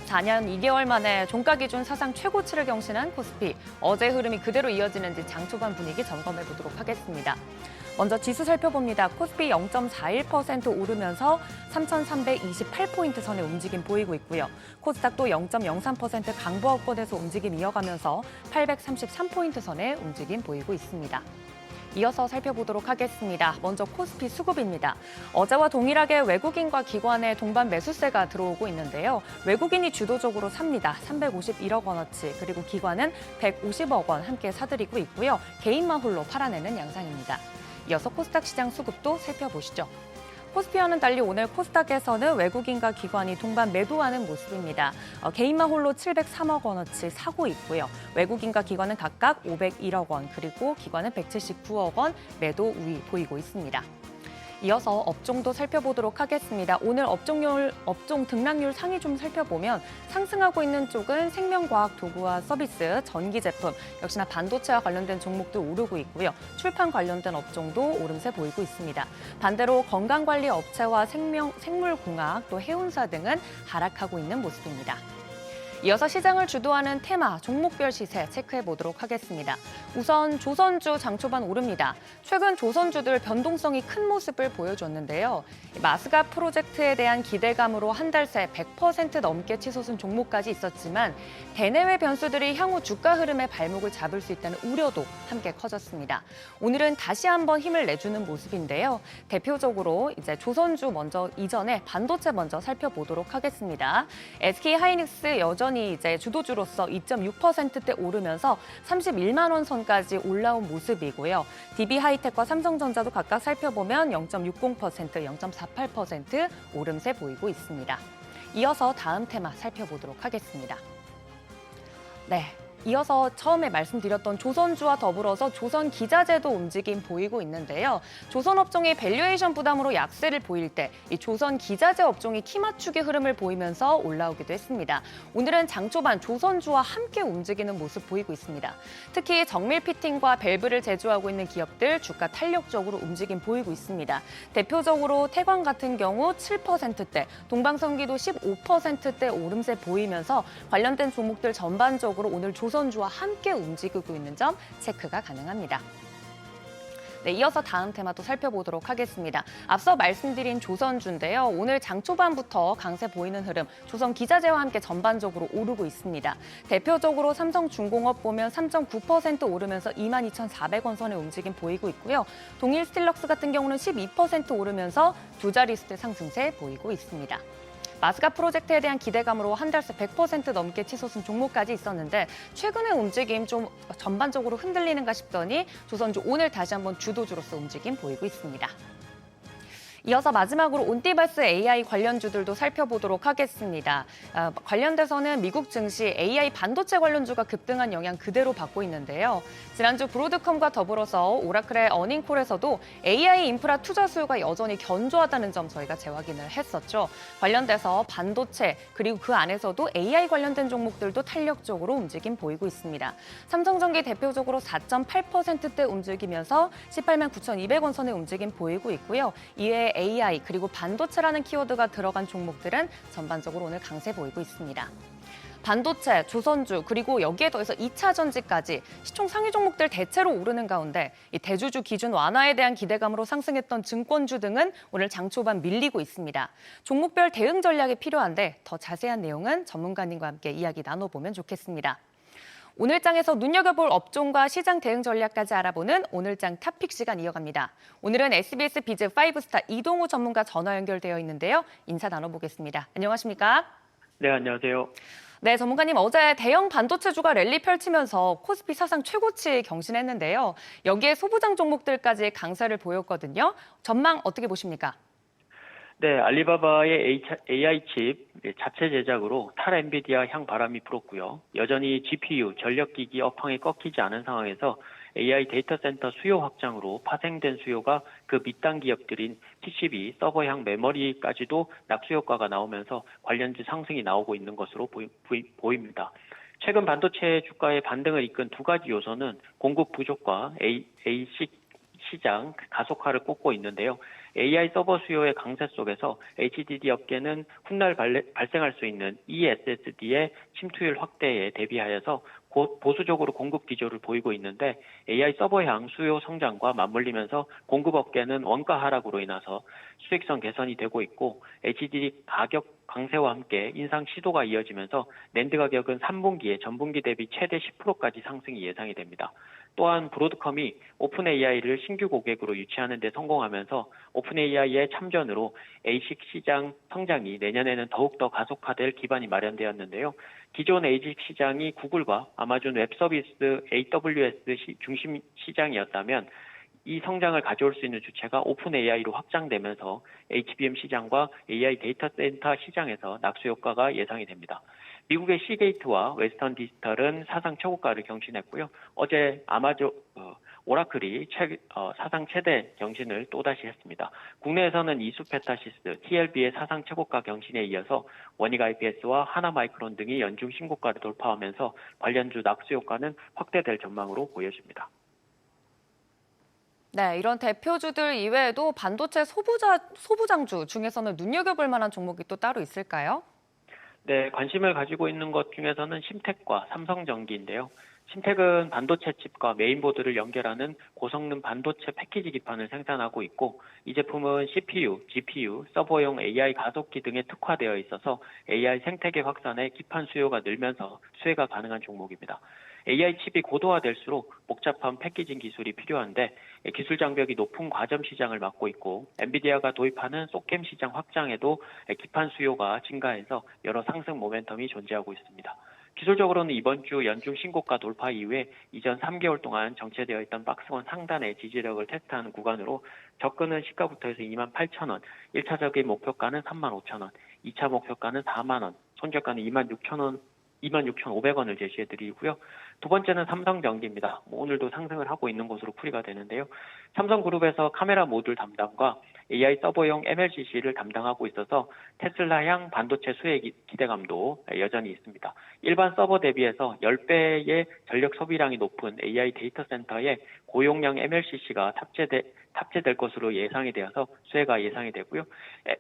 4년 2개월 만에 종가 기준 사상 최고치를 경신한 코스피. 어제 흐름이 그대로 이어지는지 장 초반 분위기 점검해 보도록 하겠습니다. 먼저 지수 살펴봅니다. 코스피 0.41% 오르면서 3,328포인트 선의 움직임 보이고 있고요. 코스닥도 0.03% 강보합권에서 움직임 이어가면서 833포인트 선의 움직임 보이고 있습니다. 이어서 살펴보도록 하겠습니다. 먼저 코스피 수급입니다. 어제와 동일하게 외국인과 기관의 동반 매수세가 들어오고 있는데요. 외국인이 주도적으로 삽니다. 351억 원어치, 그리고 기관은 150억 원 함께 사들이고 있고요. 개인만 홀로 팔아내는 양상입니다. 이어서 코스닥 시장 수급도 살펴보시죠. 코스피와는 달리 오늘 코스닥에서는 외국인과 기관이 동반 매도하는 모습입니다. 개인만 홀로 703억 원어치 사고 있고요. 외국인과 기관은 각각 501억 원, 그리고 기관은 179억 원 매도 우위 보이고 있습니다. 이어서 업종도 살펴보도록 하겠습니다. 오늘 업종 등락률 상위 좀 살펴보면 상승하고 있는 쪽은 생명과학 도구와 서비스, 전기 제품, 역시나 반도체와 관련된 종목도 오르고 있고요. 출판 관련된 업종도 오름세 보이고 있습니다. 반대로 건강관리 업체와 생물공학, 또 해운사 등은 하락하고 있는 모습입니다. 이어서 시장을 주도하는 테마, 종목별 시세 체크해 보도록 하겠습니다. 우선 조선주 장초반 오릅니다. 최근 조선주들 변동성이 큰 모습을 보여줬는데요. 마스가 프로젝트에 대한 기대감으로 한 달 새 100% 넘게 치솟은 종목까지 있었지만 대내외 변수들이 향후 주가 흐름의 발목을 잡을 수 있다는 우려도 함께 커졌습니다. 오늘은 다시 한번 힘을 내주는 모습인데요. 대표적으로 이제 조선주 이전에 반도체 먼저 살펴보도록 하겠습니다. SK 하이닉스 여전히 이제 주도주로서 2.6%대 오르면서 31만 원 선까지 올라온 모습이고요. DB 하이텍과 삼성전자도 각각 살펴보면 0.60%, 0.48% 오름세 보이고 있습니다. 이어서 다음 테마 살펴보도록 하겠습니다. 네. 이어서 처음에 말씀드렸던 조선주와 더불어서 조선기자재도 움직임 보이고 있는데요. 조선업종이 밸류에이션 부담으로 약세를 보일 때 이 조선기자재 업종이 키맞추기 흐름을 보이면서 올라오기도 했습니다. 오늘은 장초반 조선주와 함께 움직이는 모습 보이고 있습니다. 특히 정밀 피팅과 밸브를 제조하고 있는 기업들 주가 탄력적으로 움직임 보이고 있습니다. 대표적으로 태광 같은 경우 7%대, 동방성기도 15%대 오름세 보이면서 관련된 종목들 전반적으로 오늘 조선주와 함께 움직이고 있는 점 체크가 가능합니다. 네, 이어서 다음 테마도 살펴보도록 하겠습니다. 앞서 말씀드린 조선주인데요. 오늘 장 초반부터 강세 보이는 흐름, 조선기자재와 함께 전반적으로 오르고 있습니다. 대표적으로 삼성중공업 보면 3.9% 오르면서 22,400원 선의 움직임 보이고 있고요. 동일스틸럭스 같은 경우는 12% 오르면서 두 자릿수 상승세 보이고 있습니다. 마스가 프로젝트에 대한 기대감으로 한 달 새 100% 넘게 치솟은 종목까지 있었는데 최근의 움직임 좀 전반적으로 흔들리는가 싶더니 조선주 오늘 다시 한번 주도주로서 움직임 보이고 있습니다. 이어서 마지막으로 온티발스 AI 관련주들도 살펴보도록 하겠습니다. 관련돼서는 미국 증시 AI 반도체 관련주가 급등한 영향 그대로 받고 있는데요. 지난주 브로드컴과 더불어서 오라클의 어닝콜에서도 AI 인프라 투자 수요가 여전히 견조하다는 점 저희가 재확인을 했었죠. 관련돼서 반도체 그리고 그 안에서도 AI 관련된 종목들도 탄력적으로 움직임 보이고 있습니다. 삼성전기 대표적으로 4.8%대 움직이면서 18만 9,200원 선의 움직임 보이고 있고요. 이외에 AI 그리고 반도체라는 키워드가 들어간 종목들은 전반적으로 오늘 강세 보이고 있습니다. 반도체, 조선주, 그리고 여기에 더해서 2차 전지까지 시총 상위 종목들 대체로 오르는 가운데 이 대주주 기준 완화에 대한 기대감으로 상승했던 증권주 등은 오늘 장 초반 밀리고 있습니다. 종목별 대응 전략이 필요한데 더 자세한 내용은 전문가님과 함께 이야기 나눠보면 좋겠습니다. 오늘장에서 눈여겨볼 업종과 시장 대응 전략까지 알아보는 오늘장 탑픽 시간 이어갑니다. 오늘은 SBS 비즈 5스타 이동우 전문가 전화 연결되어 있는데요. 인사 나눠보겠습니다. 안녕하십니까? 네, 안녕하세요. 네, 전문가님 어제 대형 반도체주가 랠리 펼치면서 코스피 사상 최고치 경신했는데요. 여기에 소부장 종목들까지 강세를 보였거든요. 전망 어떻게 보십니까? 네, 알리바바의 AI 칩 자체 제작으로 탈 엔비디아 향 바람이 불었고요. 여전히 GPU, 전력기기 업황이 꺾이지 않은 상황에서 AI 데이터 센터 수요 확장으로 파생된 수요가 그 밑단 기업들인 PCB, 서버향 메모리까지도 낙수 효과가 나오면서 관련주 상승이 나오고 있는 것으로 보입니다. 최근 반도체 주가의 반등을 이끈 두 가지 요소는 공급 부족과 ASIC 시장 가속화를 꼽고 있는데요. AI 서버 수요의 강세 속에서 HDD 업계는 훗날 발생할 수 있는 eSSD의 침투율 확대에 대비하여서 보수적으로 공급 기조를 보이고 있는데 AI 서버향 수요 성장과 맞물리면서 공급 업계는 원가 하락으로 인해서 수익성 개선이 되고 있고 HDD 가격 강세와 함께 인상 시도가 이어지면서 낸드 가격은 3분기에 전분기 대비 최대 10%까지 상승이 예상이 됩니다. 또한 브로드컴이 오픈AI를 신규 고객으로 유치하는 데 성공하면서 오픈AI의 참전으로 ASIC 시장 성장이 내년에는 더욱더 가속화될 기반이 마련되었는데요. 기존 ASIC 시장이 구글과 아마존 웹서비스 AWS 중심 시장이었다면 이 성장을 가져올 수 있는 주체가 오픈AI로 확장되면서 HBM 시장과 AI 데이터 센터 시장에서 낙수 효과가 예상이 됩니다. 미국의 시게이트와 웨스턴 디지털은 사상 최고가를 경신했고요. 어제 오라클이 사상 최대 경신을 또다시 했습니다. 국내에서는 이수페타시스, TLB의 사상 최고가 경신에 이어서 원익 IPS와 하나마이크론 등이 연중 신고가를 돌파하면서 관련주 낙수 효과는 확대될 전망으로 보여집니다. 네, 이런 대표주들 이외에도 반도체 소부장주 중에서는 눈여겨볼 만한 종목이 또 따로 있을까요? 네, 관심을 가지고 있는 것 중에서는 심텍과 삼성전기인데요. 심텍은 반도체 칩과 메인보드를 연결하는 고성능 반도체 패키지 기판을 생산하고 있고 이 제품은 CPU, GPU, 서버용 AI 가속기 등에 특화되어 있어서 AI 생태계 확산에 기판 수요가 늘면서 수혜가 가능한 종목입니다. AI 칩이 고도화될수록 복잡한 패키징 기술이 필요한데 기술 장벽이 높은 과점 시장을 맡고 있고 엔비디아가 도입하는 쏙겜 시장 확장에도 기판 수요가 증가해서 여러 상승 모멘텀이 존재하고 있습니다. 기술적으로는 이번 주 연중 신고가 돌파 이후에 이전 3개월 동안 정체되어 있던 박스권 상단의 지지력을 테스트하는 구간으로 접근은 시가부터 해서 28,000원, 1차적인 목표가는 35,000원, 2차 목표가는 4만원, 손절가는 26,500원을 제시해드리고요. 두 번째는 삼성전기입니다. 오늘도 상승을 하고 있는 것으로 풀이가 되는데요. 삼성그룹에서 카메라 모듈 담당과 AI 서버용 MLCC를 담당하고 있어서 테슬라향 반도체 수혜 기대감도 여전히 있습니다. 일반 서버 대비해서 10배의 전력 소비량이 높은 AI 데이터 센터에 고용량 MLCC가 탑재될 것으로 예상이 되어서 수혜가 예상이 되고요.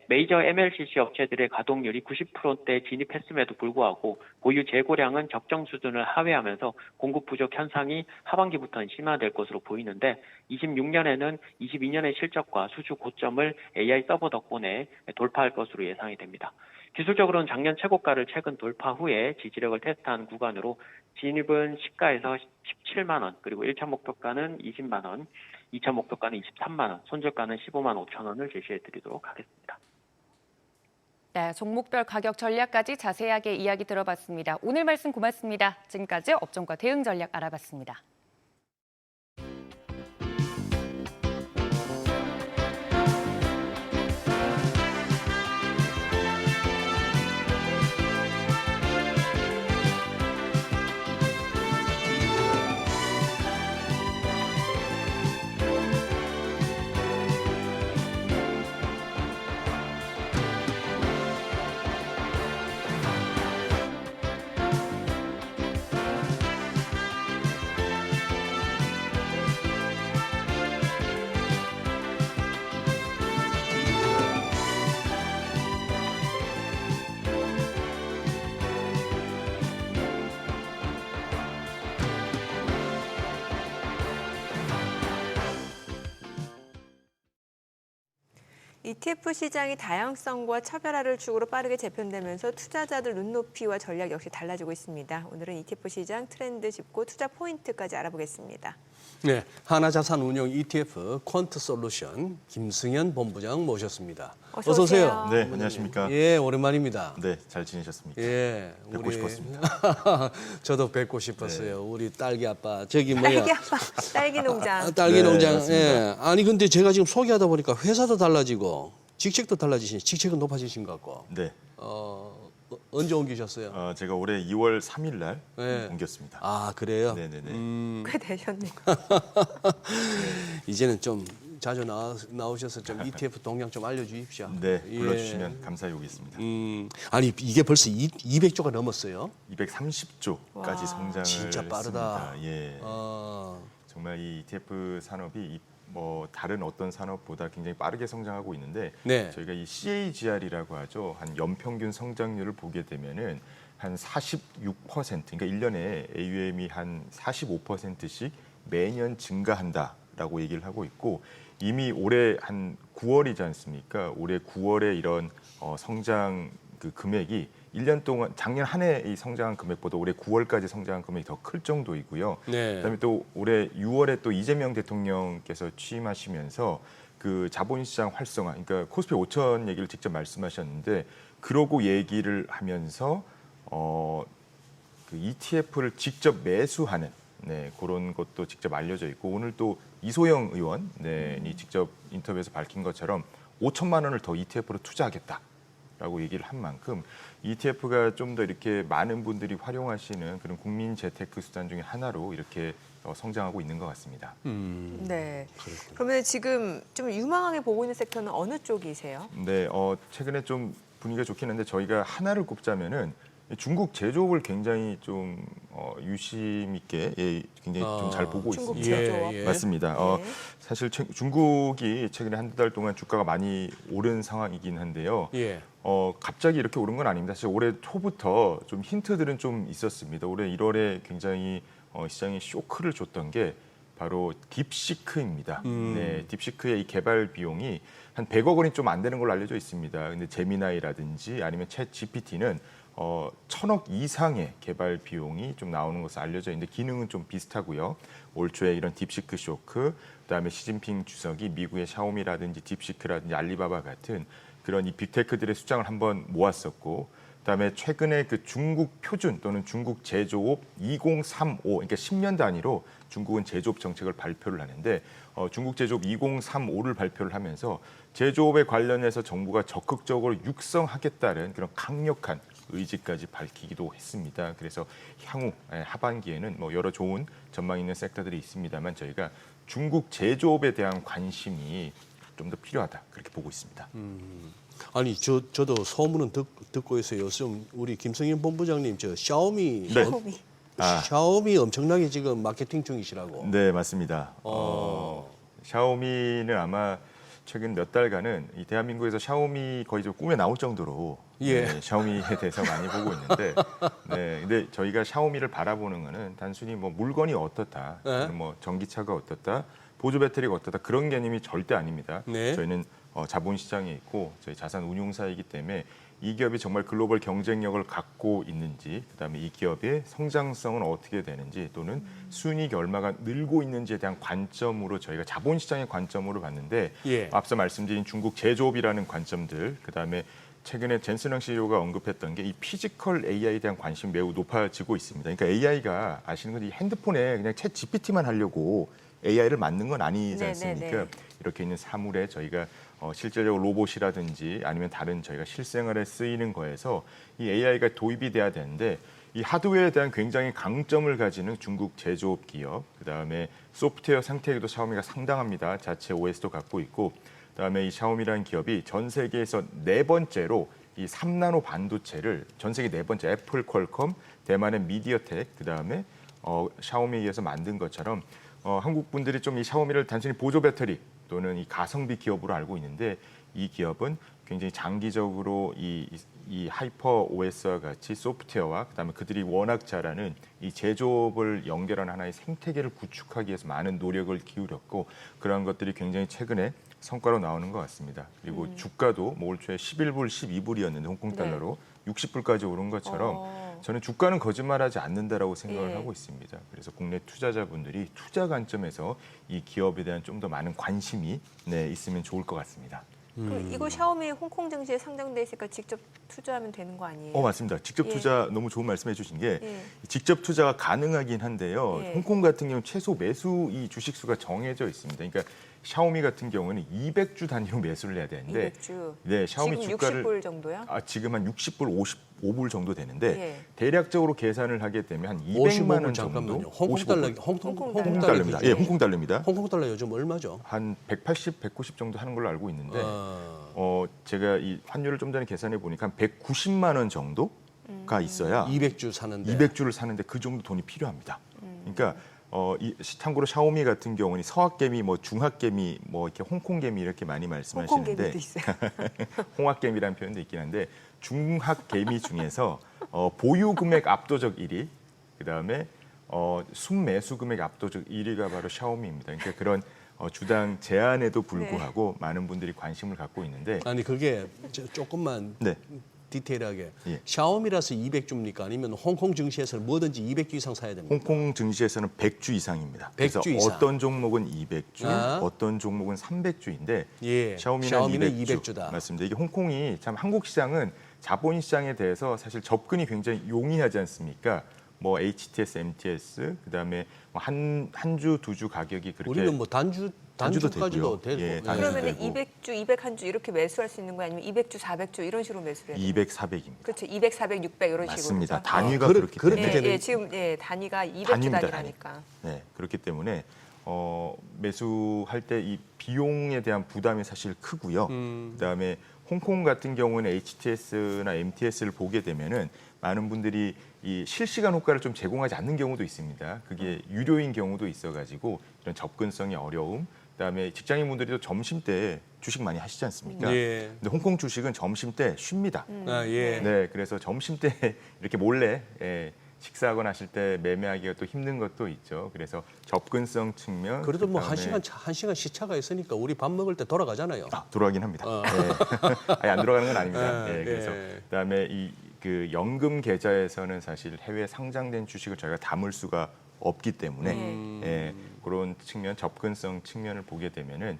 메이저 MLCC 업체들의 가동률이 90%대에 진입했음에도 불구하고 보유 재고량은 적정 수준을 하회하면서 공급 부족 현상이 하반기부터는 심화될 것으로 보이는데 26년에는 22년의 실적과 수주 고점을 AI 서버 덕분에 돌파할 것으로 예상이 됩니다. 기술적으로는 작년 최고가를 최근 돌파 후에 지지력을 테스트한 구간으로 진입은 시가에서 17만 원, 그리고 1차 목표가는 20만 원, 2차 목표가는 23만 원, 손절가는 15만 5천 원을 제시해드리도록 하겠습니다. 네, 종목별 가격 전략까지 자세하게 이야기 들어봤습니다. 오늘 말씀 고맙습니다. 지금까지 업종과 대응 전략 알아봤습니다. ETF 시장이 다양성과 차별화를 축으로 빠르게 재편되면서 투자자들 눈높이와 전략 역시 달라지고 있습니다. 오늘은 ETF 시장 트렌드 짚고 투자 포인트까지 알아보겠습니다. 네, 하나자산운용 ETF 퀀트 솔루션 김승현 본부장 모셨습니다. 어서 오세요. 네, 안녕하십니까. 예, 오랜만입니다. 네, 잘 지내셨습니까? 예, 뵙고 싶었습니다. 저도 뵙고 싶었어요. 우리 딸기 아빠 저기 뭐야? 딸기 아빠, 딸기 농장. 딸기 네, 농장. 맞습니다. 예. 아니 근데 제가 지금 소개하다 보니까 회사도 달라지고 직책도 달라지신, 직책은 높아지신 것 같고. 네. 언제 옮기셨어요? 제가 올해 2월 3일 날 네. 옮겼습니다. 아, 그래요? 네네네. 꽤 되셨네요. 이제는 좀 자주 나오셔서 좀 ETF 동향 좀 알려주십시오. 네, 예. 불러주시면 감사히 오겠습니다. 아니 이게 벌써 200조가 넘었어요? 230조까지 와, 성장을 진짜 빠르다. 했습니다. 예. 정말 이 ETF 산업이 뭐 다른 어떤 산업보다 굉장히 빠르게 성장하고 있는데 네. 저희가 이 CAGR이라고 하죠. 한 연평균 성장률을 보게 되면은 한 46%, 그러니까 1년에 AUM이 한 45%씩 매년 증가한다라고 얘기를 하고 있고 이미 올해 한 9월이지 않습니까? 올해 9월에 이런 성장 그 금액이 1년 동안 작년 한 해 이 성장한 금액보다 올해 9월까지 성장한 금액이 더 클 정도이고요. 네. 그다음에 또 올해 6월에 또 이재명 대통령께서 취임하시면서 그 자본시장 활성화, 그러니까 코스피 5천 얘기를 직접 말씀하셨는데 그러고 얘기를 하면서 그 ETF를 직접 매수하는 그런 것도 직접 알려져 있고 오늘 또 이소영 의원이 직접 인터뷰에서 밝힌 것처럼 5천만 원을 더 ETF로 투자하겠다라고 얘기를 한 만큼 ETF가 좀 더 이렇게 많은 분들이 활용하시는 그런 국민 재테크 수단 중에 하나로 이렇게 성장하고 있는 것 같습니다. 네. 그러면 지금 좀 유망하게 보고 있는 섹터는 어느 쪽이세요? 네, 최근에 좀 분위기가 좋긴 한데 저희가 하나를 꼽자면은 중국 제조업을 굉장히 좀 유심 있게 굉장히 좀 잘 보고 중국 있습니다. 제조업. 예. 맞습니다. 네. 사실 중국이 최근에 한두 달 동안 주가가 많이 오른 상황이긴 한데요. 예. 갑자기 이렇게 오른 건 아닙니다. 사실 올해 초부터 좀 힌트들은 좀 있었습니다. 올해 1월에 굉장히 시장에 쇼크를 줬던 게 바로 딥시크입니다. 네, 딥시크의 이 개발 비용이 한 100억 원이 좀 안 되는 걸로 알려져 있습니다. 근데 제미나이라든지 아니면 챗 GPT는 1,000억 이상의 개발 비용이 좀 나오는 것으로 알려져 있는데 기능은 좀 비슷하고요. 올 초에 이런 딥시크 쇼크, 그다음에 시진핑 주석이 미국의 샤오미라든지 딥시크라든지 알리바바 같은 그런 이 빅테크들의 수장을 한번 모았었고, 그다음에 최근에 그 중국 표준 또는 중국 제조업 2035, 그러니까 10년 단위로 중국은 제조업 정책을 발표를 하는데 중국 제조업 2035를 발표를 하면서 제조업에 관련해서 정부가 적극적으로 육성하겠다는 그런 강력한 의지까지 밝히기도 했습니다. 그래서 향후 하반기에는 뭐 여러 좋은 전망 있는 섹터들이 있습니다만 저희가 중국 제조업에 대한 관심이 좀 더 필요하다 그렇게 보고 있습니다. 아니 저도 소문은 듣고 있어요. 요즘 우리 김성인 본부장님 저 샤오미 네. 샤오미 엄청나게 지금 마케팅 중이시라고. 네, 맞습니다. 샤오미는 아마 최근 몇 달간은 이 대한민국에서 샤오미 거의 좀 꿈에 나올 정도로 예. 샤오미에 대해서 많이 보고 있는데, 근데 저희가 샤오미를 바라보는 거는 단순히 뭐 물건이 어떻다, 네. 뭐 전기차가 어떻다, 보조 배터리가 어떻다 그런 개념이 절대 아닙니다. 네. 저희는 자본시장에 있고 저희 자산 운용사이기 때문에 이 기업이 정말 글로벌 경쟁력을 갖고 있는지, 그다음에 이 기업의 성장성은 어떻게 되는지 또는 순이익이 얼마가 늘고 있는지에 대한 관점으로 저희가 자본시장의 관점으로 봤는데 예. 앞서 말씀드린 중국 제조업이라는 관점들, 그다음에 최근에 젠슨왕 CEO가 언급했던 게 이 피지컬 AI에 대한 관심이 매우 높아지고 있습니다. 그러니까 AI가 아시는 건 이 핸드폰에 그냥 챗 GPT만 하려고 AI를 만든 건 아니지 않습니까? 네네네. 이렇게 있는 사물에 저희가 실제적으로 로봇이라든지 아니면 다른 저희가 실생활에 쓰이는 거에서 이 AI가 도입이 돼야 되는데 이 하드웨어에 대한 굉장히 강점을 가지는 중국 제조업 기업, 그다음에 소프트웨어 생태계도 샤오미가 상당합니다. 자체 OS도 갖고 있고, 그다음에 이 샤오미라는 기업이 전 세계에서 4번째로 이 3나노 반도체를 전 세계 4번째 애플, 퀄컴, 대만의 미디어텍, 그다음에 샤오미에 의해서 만든 것처럼 한국 분들이 좀 이 샤오미를 단순히 보조 배터리 또는 이 가성비 기업으로 알고 있는데 이 기업은 굉장히 장기적으로 이 하이퍼 OS와 같이 소프트웨어와 그다음에 그들이 워낙 잘하는 이 제조업을 연결하는 하나의 생태계를 구축하기 위해서 많은 노력을 기울였고 그러한 것들이 굉장히 최근에 성과로 나오는 것 같습니다. 그리고 주가도 올 초에 11불, 12불이었는데 홍콩 달러로 60불까지 오른 것처럼 저는 주가는 거짓말하지 않는다라고 생각을 하고 있습니다. 그래서 국내 투자자분들이 투자 관점에서 이 기업에 대한 좀 더 많은 관심이 있으면 좋을 것 같습니다. 그럼 이거 샤오미 홍콩 증시에 상장돼 있으니까 직접 투자하면 되는 거 아니에요? 맞습니다. 직접 예. 투자 너무 좋은 말씀해 주신 게 예. 직접 투자가 가능하긴 한데요. 예. 홍콩 같은 경우는 최소 매수 이 주식 수가 정해져 있습니다. 그러니까 샤오미 같은 경우는 200주 단위로 매수를 해야 되는데 200주. 네, 샤오미 지금 주가를 60불 정도요? 지금 한 60불, 55불 정도 되는데 예. 대략적으로 계산을 하게 되면 한 55불 200만 원 잠깐만요. 정도. 홍콩 달러, 홍콩 달러입니다. 기준. 예, 홍콩 달러입니다. 홍콩 달러 요즘 얼마죠? 한 180, 190 정도 하는 걸로 알고 있는데 제가 이 환율을 좀 전에 계산해 보니까 한 190만 원 정도가 있어야 200주 사는데. 200주를 사는데 그 정도 돈이 필요합니다. 그러니까 참고로 샤오미 같은 경우는 서학개미, 뭐 중학개미, 뭐 이렇게 홍콩개미 이렇게 많이 말씀하시는데 홍콩개미도 있어요. 홍학개미라는 표현도 있긴 한데 중학개미 중에서 보유 금액 압도적 1위, 그다음에 순매수 금액 압도적 1위가 바로 샤오미입니다. 그러니까 그런 주당 제한에도 불구하고 많은 분들이 관심을 갖고 있는데 아니 그게 조금만 네. 디테일하게 예. 샤오미라서 200주입니까? 아니면 홍콩 증시에서는 뭐든지 200주 이상 사야 됩니까? 홍콩 증시에서는 100주 이상입니다. 100주 그래서 이상. 어떤 종목은 200주, 아. 어떤 종목은 300주인데 예. 샤오미는 200주. 200주다. 맞습니다. 이게 홍콩이 참 한국 시장은 자본 시장에 대해서 사실 접근이 굉장히 용이하지 않습니까? 뭐 HTS, MTS, 그다음에 한 주, 두 주 가격이 그렇게 우리는 뭐 단주까지도 되고요. 되고. 예, 단주. 그러면 되고. 200주, 201주 이렇게 매수할 수 있는 거 아니면 200주, 400주 이런 식으로 매수를 해요? 200, 400입니다. 그렇죠. 200, 400, 600 이런 맞습니다. 식으로. 단위가 그렇- 그렇기 그렇게 때문에 되는- 지금 단위가 200주 단위입니다, 단위라니까. 네, 그렇기 때문에 매수할 때 이 비용에 대한 부담이 사실 크고요. 그다음에 홍콩 같은 경우는 HTS나 MTS를 보게 되면은 많은 분들이 이 실시간 호가를 좀 제공하지 않는 경우도 있습니다. 그게 유료인 경우도 있어가지고 이런 접근성이 어려움. 그다음에 직장인분들이 또 점심 때 주식 많이 하시지 않습니까? 예. 근데 홍콩 주식은 점심 때 쉽니다. 아, 예. 네, 그래서 점심 때 이렇게 몰래 식사하거나 하실 때 매매하기가 또 힘든 것도 있죠. 그래서 접근성 측면. 그래도 뭐 그다음에 1시간 시차가 있으니까 우리 밥 먹을 때 돌아가잖아요. 돌아가긴 합니다. 어. 네. 아예 안 돌아가는 건 아닙니다. 아, 네, 그래서 예. 그다음에 그 연금 계좌에서는 사실 해외 상장된 주식을 저희가 담을 수가 없기 때문에 예, 그런 측면, 접근성 측면을 보게 되면은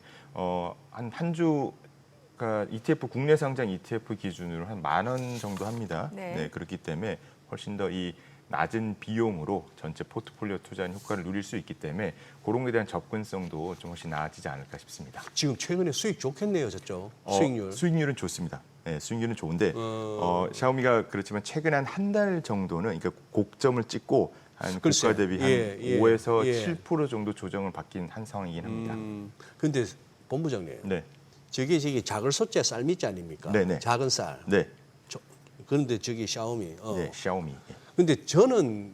한 주가 ETF 국내 상장 ETF 기준으로 한 10,000원 정도 합니다. 네. 네, 그렇기 때문에 훨씬 더 이 낮은 비용으로 전체 포트폴리오 투자한 효과를 누릴 수 있기 때문에 그런 것에 대한 접근성도 좀 훨씬 나아지지 않을까 싶습니다. 지금 최근에 수익 좋겠네요, 저쪽 수익률. 수익률은 좋습니다. 네, 수익률은 좋은데 샤오미가 그렇지만 최근 한 달 정도는 그러니까 고점을 찍고 한 글쎄, 고가 대비 한 예, 예, 5에서 예. 7% 정도 조정을 받긴 한 상황이긴 합니다. 근데 본부장님, 네, 저게 작을 솥자 쌀밑자 아닙니까? 네네. 작은 쌀. 네, 그런데 저기 샤오미. 네, 샤오미. 근데 저는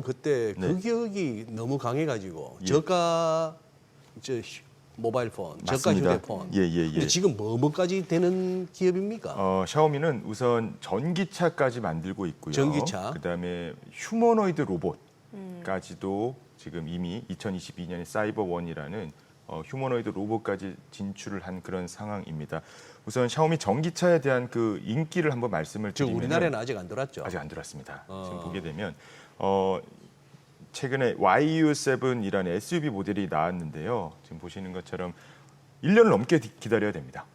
그때 네. 그 기억이 너무 강해가지고 예. 저가 모바일 폰, 저가 맞습니다. 휴대폰. 예, 예, 예. 근데 지금 뭐까지 되는 기업입니까? 샤오미는 우선 전기차까지 만들고 있고요. 전기차. 그다음에 휴머노이드 로봇까지도 지금 이미 2022년에 사이버원이라는 휴머노이드 로봇까지 진출을 한 그런 상황입니다. 우선 샤오미 전기차에 대한 그 인기를 한번 말씀을 저 드리면 우리나라에는 아직 안 들어왔죠. 아직 안 들어왔습니다. 지금 보게 되면 최근에 YU7이라는 SUV 모델이 나왔는데요. 지금 보시는 것처럼 1년을 넘게 기다려야 됩니다.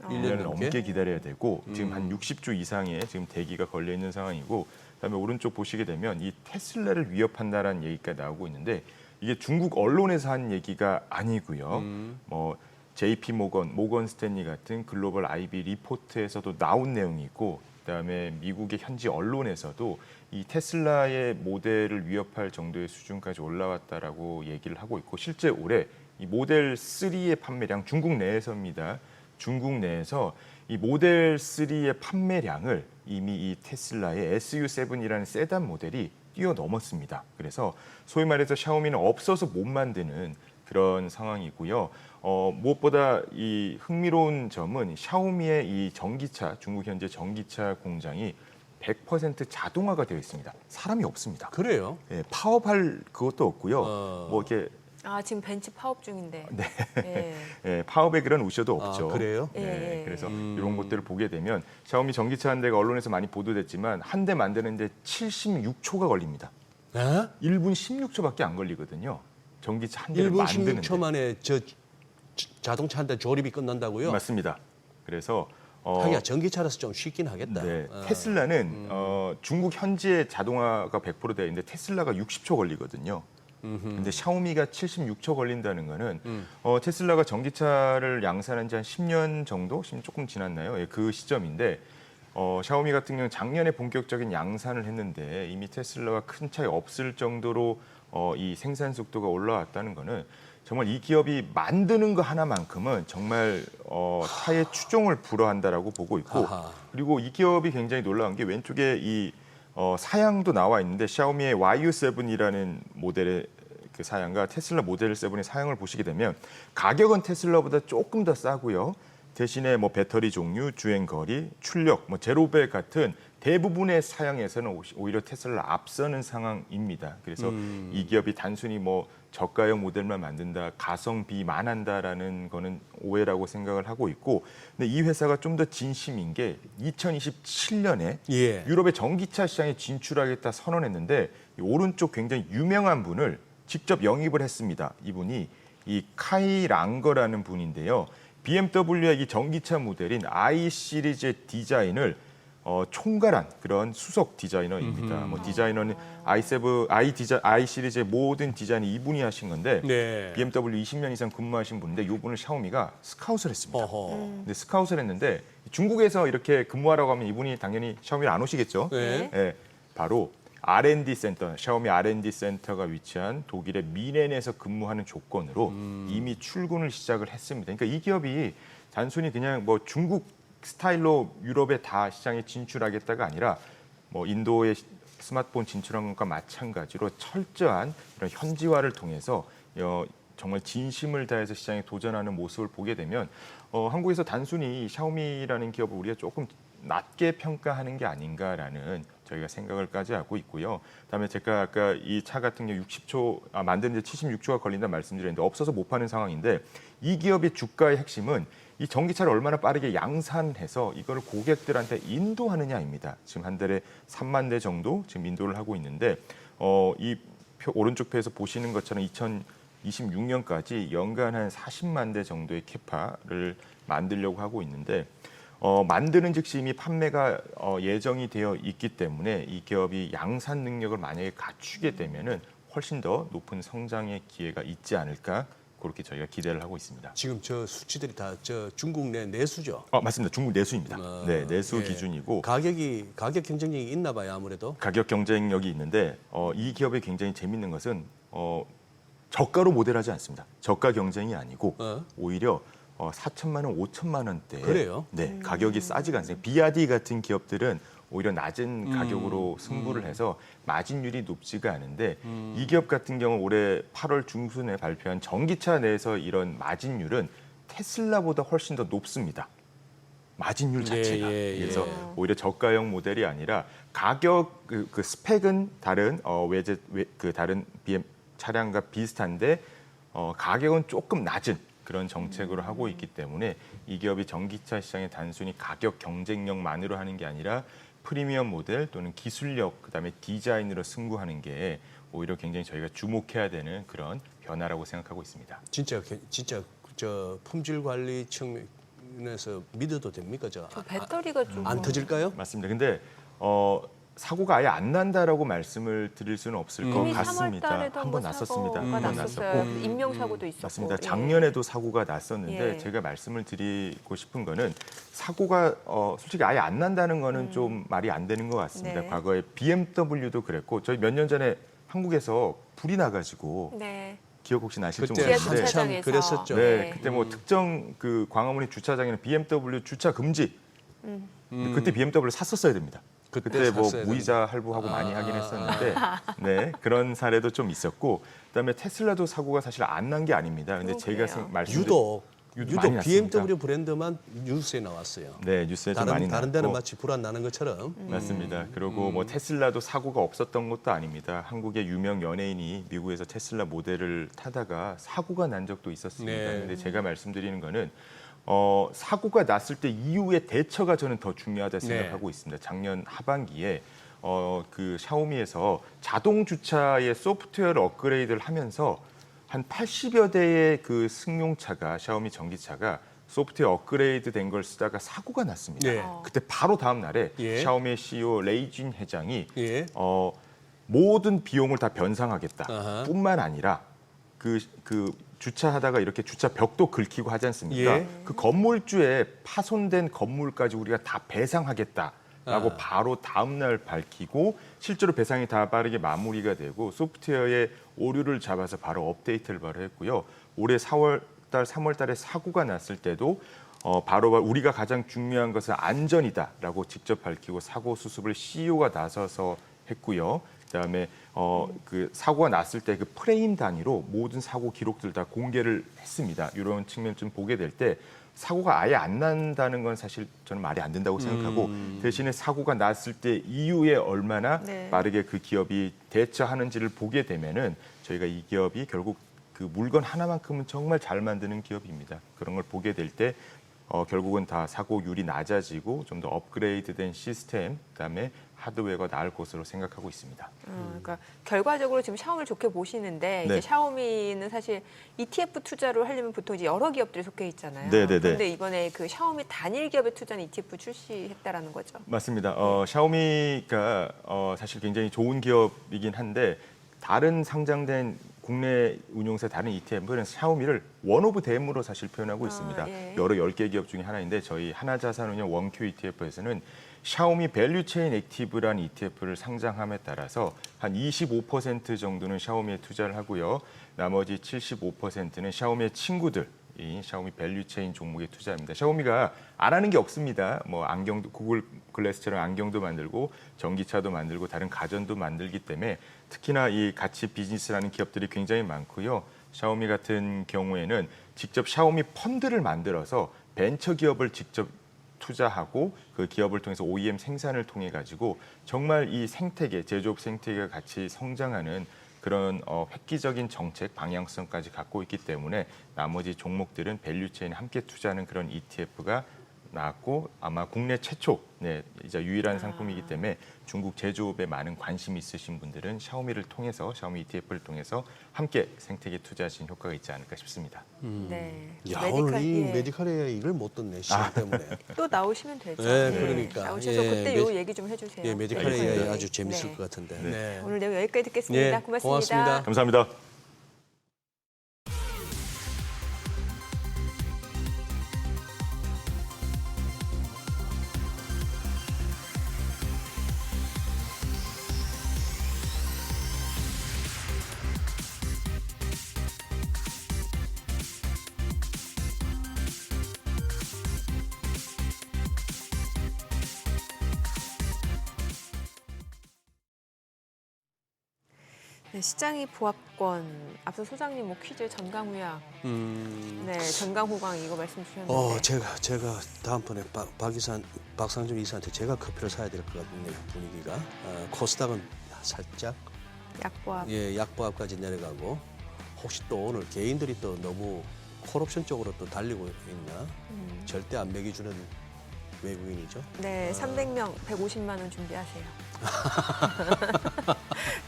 1년을 넘게 기다려야 되고 지금 한 60주 이상의 지금 대기가 걸려 있는 상황이고 그다음에 오른쪽 보시게 되면 이 테슬라를 위협한다라는 얘기가 나오고 있는데 이게 중국 언론에서 한 얘기가 아니고요. 뭐 JP 모건 스탠리 같은 글로벌 IB 리포트에서도 나온 내용이 있고 그다음에 미국의 현지 언론에서도 이 테슬라의 모델을 위협할 정도의 수준까지 올라왔다라고 얘기를 하고 있고 실제 올해 이 모델 3의 판매량 중국 내에서입니다. 중국 내에서 이 모델 3의 판매량을 이미 이 테슬라의 SU7이라는 세단 모델이 뛰어넘었습니다. 그래서 소위 말해서 샤오미는 없어서 못 만드는 그런 상황이고요. 무엇보다 이 흥미로운 점은 샤오미의 이 전기차, 중국 현재 전기차 공장이 100% 자동화가 되어 있습니다. 사람이 없습니다. 그래요? 예, 파업할 그것도 없고요. 뭐 이렇게 지금 벤치 파업 중인데. 네. 예. 예, 파업의 그런 우려도 없죠. 그래요? 네, 예. 그래서 이런 것들을 보게 되면 샤오미 전기차 한 대가 언론에서 많이 보도됐지만 한 대 만드는데 76초가 걸립니다. 에? 1분 16초밖에 안 걸리거든요. 전기차 한 대를 1분 만드는데. 16초 만에 자동차 한 대 조립이 끝난다고요? 맞습니다. 그래서 하기야 전기차라서 좀 쉽긴 하겠다. 네, 테슬라는 중국 현지의 자동화가 100% 되어 있는데 테슬라가 60초 걸리거든요. 근데 샤오미가 76초 걸린다는 거는 테슬라가 전기차를 양산한 지 한 10년 정도, 조금 지났나요? 예, 그 시점인데 샤오미 같은 경우는 작년에 본격적인 양산을 했는데 이미 테슬라가 큰 차이 없을 정도로 이 생산 속도가 올라왔다는 거는 정말 이 기업이 만드는 거 하나만큼은 정말 타의 추종을 불허한다라고 보고 있고 아하. 그리고 이 기업이 굉장히 놀라운 게 왼쪽에 이 사양도 나와 있는데 샤오미의 YU7이라는 모델의 그 사양과 테슬라 모델 7의 사양을 보시게 되면 가격은 테슬라보다 조금 더 싸고요. 대신에 뭐 배터리 종류, 주행 거리, 출력, 뭐 제로백 같은 대부분의 사양에서는 오히려 테슬라 앞서는 상황입니다. 그래서 이 기업이 단순히 뭐 저가형 모델만 만든다, 가성비 만한다라는 거는 오해라고 생각을 하고 있고, 근데 이 회사가 좀 더 진심인 게 2027년에 예. 유럽의 전기차 시장에 진출하겠다 선언했는데 이 오른쪽 굉장히 유명한 분을 직접 영입을 했습니다. 이분이 이 카이 랑거라는 분인데요. BMW의 이 전기차 모델인 i 시리즈의 디자인을 총괄한 그런 수석 디자이너입니다. 뭐 디자이너는 i 시리즈의 모든 디자인이 이분이 하신 건데 네. BMW 20년 이상 근무하신 분인데 이분을 샤오미가 스카웃을 했습니다. 어허. 근데 스카웃을 했는데 중국에서 이렇게 근무하라고 하면 이분이 당연히 샤오미를 안 오시겠죠. 네. 예, 바로 R&D 센터, 샤오미 R&D 센터가 위치한 독일의 미넨에서 근무하는 조건으로 이미 출근을 시작을 했습니다. 그러니까 이 기업이 단순히 그냥 뭐 중국 스타일로 유럽에 다 시장에 진출하겠다가 아니라 뭐 인도에 스마트폰 진출한 것과 마찬가지로 철저한 이런 현지화를 통해서 정말 진심을 다해서 시장에 도전하는 모습을 보게 되면 한국에서 단순히 샤오미라는 기업을 우리가 조금 낮게 평가하는 게 아닌가라는 저희가 생각을까지 하고 있고요. 그다음에 제가 아까 이 차 같은 경우 만드는 데 76초가 걸린다 말씀드렸는데 없어서 못 파는 상황인데 이 기업의 주가의 핵심은 이 전기차를 얼마나 빠르게 양산해서 이걸 고객들한테 인도하느냐입니다. 지금 한 달에 3만 대 정도 지금 인도를 하고 있는데 이 오른쪽 표에서 보시는 것처럼 2026년까지 연간 한 40만 대 정도의 캐파를 만들려고 하고 있는데 만드는 즉시 이미 판매가 예정이 되어 있기 때문에 이 기업이 양산 능력을 만약에 갖추게 되면은 훨씬 더 높은 성장의 기회가 있지 않을까 그렇게 저희가 기대를 하고 있습니다. 지금 저 수치들이 다 저 중국 내 내수죠. 맞습니다. 중국 내수입니다. 네, 내수 예. 기준이고 가격 경쟁력이 있나 봐요, 아무래도. 가격 경쟁력이 있는데 이 기업이 굉장히 재밌는 것은 저가로 모델하지 않습니다. 저가 경쟁이 아니고 오히려 4천만 원, 5천만 원대. 그래요? 네, 가격이 싸지가 않습니다. 비아디 같은 기업들은 오히려 낮은 가격으로 승부를 해서 마진율이 높지가 않은데 이 기업 같은 경우 올해 8월 중순에 발표한 전기차 내에서 이런 마진율은 테슬라보다 훨씬 더 높습니다. 마진율 자체가. 예. 그래서 오히려 저가형 모델이 아니라 가격 그 스펙은 다른 다른 BM 차량과 비슷한데 가격은 조금 낮은 그런 정책으로 하고 있기 때문에 이 기업이 전기차 시장에 단순히 가격 경쟁력만으로 하는 게 아니라 프리미엄 모델 또는 기술력 그다음에 디자인으로 승부하는 게 오히려 굉장히 저희가 주목해야 되는 그런 변화라고 생각하고 있습니다. 진짜 저 품질 관리 측면에서 믿어도 됩니까? 저 배터리가 좀 안 터질까요? 맞습니다. 근데 사고가 아예 안 난다라고 말씀을 드릴 수는 없을 것 이미 같습니다. 3월 달에도 한 번 났었습니다. 한 번 났었어요. 났었고 인명사고도 있었고. 맞습니다. 예. 작년에도 사고가 났었는데 예. 제가 말씀을 드리고 싶은 거는 사고가 솔직히 아예 안 난다는 거는 좀 말이 안 되는 것 같습니다. 네. 과거에 BMW도 그랬고 저희 몇 년 전에 한국에서 불이 나가지고 네. 기억 혹시 나실지 그때 지하철 모르겠는데 주차장. 한참 그랬었죠. 네, 그때 뭐 특정 그 광화문의 주차장에는 BMW 주차 금지. 그때 BMW를 샀었어야 됩니다. 그때 뭐 샀어야 무이자 할부하고 많이 하긴 했었는데 네, 그런 사례도 좀 있었고 그다음에 테슬라도 사고가 사실 안 난 게 아닙니다. 근데 제가 말씀드린 유독 많이 났습니다. BMW 브랜드만 뉴스에 나왔어요. 네, 뉴스에 좀 많이 다른 데는 났고. 마치 불 안 나는 것처럼. 맞습니다. 그리고 뭐 테슬라도 사고가 없었던 것도 아닙니다. 한국의 유명 연예인이 미국에서 테슬라 모델을 타다가 사고가 난 적도 있었습니다. 네. 근데 제가 말씀드리는 거는 사고가 났을 때 이후의 대처가 저는 더 중요하다 생각하고 있습니다. 작년 하반기에 그 샤오미에서 자동 주차의 소프트웨어를 업그레이드를 하면서 한 80여 대의 그 승용차가 샤오미 전기차가 소프트웨어 업그레이드 된 걸 쓰다가 사고가 났습니다. 네. 그때 바로 다음 날에 예. 샤오미 CEO 레이진 회장이 예. 모든 비용을 다 변상하겠다. 아하. 뿐만 아니라 그 주차하다가 이렇게 주차 벽도 긁히고 하지 않습니까? 예. 그 건물주의 파손된 건물까지 우리가 다 배상하겠다라고 아. 바로 다음 날 밝히고 실제로 배상이 다 빠르게 마무리가 되고 소프트웨어의 오류를 잡아서 바로 업데이트를 바로 했고요. 올해 3월 달에 사고가 났을 때도 바로 우리가 가장 중요한 것은 안전이다라고 직접 밝히고 사고 수습을 CEO가 나서서 했고요. 그다음에 그 사고가 났을 때 그 프레임 단위로 모든 사고 기록들 다 공개를 했습니다. 이런 측면 좀 보게 될 때 사고가 아예 안 난다는 건 사실 저는 말이 안 된다고 생각하고 대신에 사고가 났을 때 이후에 얼마나 네. 빠르게 그 기업이 대처하는지를 보게 되면은 저희가 이 기업이 결국 그 물건 하나만큼은 정말 잘 만드는 기업입니다. 그런 걸 보게 될 때 결국은 다 사고율이 낮아지고 좀 더 업그레이드된 시스템, 그다음에 하드웨어가 나을 것으로 생각하고 있습니다. 그러니까 결과적으로 지금 샤오미를 좋게 보시는데 네. 이제 샤오미는 사실 ETF 투자를 하려면 보통 이제 여러 기업들이 속해 있잖아요. 네네네. 그런데 이번에 그 샤오미 단일 기업에 투자한 ETF 출시했다라는 거죠. 맞습니다. 샤오미가 사실 굉장히 좋은 기업이긴 한데 다른 상장된 국내 운용사 다른 ETF는 샤오미를 원 오브 댐으로 사실 표현하고 있습니다. 예. 여러 10개 기업 중에 하나인데 저희 하나자산운용 원큐 ETF에서는 샤오미 밸류체인 액티브라는 ETF를 상장함에 따라서 한 25% 정도는 샤오미에 투자를 하고요. 나머지 75%는 샤오미의 친구들, 이 샤오미 밸류체인 종목에 투자합니다. 샤오미가 안 하는 게 없습니다. 뭐 안경도 구글 글래스처럼 안경도 만들고 전기차도 만들고 다른 가전도 만들기 때문에 특히나 이 가치 비즈니스라는 기업들이 굉장히 많고요. 샤오미 같은 경우에는 직접 샤오미 펀드를 만들어서 벤처 기업을 직접 투자하고 그 기업을 통해서 OEM 생산을 통해 가지고 정말 이 생태계, 제조업 생태계가 같이 성장하는 그런 획기적인 정책 방향성까지 갖고 있기 때문에 나머지 종목들은 밸류체인에 함께 투자하는 그런 ETF가 나왔고 아마 국내 최초, 이제 유일한 상품이기 때문에 중국 제조업에 많은 관심이 있으신 분들은 샤오미를 통해서 샤오미 ETF를 통해서 함께 생태계 투자하신 효과가 있지 않을까 싶습니다. 네. 야, 오늘 이 예. 메디컬 AI를 못 듣네, 시간 때문에. 또 나오시면 되죠. 네, 그러니까. 나오셔서 예, 그때 요 얘기 좀 해주세요. 예, 메디컬 알겠습니다. AI 아주 재밌을 네. 것 같은데. 네. 네. 오늘 내용 여기까지 듣겠습니다. 예, 고맙습니다. 고맙습니다. 감사합니다. 네, 시장이 보합권. 앞서 소장님 뭐 퀴즈 전강후약, 네, 전강호강 이거 말씀 주셨는데. 제가 다음번에 박상준 이사한테 제가 커피를 사야 될 것 같네요, 분위기가. 코스닥은 살짝 약보합. 예, 약보합까지 내려가고 혹시 또 오늘 개인들이 또 너무 콜옵션 쪽으로 또 달리고 있나? 절대 안 매겨주는 외국인이죠. 네, 300명, 150만 원 준비하세요.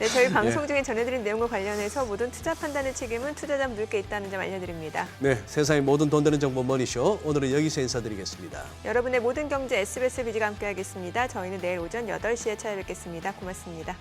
네, 저희 방송 중에 전해드린 내용과 관련해서 모든 투자 판단의 책임은 투자자 분들께 있다는 점 알려드립니다. 네, 세상의 모든 돈 되는 정보 머니쇼. 오늘은 여기서 인사드리겠습니다. 여러분의 모든 경제 SBS 비즈가 함께하겠습니다. 저희는 내일 오전 8시에 찾아뵙겠습니다. 고맙습니다.